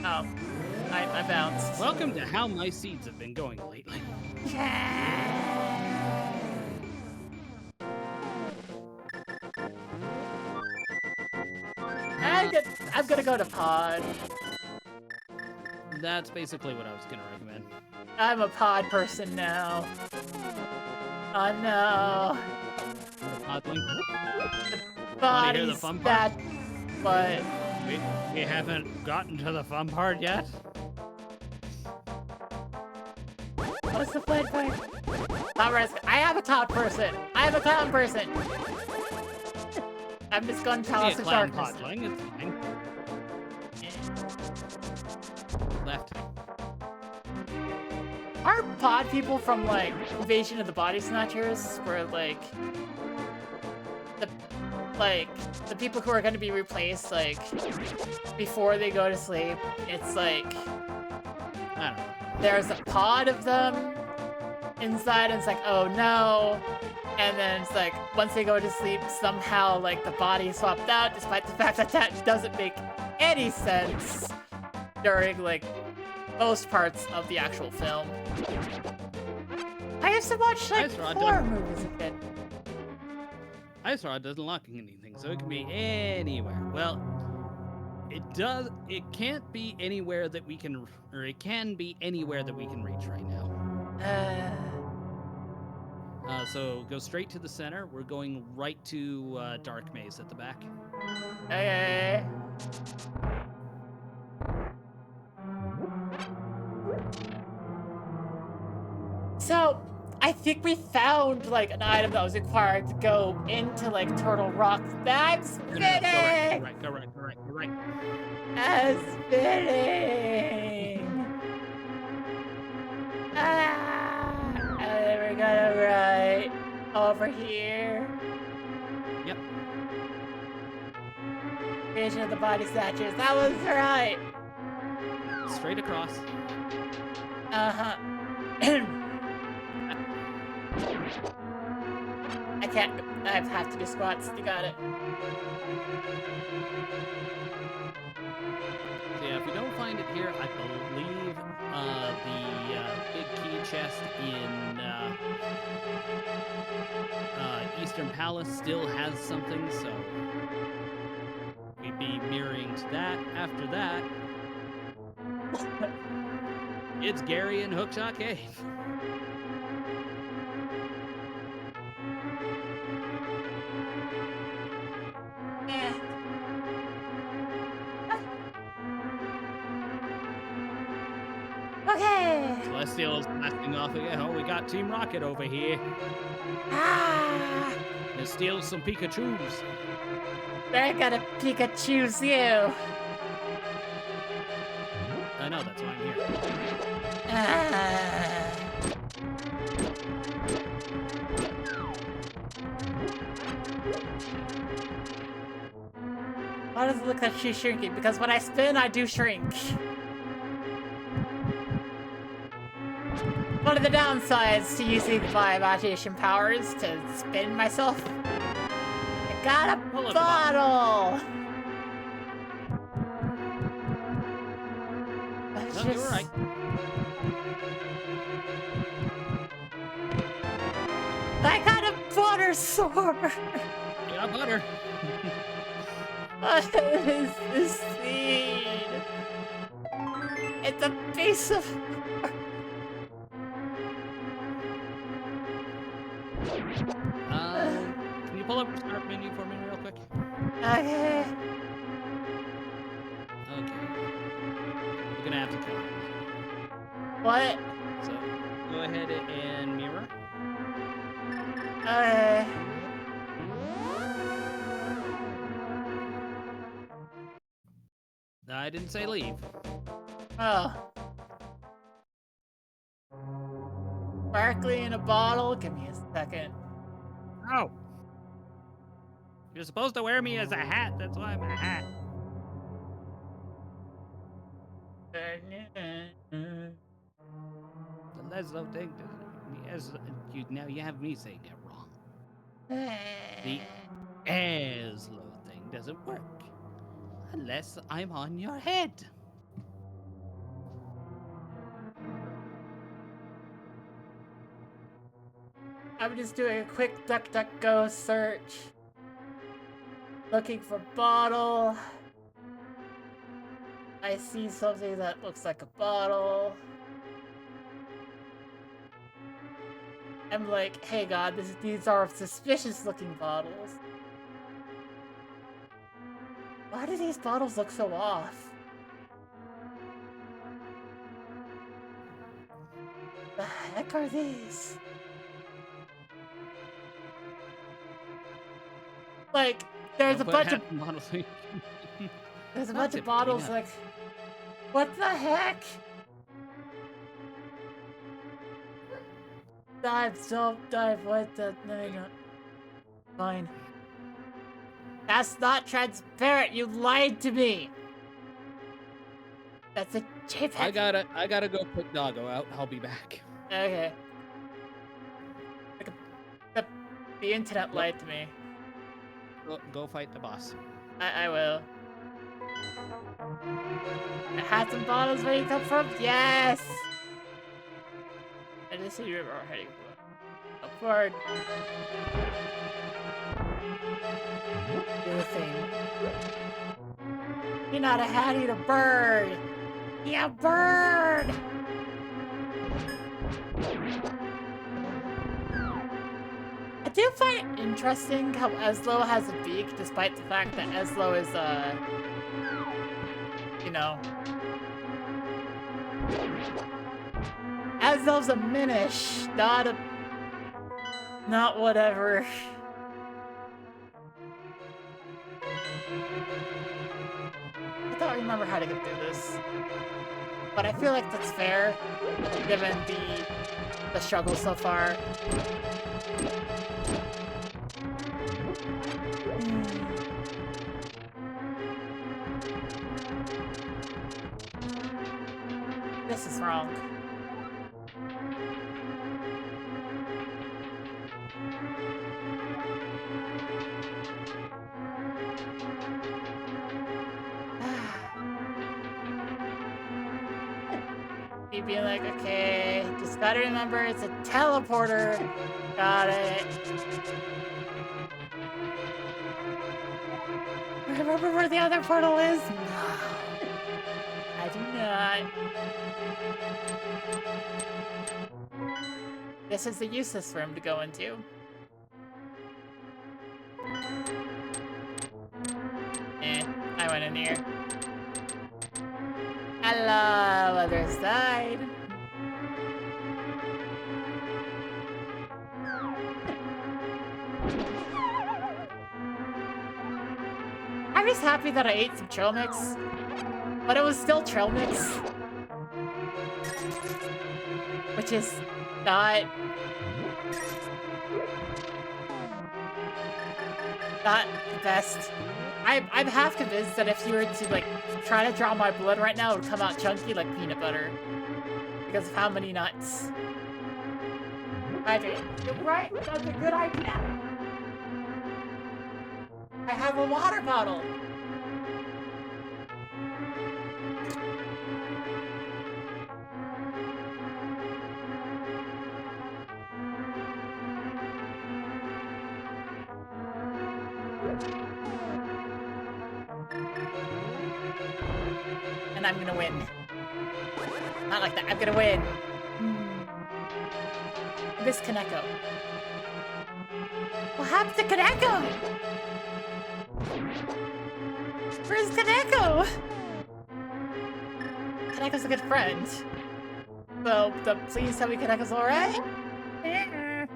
Oh. I bounced. Welcome to how my seeds have been going lately. I'm gonna go to pod. That's basically what I was gonna recommend. I'm a pod person now. Oh no. Oddly, Body's hear the fun part? that, but we haven't gotten to the fun part yet. what's the fun part? I am a cloud person. I am a clown person. I'm just going to tell us See a the clown darkness. podling, it's fine. Left. Are pod people from like Invasion of the Body Snatchers, where like the people who are going to be replaced like before they go to sleep? It's like I don't know. there's a pod of them inside, and it's like, oh no. And then it's like once they go to sleep, somehow like the body swapped out, despite the fact that that doesn't make any sense during like most parts of the actual film. I used to watch like Ice Rod horror doesn't- movies as a kid. Ice Rod doesn't lock anything, so it can be anywhere. Well, it does. It can't be anywhere that we can, or it can be anywhere that we can reach right now. So go straight to the center. We're going right to Dark Maze at the back. Okay. So, I think we found like an item that was required to go into like Turtle Rock. I'm spinning! Go right. I'm spinning! And then we're gonna right over here. Yep. Vision of the Body Snatchers. That was right. Straight across. Uh-huh. I can't. I have to do squats. You got it. So yeah, if we don't find it here, I believe the big key chest in Eastern Palace still has something, so we'd be mirroring to that. After that, it's Gary and Hookshot Cave. Eh. Okay. Celestial's blasting off again. Oh, we got Team Rocket over here. Ah, And steals some Pikachus. they're gonna Pikachu's you. I know, that's why I'm here. Ah. Why does it look like she's shrinking? Because when I spin, I do shrink. One of the downsides to using my imagination powers to spin myself. I got a Well, look, bottle! Let's No, you were right. I got a butter sword! You got butter. What is this seed? It's a piece of... Can you pull up the start menu for me real quick? Okay. Okay. We're gonna have to kill him. What? So go ahead and mirror. Okay. I didn't say leave. Oh. Sparkly in a bottle? Give me a second. Oh. You're supposed to wear me as a hat. That's why I'm a hat. The Leslo thing doesn't. Yes, now you have me saying it wrong. The Eslo thing doesn't work unless I'm on your head. I'm just doing a quick DuckDuckGo search. Looking for bottle. I see something that looks like a bottle. I'm like, hey God, these are suspicious looking bottles. Why do these bottles look so off? The heck are these? Like, there's a Don't put bunch of hat in bottles. there's a Not bunch of typically, bottles no. like, what the heck? Dive, don't dive, what the, no. Fine. That's not transparent, you lied to me! That's a JPEG. I gotta go put Doggo out. I'll be back. Okay. The internet lied to me. Go fight the boss. I will. The hats and bottles where you come from? Yes! I just see you river heading upward. Do the thing. You're not a hat, you're a bird! Yeah, bird! I do find it interesting how Eslo has a beak, despite the fact that Eslo is, you know... Eslo's a Minish, not a... not whatever. I don't remember how to get through this. But I feel like that's fair, given the struggle so far. This is wrong. You being like, okay, just gotta remember it's a teleporter. Got it. Remember where the other portal is? No. I do not. This is the useless room to go into. I went in here. Hello, other side. I'm just happy that I ate some trail mix, but it was still trail mix, which is not the best. I'm half convinced that if you were to like try to draw my blood right now, it would come out chunky like peanut butter because of how many nuts. You're right. That's a good idea. I have a water bottle. And I'm gonna win. Not like that. I'm gonna win. Miss Kaneko. What happened to Kaneko? Where's Kaneko? Kaneko's a good friend. So, please tell me Kaneko's alright? Yeah.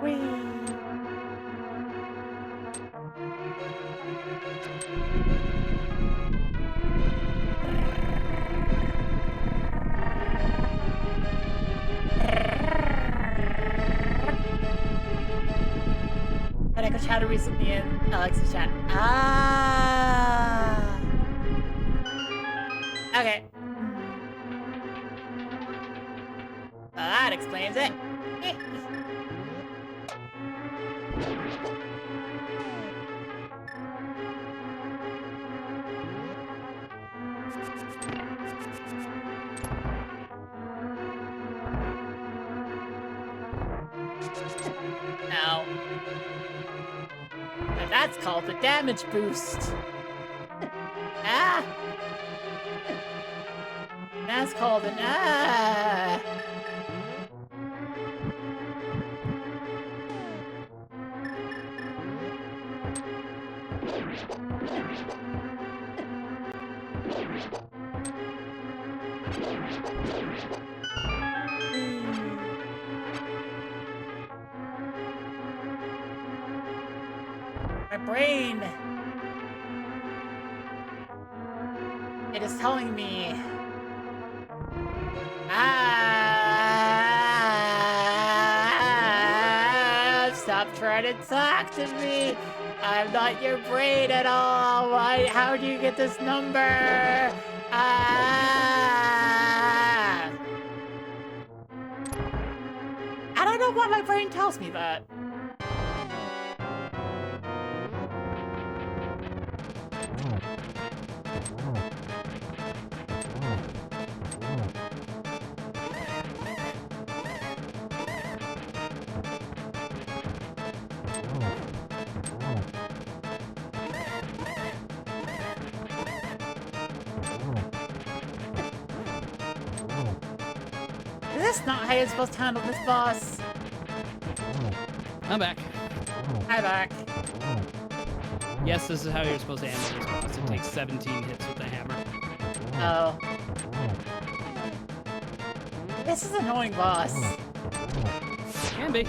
Whee. Kaneko chatted recently in Alexa's chat. Ah. Okay. Well, that explains it. Now, that's called the damage boost. Ah! That's called an ah! brain. It is telling me. Stop trying to talk to me. I'm not your brain at all. Why? How do you get this number? I don't know why my brain tells me that. Is this not how you're supposed to handle this boss? I'm back. Hi, back. Yes, this is how you're supposed to handle this boss. It takes 17 hits with the hammer. Oh. This is an annoying boss. Can be.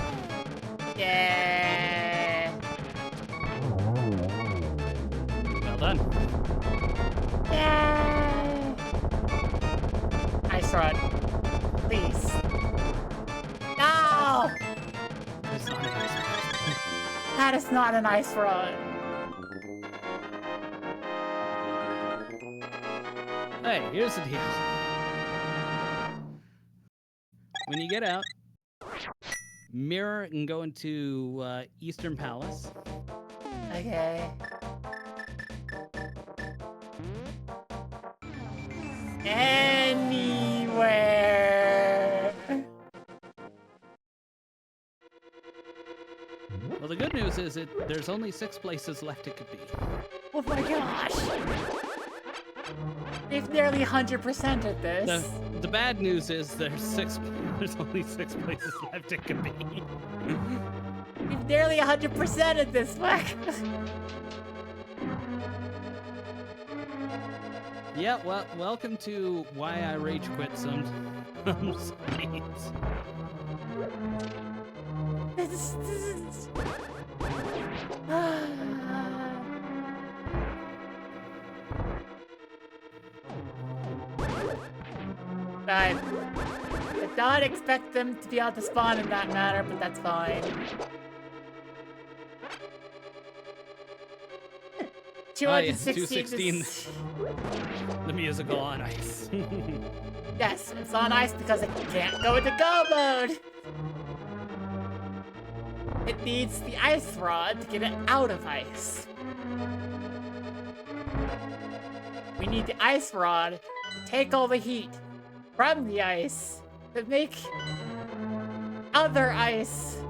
Yeah. Well done. Yay! Ice rod. Please. No! It's not an ice rod. That is not an ice rod. Hey, here's the deal. When you get out, mirror and go into Eastern Palace. Okay. Anywhere. Well, the good news is there's only 6 places left it could be. Oh my gosh. They've nearly 100% at this. The bad news is there's only 6 places left it could be. We've nearly 100% at this one. Yeah, well, welcome to why I rage quit some sites. This is... I did not expect them to be able to spawn in that manner, but that's fine. Oh, yes, 216. 216. The musical on ice. Yes, it's on ice because it can't go into go mode. It needs the ice rod to get it out of ice. We need the ice rod to take all the heat from the ice to make other ice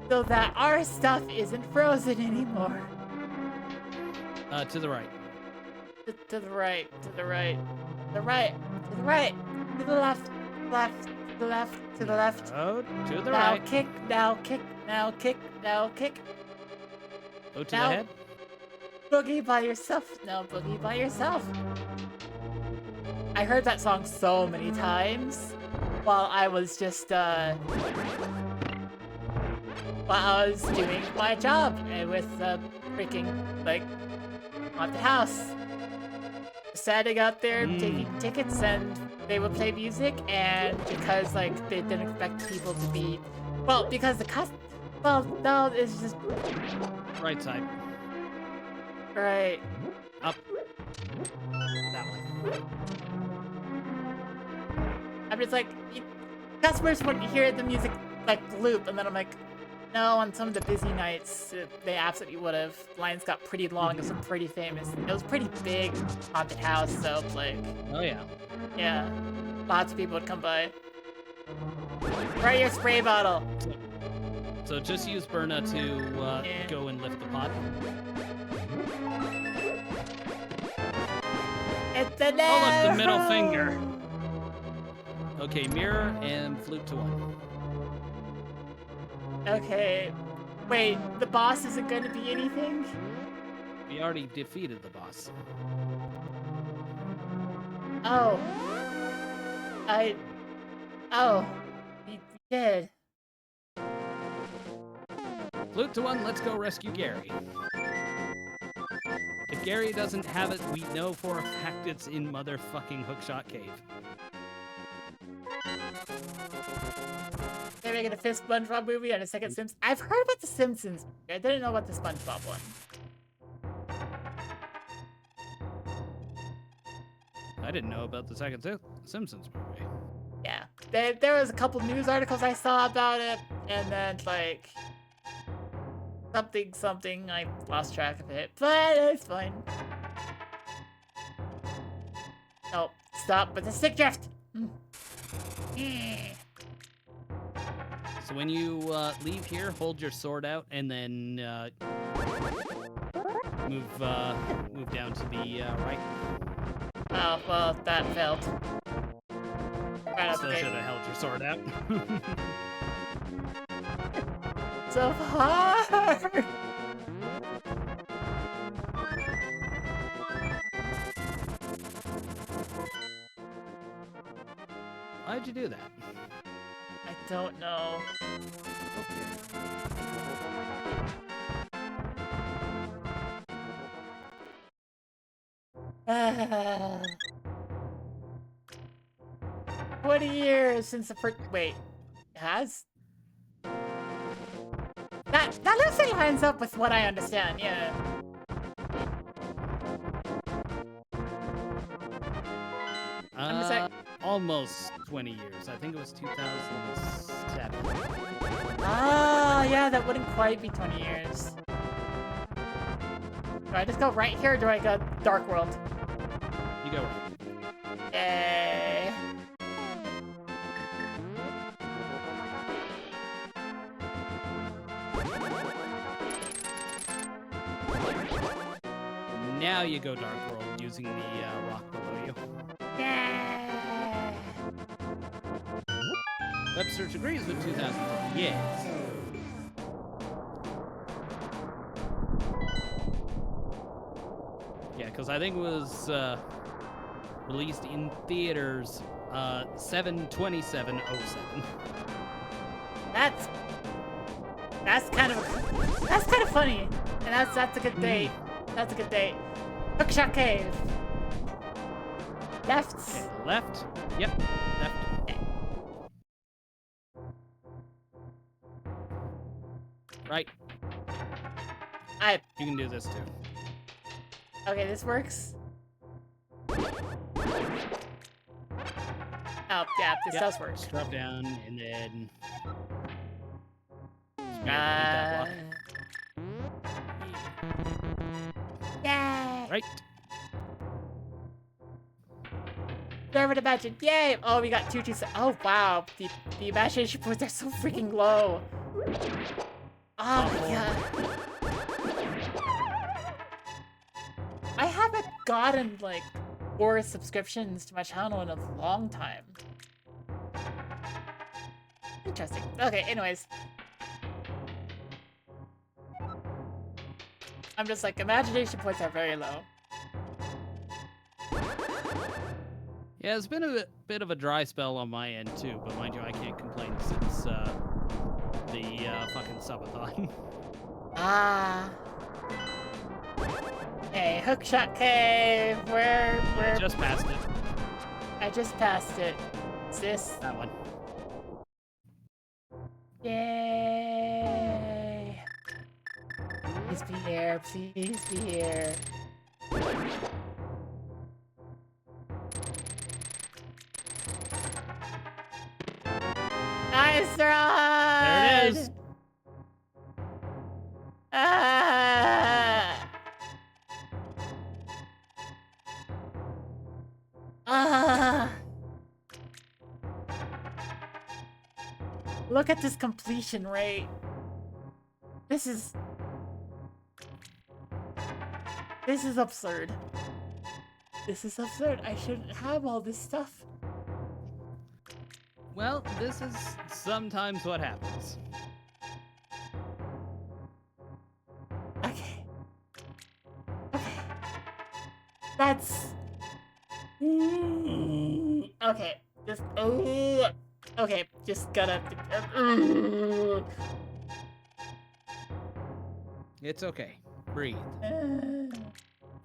so that our stuff isn't frozen anymore. To the right. To the right, to the right, to the right, to the right, to the left, left, to the left, to the left. Oh, to the Now right. kick, now kick, now kick, now kick. Go to Now- the head. Boogie by yourself. No, boogie by yourself. I heard that song so many times while I was just, while I was doing my job with, freaking, like, haunted house. Standing out there taking tickets, and they would play music, and because, like, they didn't expect people to be, well, because well, no, it's just, Right side. right. Up. That one. I'm just like, customers wouldn't hear the music like loop, and then I'm like, no, on some of the busy nights, they absolutely would have. Lines got pretty long, it was pretty famous. It was pretty big haunted house, so like, Oh yeah. yeah, lots of people would come by. Right, your spray bottle. So just use Berna to Yeah. go and lift the pot. It's an Oh, look, the middle arrow. finger. Okay, mirror and flute to 1. Okay, wait, the boss isn't going to be anything? We already defeated the boss. Oh. Oh. We did. Flute to 1, let's go rescue Gary. Gary doesn't have it. We know for a fact it's in motherfucking Hookshot Cave. They're making a fifth SpongeBob movie and a second Simpsons. I've heard about the Simpsons. I didn't know about the SpongeBob one. I didn't know about the second Simpsons movie. Yeah, there was a couple news articles I saw about it, and then like something. I lost track of it, but it's fine. Oh, stop with the stick drift. So when you leave here, hold your sword out, and then move down to the right. Oh well, that failed. Right off Still the should gate. have held your sword out. So hard. Why'd you do that? I don't know. Ah. 20 years since the first. Wait, it has? That loosely lines up with what I understand. Yeah. I'm just like, Almost 20 years. I think it was 2007. ah, yeah, that wouldn't quite be 20 years. Do I just go right here, or do I go Dark World? You go right. Yay. Now you go Dark World using the rock below you. Yay. Web search agrees with 2000. Yes. Yeah, because I think it was released in theaters 7/27/07. That's kind of funny, and that's a good date. That's a good date. Hookshot Cave. Left. Okay, left. Yep, left. Right. You can do this too. Okay, this works. Oh, yeah, this Yep, does work. just drop down and then. Yay! Right. Serve it imagine. Yay! Oh, we got 2 Oh, wow. The imagination points are so freaking low. Oh my god. I haven't gotten, like, 4 subscriptions to my channel in a long time. Interesting. Okay, anyways. I'm just like, imagination points are very low. Yeah, it's been a bit of a dry spell on my end too, but mind you, I can't complain since the fucking subathon. Ah. Hey, Hookshot Cave. Where? I just passed it. I just passed it. Is this? That one. Yay! Please be here. Please be here. Nice run! There it is. Ah! Ah! Look at this completion rate. This is absurd. This is absurd. I shouldn't have all this stuff. Well, this is sometimes what happens. Okay. Okay. That's... Okay. Just... Okay, just gotta... It's okay. Breathe.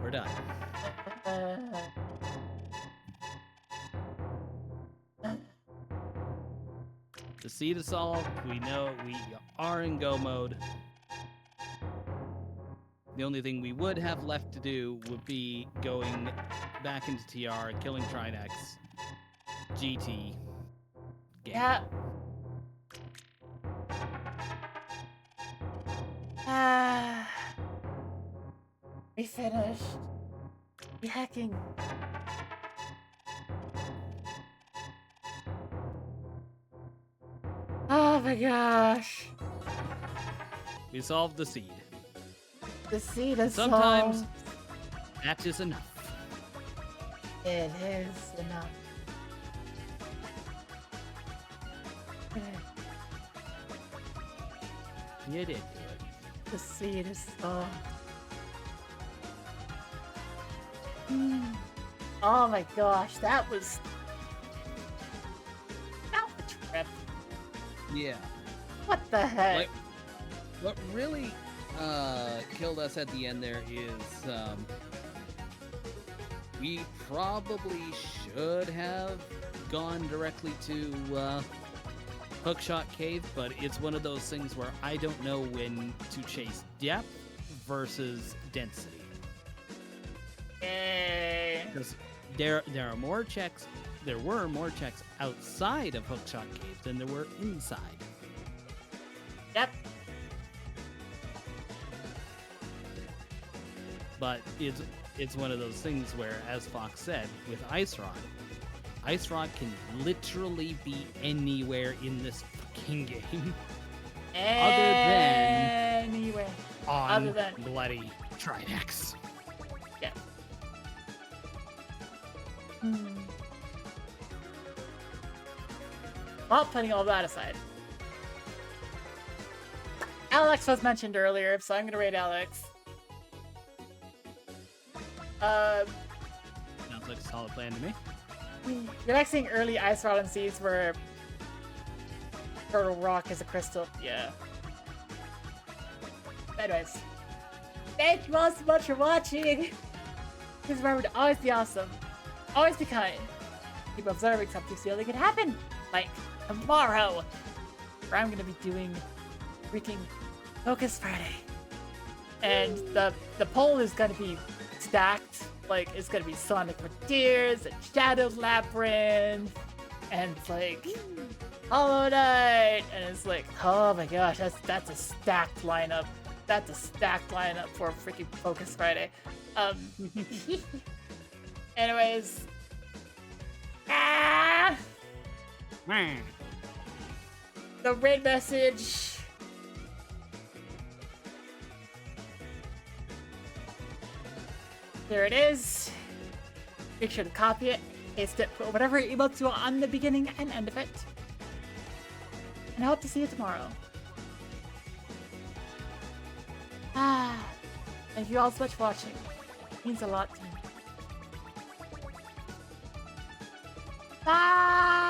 We're done. The seed is solved. We know we are in go mode. The only thing we would have left to do would be going back into TR, killing Trinex, GT. Game. Yeah. We finished. We hacking. Oh my gosh. We solved the seed. The seed is Sometimes solved. that is enough. It is enough. You did do it. The seed is solved. Oh my gosh, that was a trip. Yeah. What the heck? Like, what really killed us at the end there is we probably should have gone directly to Hookshot Cave, but it's one of those things where I don't know when to chase depth versus density. Because there are more checks. There were more checks outside of Hookshot Cave than there were inside. Yep. But it's one of those things where, as Fox said, with Ice Rod can literally be anywhere in this fucking game. Anyway. On Other than bloody Trinex. yeah. Well, putting all that aside, Alex was mentioned earlier, so I'm gonna rate Alex. Sounds like a solid plan to me. You're like seeing early Ice Rod and Seeds where Turtle Rock is a crystal. Yeah. Anyways, thank you all so much for watching. Please remember to always be awesome, always be kind, keep observing something so it can happen. Like tomorrow, where I'm gonna be doing freaking Focus Friday, and the poll is gonna be stacked. Like it's gonna be Sonic Frontiers and Shadow Labyrinth, and like Hollow Knight, and it's like, oh my gosh, that's a stacked lineup. That's a stacked lineup for freaking Focus Friday. Anyways, the raid message. There it is. Make sure to copy it, paste it, put whatever email to on the beginning and end of it. And I hope to see you tomorrow. Thank you all so much for watching. It means a lot to me. Bye!